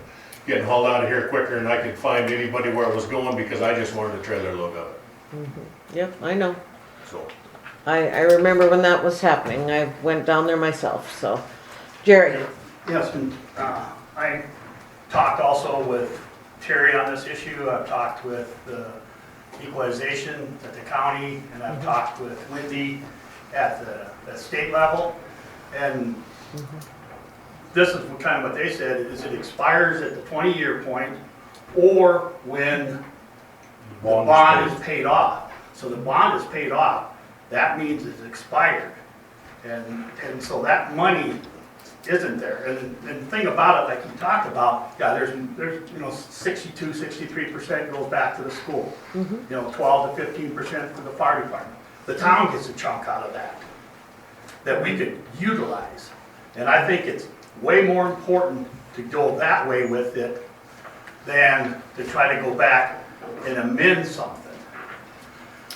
getting hauled out of here quicker than I could find anybody where it was going because I just wanted a trailer load of it. Yep, I know. So, I remember when that was happening. I went down there myself, so. Jerry? Yes, and I talked also with Terry on this issue. I've talked with the equalization at the county, and I've talked with Lindy at the state level. And this is kind of what they said, is it expires at the 20-year point or when the bond is paid off. So the bond is paid off, that means it's expired. And so that money isn't there. And the thing about it, like you talked about, yeah, there's 62, 63% goes back to the school. 12 to 15% for the fire department. The town gets a chunk out of that we could utilize. And I think it's way more important to go that way with it than to try to go back and amend something.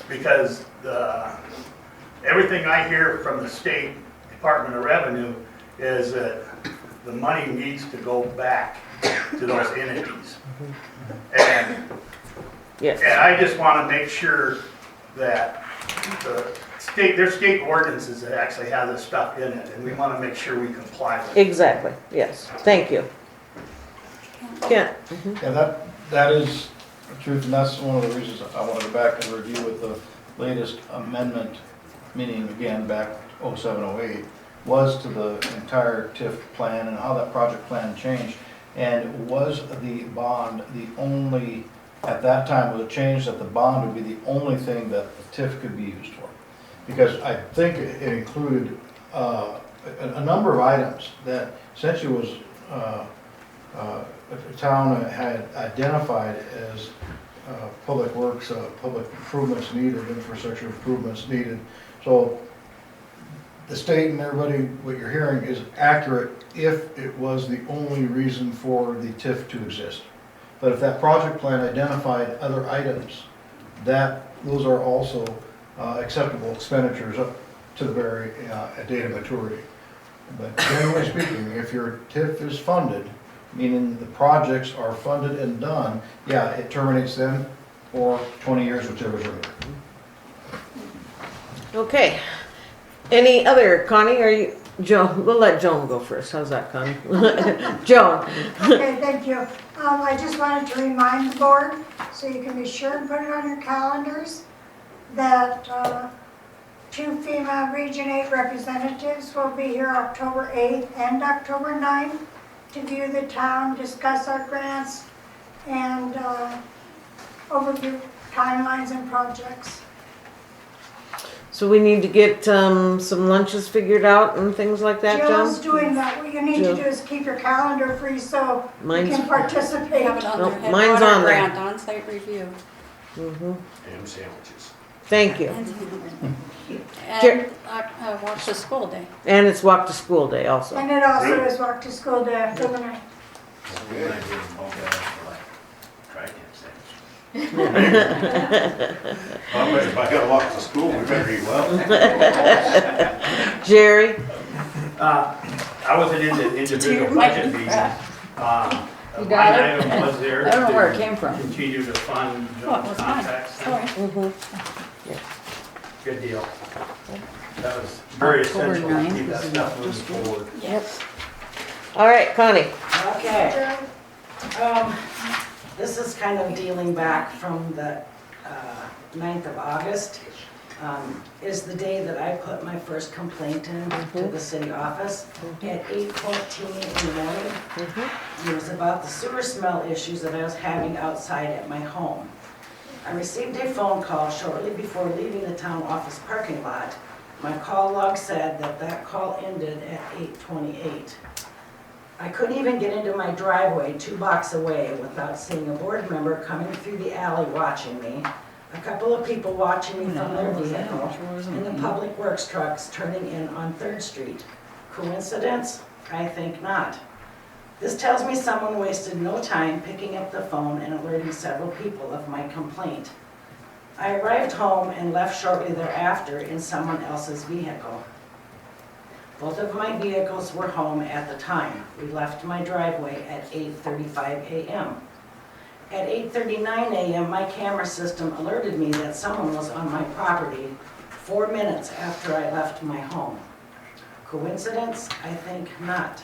Because everything I hear from the state Department of Revenue is that the money needs to go back to those entities. And I just want to make sure that there's state ordinances that actually have this stuff in it, and we want to make sure we comply with it. Exactly, yes. Thank you. Kent? Yeah, that is the truth, and that's one of the reasons I want to go back and review with the latest amendment, meaning again, back 07, 08, was to the entire TIF plan and how that project plan changed. And was the bond the only, at that time, was it changed that the bond would be the only thing that the TIF could be used for? Because I think it included a number of items that essentially was the town had identified as public works, public improvements needed, infrastructure improvements needed. So the state and everybody, what you're hearing is accurate if it was the only reason for the TIF to exist. But if that project plan identified other items, those are also acceptable expenditures up to the very date of maturity. But generally speaking, if your TIF is funded, meaning the projects are funded and done, yeah, it terminates then for 20 years, whichever's earlier. Okay. Any other, Connie, are you, Joan, we'll let Joan go first. How's that, Connie? Joan. Okay, thank you. I just wanted to remind the board, so you can be sure and put it on your calendars, that 2 FEMA Region 8 representatives will be here October 8th and October 9th to view the town, discuss our grants, and overview timelines and projects. So we need to get, some lunches figured out and things like that, Jill's John? doing that. What you need Jill. to do is keep your calendar free so you Mine's- can participate. Have it on Nope, their mine's headwater on there. grant, on-site review. Mhm. Ham sandwiches. Thank you. And watch the school day. And it's walk to school day also. And it also is walk to school day after the night. We might be involved in that for like, try ham sandwiches. If I gotta walk to school, we better eat well. Jerry? I wasn't in the individual budget meeting. You Line got it? item was there. I don't know where it to came from. Continue to fund Oh, it Jones was mine. contracts. Sorry. Mhm. Good deal. That was very October essential to 9th keep that is stuff in moving forward. Yep. All right, Connie. Okay. This is kind of dealing back from the 9th of August. Is the day that I put my first complaint in to the city office at 8:14 in the morning. It was about the sewer smell issues that I was having outside at my home. I received a phone call shortly before leaving the town office parking lot. My call log said that that call ended at 8:28. I couldn't even get into my driveway 2 blocks away without seeing a board member coming through the alley watching me, a couple of people watching me from their vehicle, and the public works trucks turning in on 3rd Street. Coincidence? I think not. This tells me someone wasted no time picking up the phone and alerting several people of my complaint. I arrived home and left shortly thereafter in someone else's vehicle. Both of my vehicles were home at the time. We left my driveway at 8:35 a.m. At 8:39 a.m., my camera system alerted me that someone was on my property 4 minutes after I left my home. Coincidence? I think not.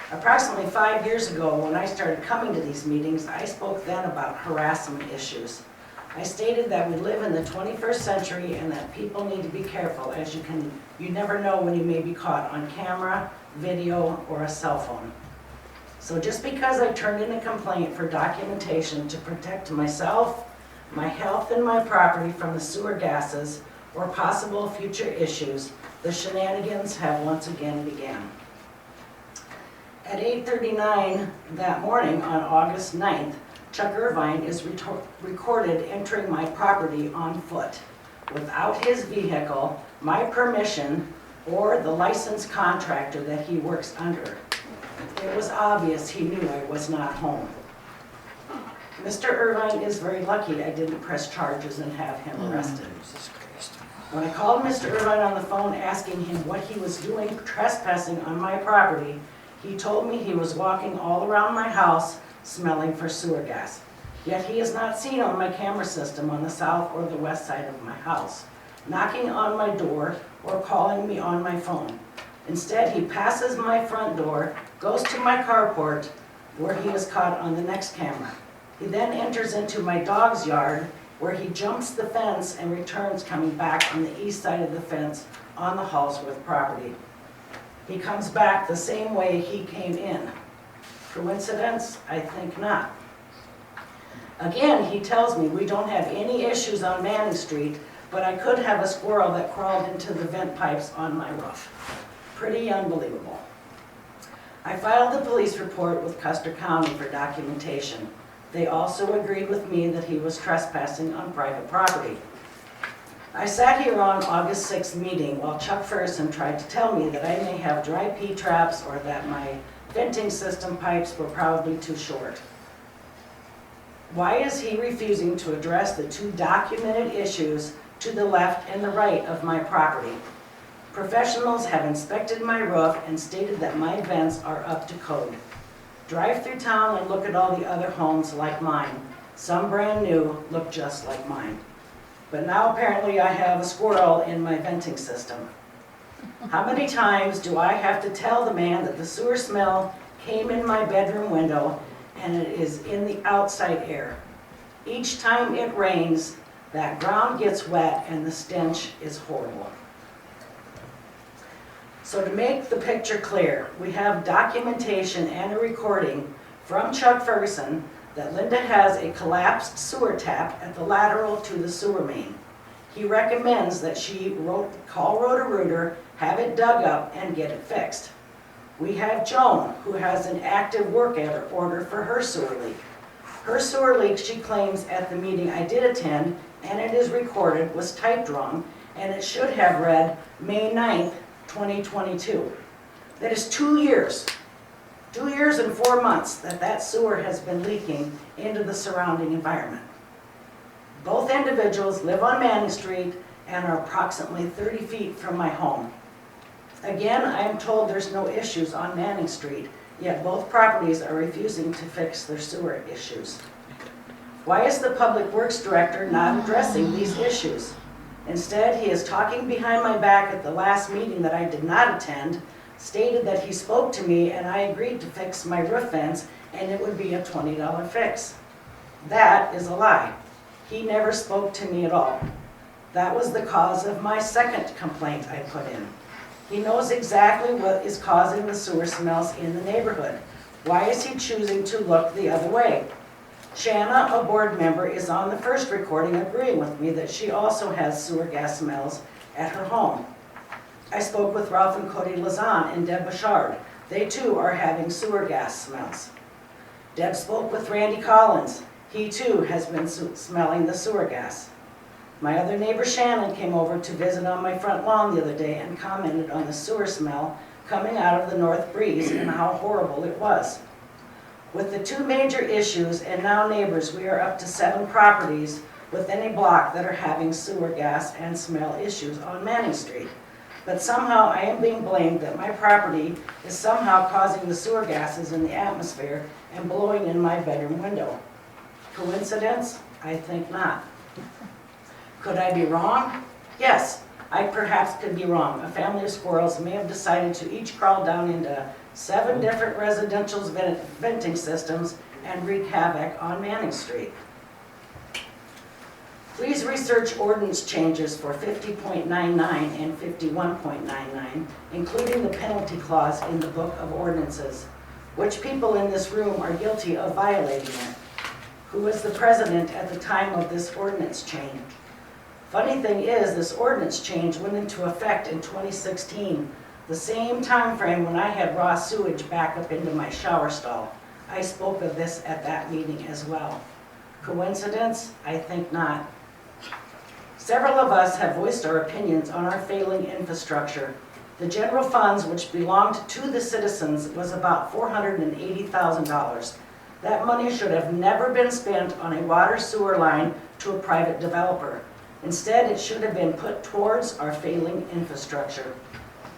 Approximately 5 years ago, when I started coming to these meetings, I spoke then about harassment issues. I stated that we live in the 21st century and that people need to be careful, as you never know when you may be caught on camera, video, or a cell phone. So just because I turned in a complaint for documentation to protect myself, my health, and my property from the sewer gases or possible future issues, the shenanigans have once again began. At 8:39 that morning on August 9th, Chuck Irvine is recorded entering my property on foot, without his vehicle, my permission, or the licensed contractor that he works under. It was obvious he knew I was not home. Mr. Irvine is very lucky I didn't press charges and have him arrested. When I called Mr. Irvine on the phone asking him what he was doing trespassing on my property, he told me he was walking all around my house smelling for sewer gas. Yet he is not seen on my camera system on the south or the west side of my house, knocking on my door or calling me on my phone. Instead, he passes my front door, goes to my carport, where he is caught on the next camera. He then enters into my dog's yard, where he jumps the fence and returns coming back on the east side of the fence on the Hallsworth property. He comes back the same way he came in. Coincidence? I think not. Again, he tells me we don't have any issues on Manning Street, but I could have a squirrel that crawled into the vent pipes on my roof. Pretty unbelievable. I filed the police report with Custer County for documentation. They also agreed with me that he was trespassing on private property. I sat here on August 6th meeting while Chuck Ferguson tried to tell me that I may have dry pea traps or that my venting system pipes were probably too short. Why is he refusing to address the 2 documented issues to the left and the right of my property? Professionals have inspected my roof and stated that my vents are up to code. Drive through town and look at all the other homes like mine. Some brand new look just like mine. But now apparently I have a squirrel in my venting system. How many times do I have to tell the man that the sewer smell came in my bedroom window and it is in the outside air? Each time it rains, that ground gets wet and the stench is horrible. So to make the picture clear, we have documentation and a recording from Chuck Ferguson that Linda has a collapsed sewer tap at the lateral to the sewer main. He recommends that she call Roto-Rooter, have it dug up, and get it fixed. We have Joan, who has an active work order for her sewer leak. Her sewer leak, she claims at the meeting I did attend, and it is recorded, was typed wrong, and it should have read May 9th, 2022. That is 2 years. 2 years and 4 months that sewer has been leaking into the surrounding environment. Both individuals live on Manning Street and are approximately 30 feet from my home. Again, I am told there's no issues on Manning Street, yet both properties are refusing to fix their sewer issues. Why is the Public Works Director not addressing these issues? Instead, he is talking behind my back at the last meeting that I did not attend, stated that he spoke to me and I agreed to fix my roof vents and it would be a $20 fix. That is a lie. He never spoke to me at all. That was the cause of my second complaint I put in. He knows exactly what is causing the sewer smells in the neighborhood. Why is he choosing to look the other way? Shanna, a board member, is on the first recording agreeing with me that she also has sewer gas smells at her home. I spoke with Ralph and Cody Lazan and Deb Bouchard. They too are having sewer gas smells. Deb spoke with Randy Collins. He too has been smelling the sewer gas. My other neighbor Shannon came over to visit on my front lawn the other day and commented on the sewer smell coming out of the north breeze and how horrible it was. With the two major issues and now neighbors, we are up to 7 properties within a block that are having sewer gas and smell issues on Manning Street. But somehow I am being blamed that my property is somehow causing the sewer gases in the atmosphere and blowing in my bedroom window. Coincidence? I think not. Could I be wrong? Yes, I perhaps could be wrong. A family of squirrels may have decided to each crawl down into 7 different residential venting systems and wreak havoc on Manning Street. Please research ordinance changes for 50.99 and 51.99, including the penalty clause in the Book of Ordinances. Which people in this room are guilty of violating it? Who was the president at the time of this ordinance change? Funny thing is, this ordinance change went into effect in 2016, the same time frame when I had raw sewage back up into my shower stall. I spoke of this at that meeting as well. Coincidence? I think not. Several of us have voiced our opinions on our failing infrastructure. The general funds, which belonged to the citizens, was about $480,000. That money should have never been spent on a water sewer line to a private developer. Instead, it should have been put towards our failing infrastructure.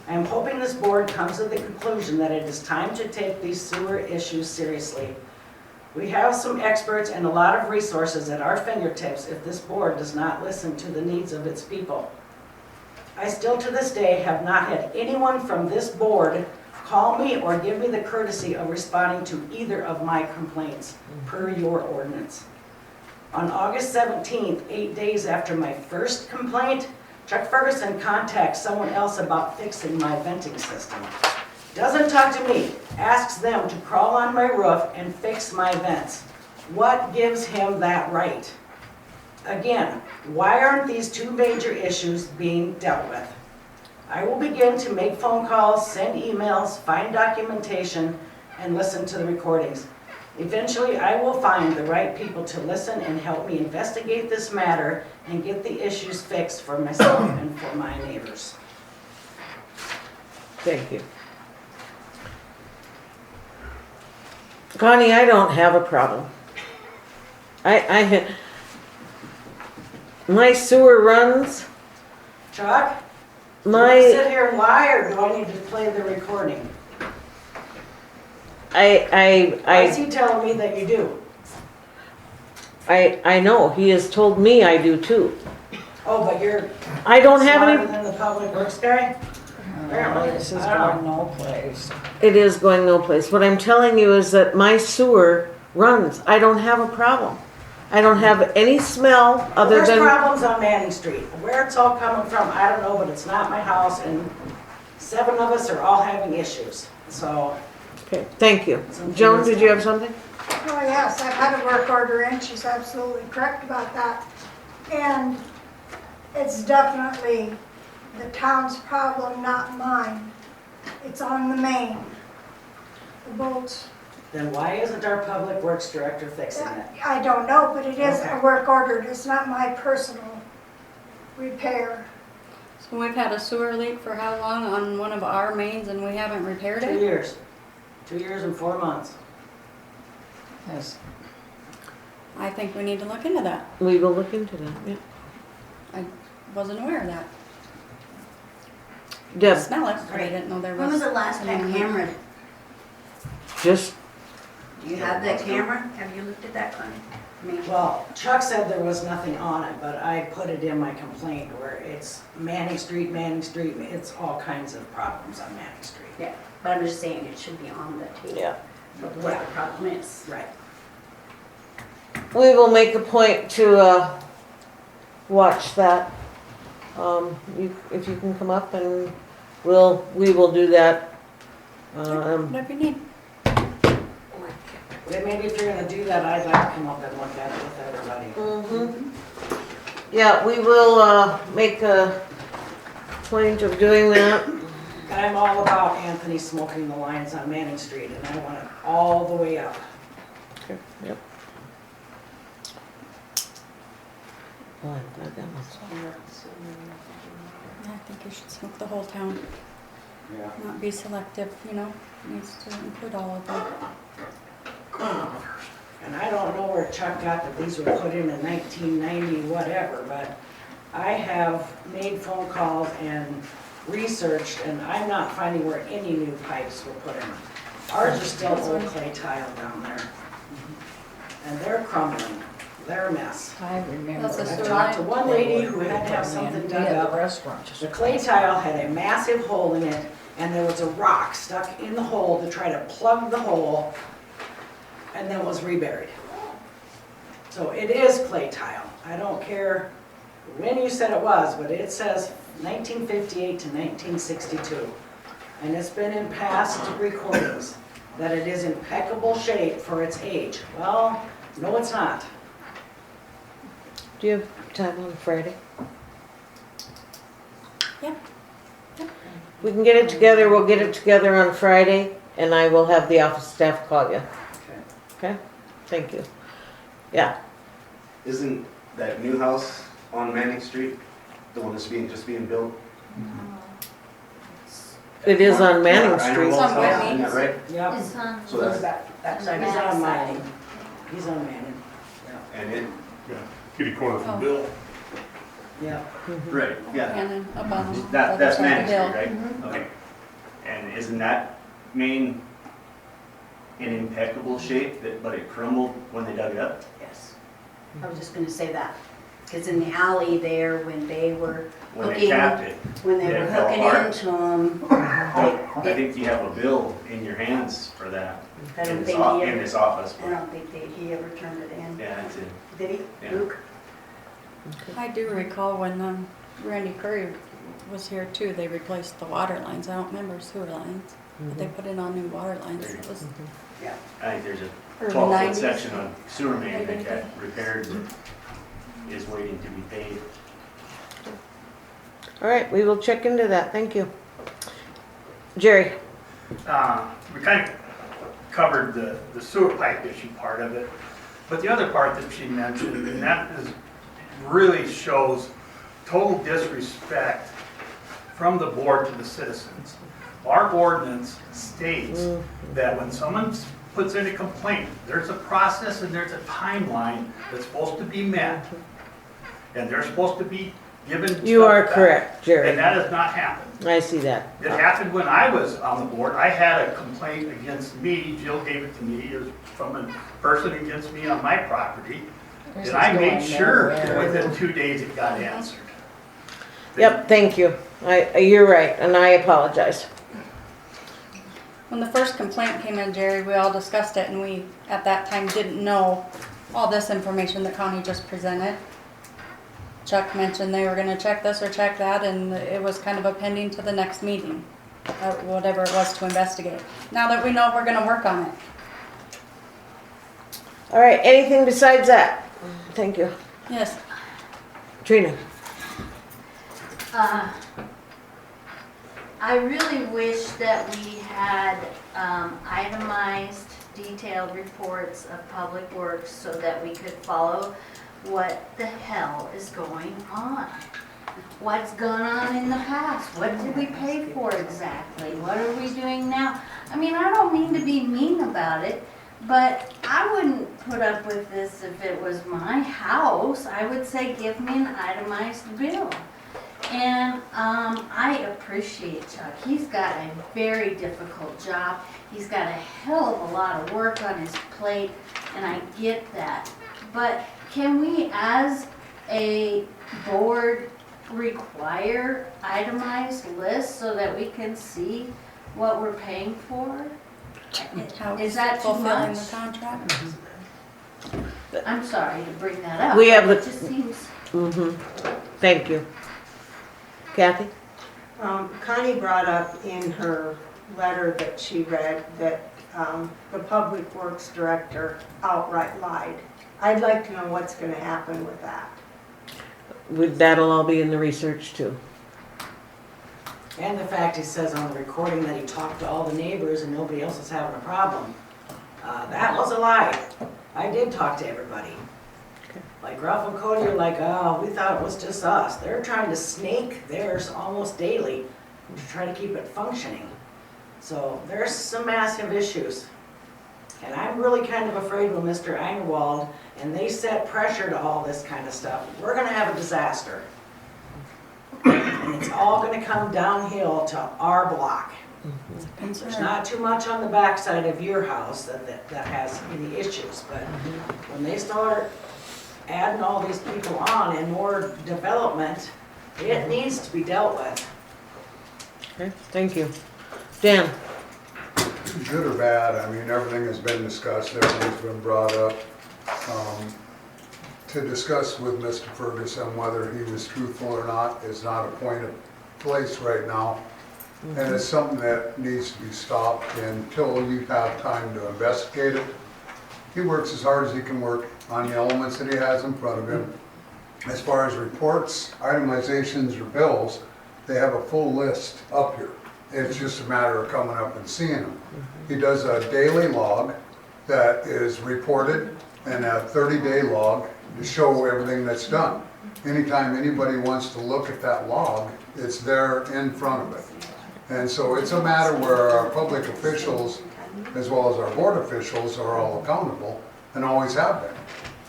I am hoping this board comes to the conclusion that it is time to take these sewer issues seriously. We have some experts and a lot of resources at our fingertips if this board does not listen to the needs of its people. I still to this day have not had anyone from this board call me or give me the courtesy of responding to either of my complaints per your ordinance. On August 17th, 8 days after my first complaint, Chuck Ferguson contacts someone else about fixing my venting system. Doesn't talk to me, asks them to crawl on my roof and fix my vents. What gives him that right? Again, why aren't these two major issues being dealt with? I will begin to make phone calls, send emails, find documentation, and listen to the recordings. Eventually, I will find the right people to listen and help me investigate this matter and get the issues fixed for myself and for my neighbors. Thank you. Connie, I don't have a problem. My sewer runs. Chuck? Do My you sit here and lie, or do I need to play the recording? Why is he telling me that you do? I know, he has told me I do too. Oh, but you're I don't have smarter any, than the public works guy? Apparently, This is I don't know. going no place. it is going no place. What I'm telling you is that my sewer runs. I don't have a problem. I don't have any smell other There's than, problems on Manning Street. Where it's all coming from, I don't know, but it's not my house, and 7 of us are all having issues, so. okay, thank you. Joan, did you have something? Oh, yes, I've had a work order in, she's absolutely correct about that. And it's definitely the town's problem, not mine. It's on the main. The bolts, Then why isn't our public works director fixing it? I don't know, but it is Okay. a work order. It's not my personal repair. So we've had a sewer leak for how long on one of our mains and we haven't repaired 2 it? years. 2 years and 4 months. Yes. I think we need to look into that. We will look into that, yeah. I wasn't aware of that. I Deb, smell it, but I didn't know there was. When was the last time anything. camera? just, Do you have that camera? Have you looked at that, Connie? I mean, Well, Chuck said there was nothing on it, but I put it in my complaint where it's Manning Street, it's all kinds of problems on Manning Street. yeah, but I'm just saying it should be on the tape. yeah. Of what the problem is. Right. We will make a point to, watch that. If you can come up and we will do that. Whatever you need. Then maybe if you're gonna do that, I'd like to come up and look at it with everybody. Yeah, we will, make a point of doing that. And I'm all about Anthony smoking the lines on Manning Street, and I want it all the way up. Okay, yep. Oh, I'm glad that was. I think you should smoke the whole town, Yeah. not be selective, you know, needs to include all of them. And I don't know where Chuck got that these were put in 1990, whatever, but I have made phone calls and researched, and I'm not finding where any new pipes were put in. Ours are still old clay tile down there. And they're crumbling, they're a mess. I remember. That's a I sewer talked to line? one lady who had to have something dug up. Restaurant. The clay tile had a massive hole in it, and there was a rock stuck in the hole to try to plug the hole, and then it was reburied. So it is clay tile. I don't care when you said it was, but it says 1958 to 1962. And it's been in past recordings that it is impeccable shape for its age. Well, no, it's not. Do you have time on Friday? Yeah. We can get it together, we'll get it together on Friday, and I will have the office staff call you. Okay. Okay? Thank you. Yeah, Isn't that new house on Manning Street, the one that's just being built? it is on Manning I know Street. It's on Walt's house, Whitney's. isn't that right? Yep, It's on So that's- that's he's on Manning. He's on Manning. And it, Kitty corner from Oh. Bill. Yep. right, yeah. And then up on the That's other side Manning of the Street, hill. right? Okay. And isn't that main in impeccable shape, but it crumbled when they dug it up? yes. I was just gonna say that. Because in the alley there, when they were When they hooking, capped it? when they it were fell hooking apart. into them, I think you have a bill in your hands for that. I don't in this think o- he In ever- this office. I don't think he ever turned it in. Yeah, it's in. Did he, Yeah. Luke? I do recall when Randy Curry was here too, they replaced the water lines. I don't remember sewer lines, but they put in all new water lines. It was Yeah. I think there's early a 12-foot 90s. section of sewer main that Maybe. got repaired that is waiting to be paid. All right, we will check into that, thank you. Jerry? We kind of covered the sewer pipe issue part of it, but the other part that she mentioned, and that is, really shows total disrespect from the board to the citizens. Our ordinance states that when someone puts in a complaint, there's a process and there's a timeline that's supposed to be met, and they're supposed to be given. You stuff are back. correct, Jerry. And that has not happened. I see that. It happened when I was on the board. I had a complaint against me, Jill gave it to me, it was from a person against me on my property. And I made sure that within 2 days it got answered. Yep, thank you. You're right, and I apologize. When the first complaint came in, Jerry, we all discussed it and we, at that time, didn't know all this information that Connie just presented. Chuck mentioned they were gonna check this or check that and it was kind of a pending to the next meeting, whatever it was to investigate. Now that we know, we're gonna work on it. All right, anything besides that? Thank you. Yes. Trina? I really wish that we had itemized, detailed reports of Public Works so that we could follow what the hell is going on. What's gone on in the past? What did we pay for exactly? What are we doing now? I mean, I don't mean to be mean about it, but I wouldn't put up with this if it was my house. I would say, give me an itemized bill. And I appreciate Chuck. He's got a very difficult job. He's got a hell of a lot of work on his plate, and I get that. But can we, as a board, require itemized lists so that we can see what we're paying for? Is that too Fulfilling much? the contract? I'm sorry to bring that up. We have but the- It just seems. Thank you. Kathy? Connie brought up in her letter that she read that the Public Works Director outright lied. I'd like to know what's gonna happen with that. That'll all be in the research too. And the fact he says on the recording that he talked to all the neighbors and nobody else is having a problem. That was a lie. I did talk to everybody. Like Ralph and Cody are like, oh, we thought it was just us. They're trying to snake theirs almost daily to try to keep it functioning. So there's some massive issues. And I'm really kind of afraid with Mr. Einwald and they set pressure to all this kind of stuff. We're gonna have a disaster. And it's all gonna come downhill to our block. There's not too much on the backside of your house that has any issues, but when they start adding all these people on and more development, it needs to be dealt with. Okay, thank you. Dan? Good or bad, I mean, everything has been discussed, everything's been brought up. To discuss with Mr. Ferguson whether he was truthful or not is not a point of place right now. And it's something that needs to be stopped until you have time to investigate it. He works as hard as he can work on the elements that he has in front of him. As far as reports, itemizations, or bills, they have a full list up here. It's just a matter of coming up and seeing them. He does a daily log that is reported and a 30-day log to show everything that's done. Anytime anybody wants to look at that log, it's there in front of it. And so it's a matter where our public officials, as well as our board officials, are all accountable and always have been.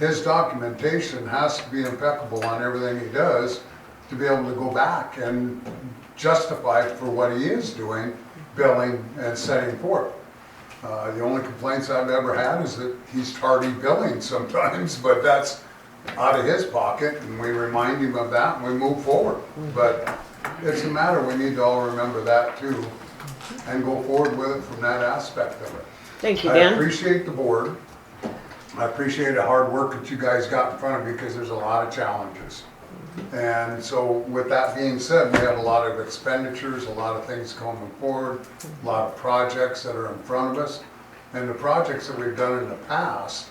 His documentation has to be impeccable on everything he does to be able to go back and justify for what he is doing, billing and setting forth. The only complaints I've ever had is that he's tardy billing sometimes, but that's out of his pocket, and we remind him of that and we move forward. But it's a matter, we need to all remember that too, and go forward with it from that aspect of it. Thank you, Dan. I appreciate the board. I appreciate the hard work that you guys got in front of me because there's a lot of challenges. And so with that being said, we have a lot of expenditures, a lot of things coming forward, a lot of projects that are in front of us. And the projects that we've done in the past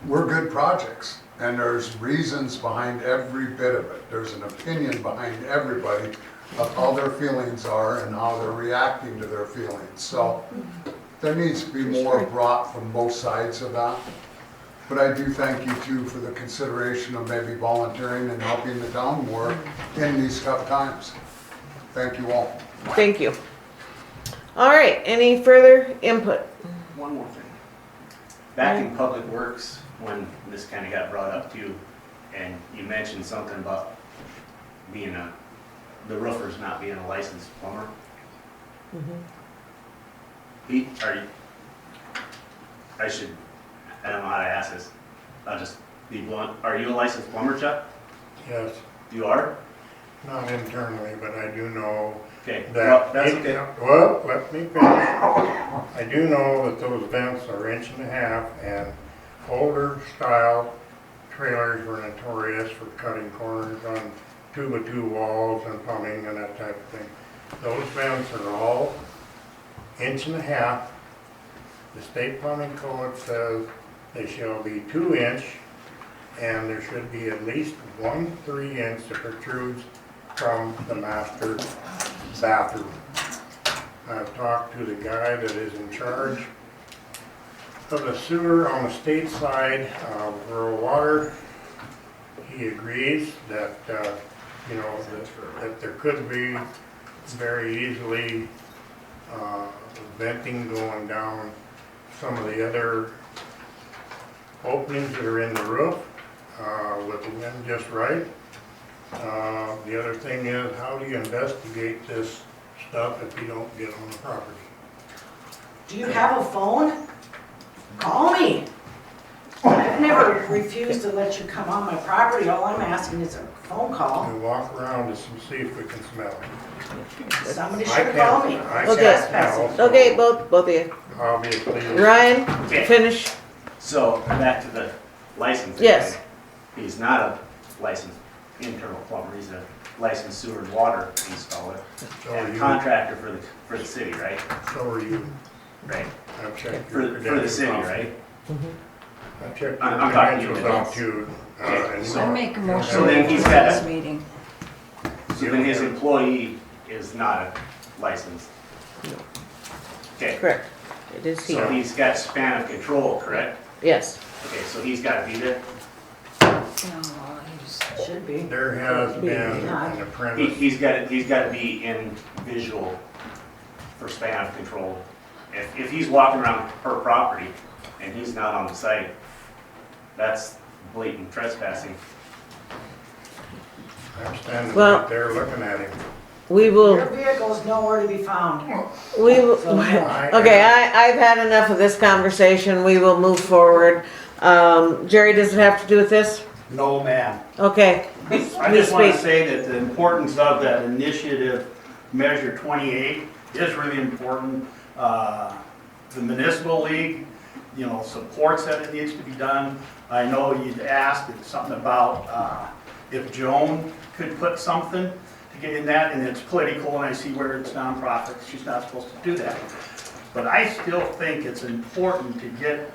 were good projects. And there's reasons behind every bit of it. There's an opinion behind everybody of how their feelings are and how they're reacting to their feelings. So there needs to be more brought from both sides of that. But I do thank you too for the consideration of maybe volunteering and helping the town more in these tough times. Thank you all. Thank you. All right, any further input? One more thing. Back in Public Works, when this kind of got brought up too, and you mentioned something about being the roofers not being a licensed plumber. I don't know how to ask this. I'll just be blunt. Are you a licensed plumber, Chuck? Yes, You are? not internally, but I do know Okay, that. well, that's okay. Well, let me finish. I do know that those vents are 1.5 inches, and older style trailers were notorious for cutting corners on 2x2 walls and plumbing and that type of thing. Those vents are all 1.5 inches. The state plumbing code says they shall be 2 inch, and there should be at least 1 3-inch that protrudes from the master bathroom. I've talked to the guy that is in charge of the sewer on the state side of rural water. He agrees that, you know, that there could be very easily venting going down some of the other openings that are in the roof with the wind just right. The other thing is, how do you investigate this stuff if you don't get on the property? Do you have a phone? Call me. I've never refused to let you come on my property. All I'm asking is a phone call. And walk around to see if we can smell it. Somebody I should call me. I Okay. can't smell, so Okay, both of you. obviously. Ryan, Okay. finish. So back to the licensing. Yes. thing. He's not a licensed internal plumber, he's a licensed sewer and water installer So are and you. contractor for the city, right? So are you. Right. I've checked For, your for the credentials city, off. right? I've checked your I'm talking to you, credentials off too. and you I don't- make a you don't motion So have- then for he's got this a- meeting. So then his employee is not a licensed? Okay, Correct. It is so here. he's got span of control, correct? Yes. Okay, so he's gotta be there? Should be. There has been an He, apprentice. he's gotta be in visual for span of control. If he's walking around her property and he's not on the site, that's blatant trespassing. I'm standing Well- right there looking at him. We Your will, vehicle's nowhere to be found. we will, So, okay, I've had enough of this conversation. We will move forward. Jerry, does it have to do with this? No, ma'am. Okay, I please just want to speak. say that the importance of that initiative, Measure 28, is really important. The municipal league, you know, supports that it needs to be done. I know you'd asked something about if Joan could put something to get in that, and it's political, and I see where it's nonprofit, she's not supposed to do that. But I still think it's important to get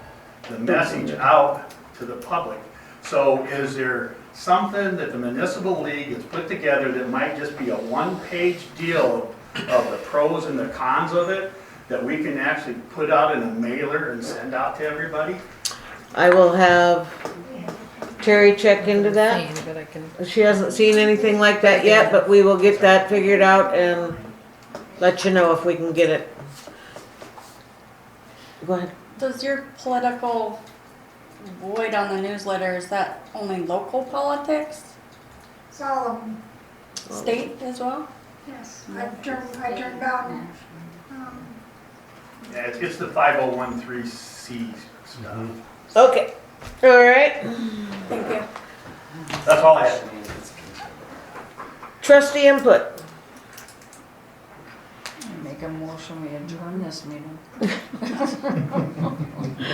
the message out to the public. So is there something that the municipal league has put together that might just be a one-page deal of the pros and the cons of it, that we can actually put out in a mailer and send out to everybody? I will have Terry check into that. But I can. She hasn't seen anything like that yet, but we will get that figured out and let you know if we can get it. Go ahead. Does your political void on the newsletter, is that only local politics? It's all of them, State as well? yes. I turned down, Yeah, it's the 5013C stuff. Okay, all right. Thank you. That's all I have. Trustee input. Make a motion, we adjourn this meeting.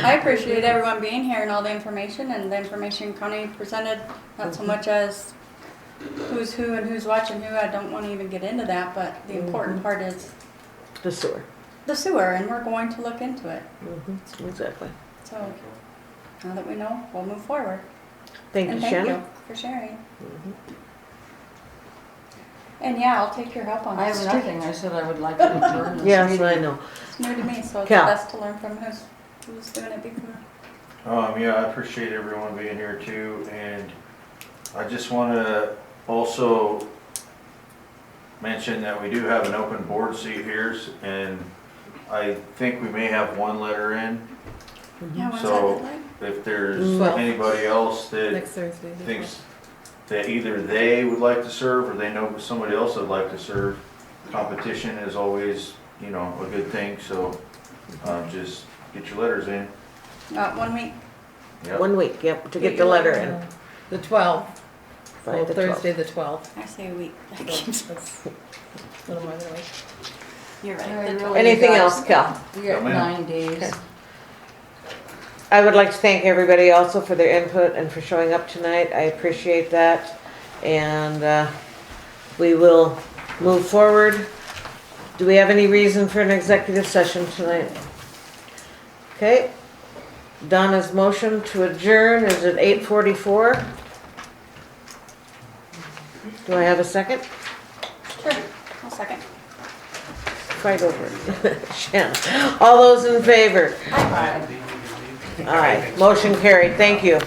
I appreciate everyone being here and all the information and the information Connie presented, not so much as who's who and who's watching who. I don't want to even get into that, but the important part is The sewer. the sewer, and we're going to look into it. Exactly. So now that we know, we'll move forward. Thank you, And thank Shannon. you for sharing. And yeah, I'll take your help on I have this. nothing, I said I would like to adjourn this meeting. Yes, I know. It's new to me, so it's Cal. best to learn from who's doing it before. Yeah, I appreciate everyone being here too, and I just wanna also mention that we do have an open board seat here, and I think we may have one letter in. Yeah, when's that So deadline? if there's Well, anybody else that Next Thursday. the thinks that either they would like to serve or they know somebody else would like to serve, competition is always, you know, a good thing, so just get your letters in. 1 week. Yep. 1 week, yep, to get the letter in. 12th. The 12th. By Well, the 12th. Thursday, the 12th. I say a week. So that's a little more than a week. You're right. I The really Anything got- else, Cal? We got Come in. 9 days. Okay. I would like to thank everybody also for their input and for showing up tonight. I appreciate that. And we will move forward. Do we have any reason for an executive session tonight? Okay. Donna's motion to adjourn is at 8:44. Do I have a second? Second. Fight over it. Shannon. All those in favor? Aye. Motion carried. Thank you.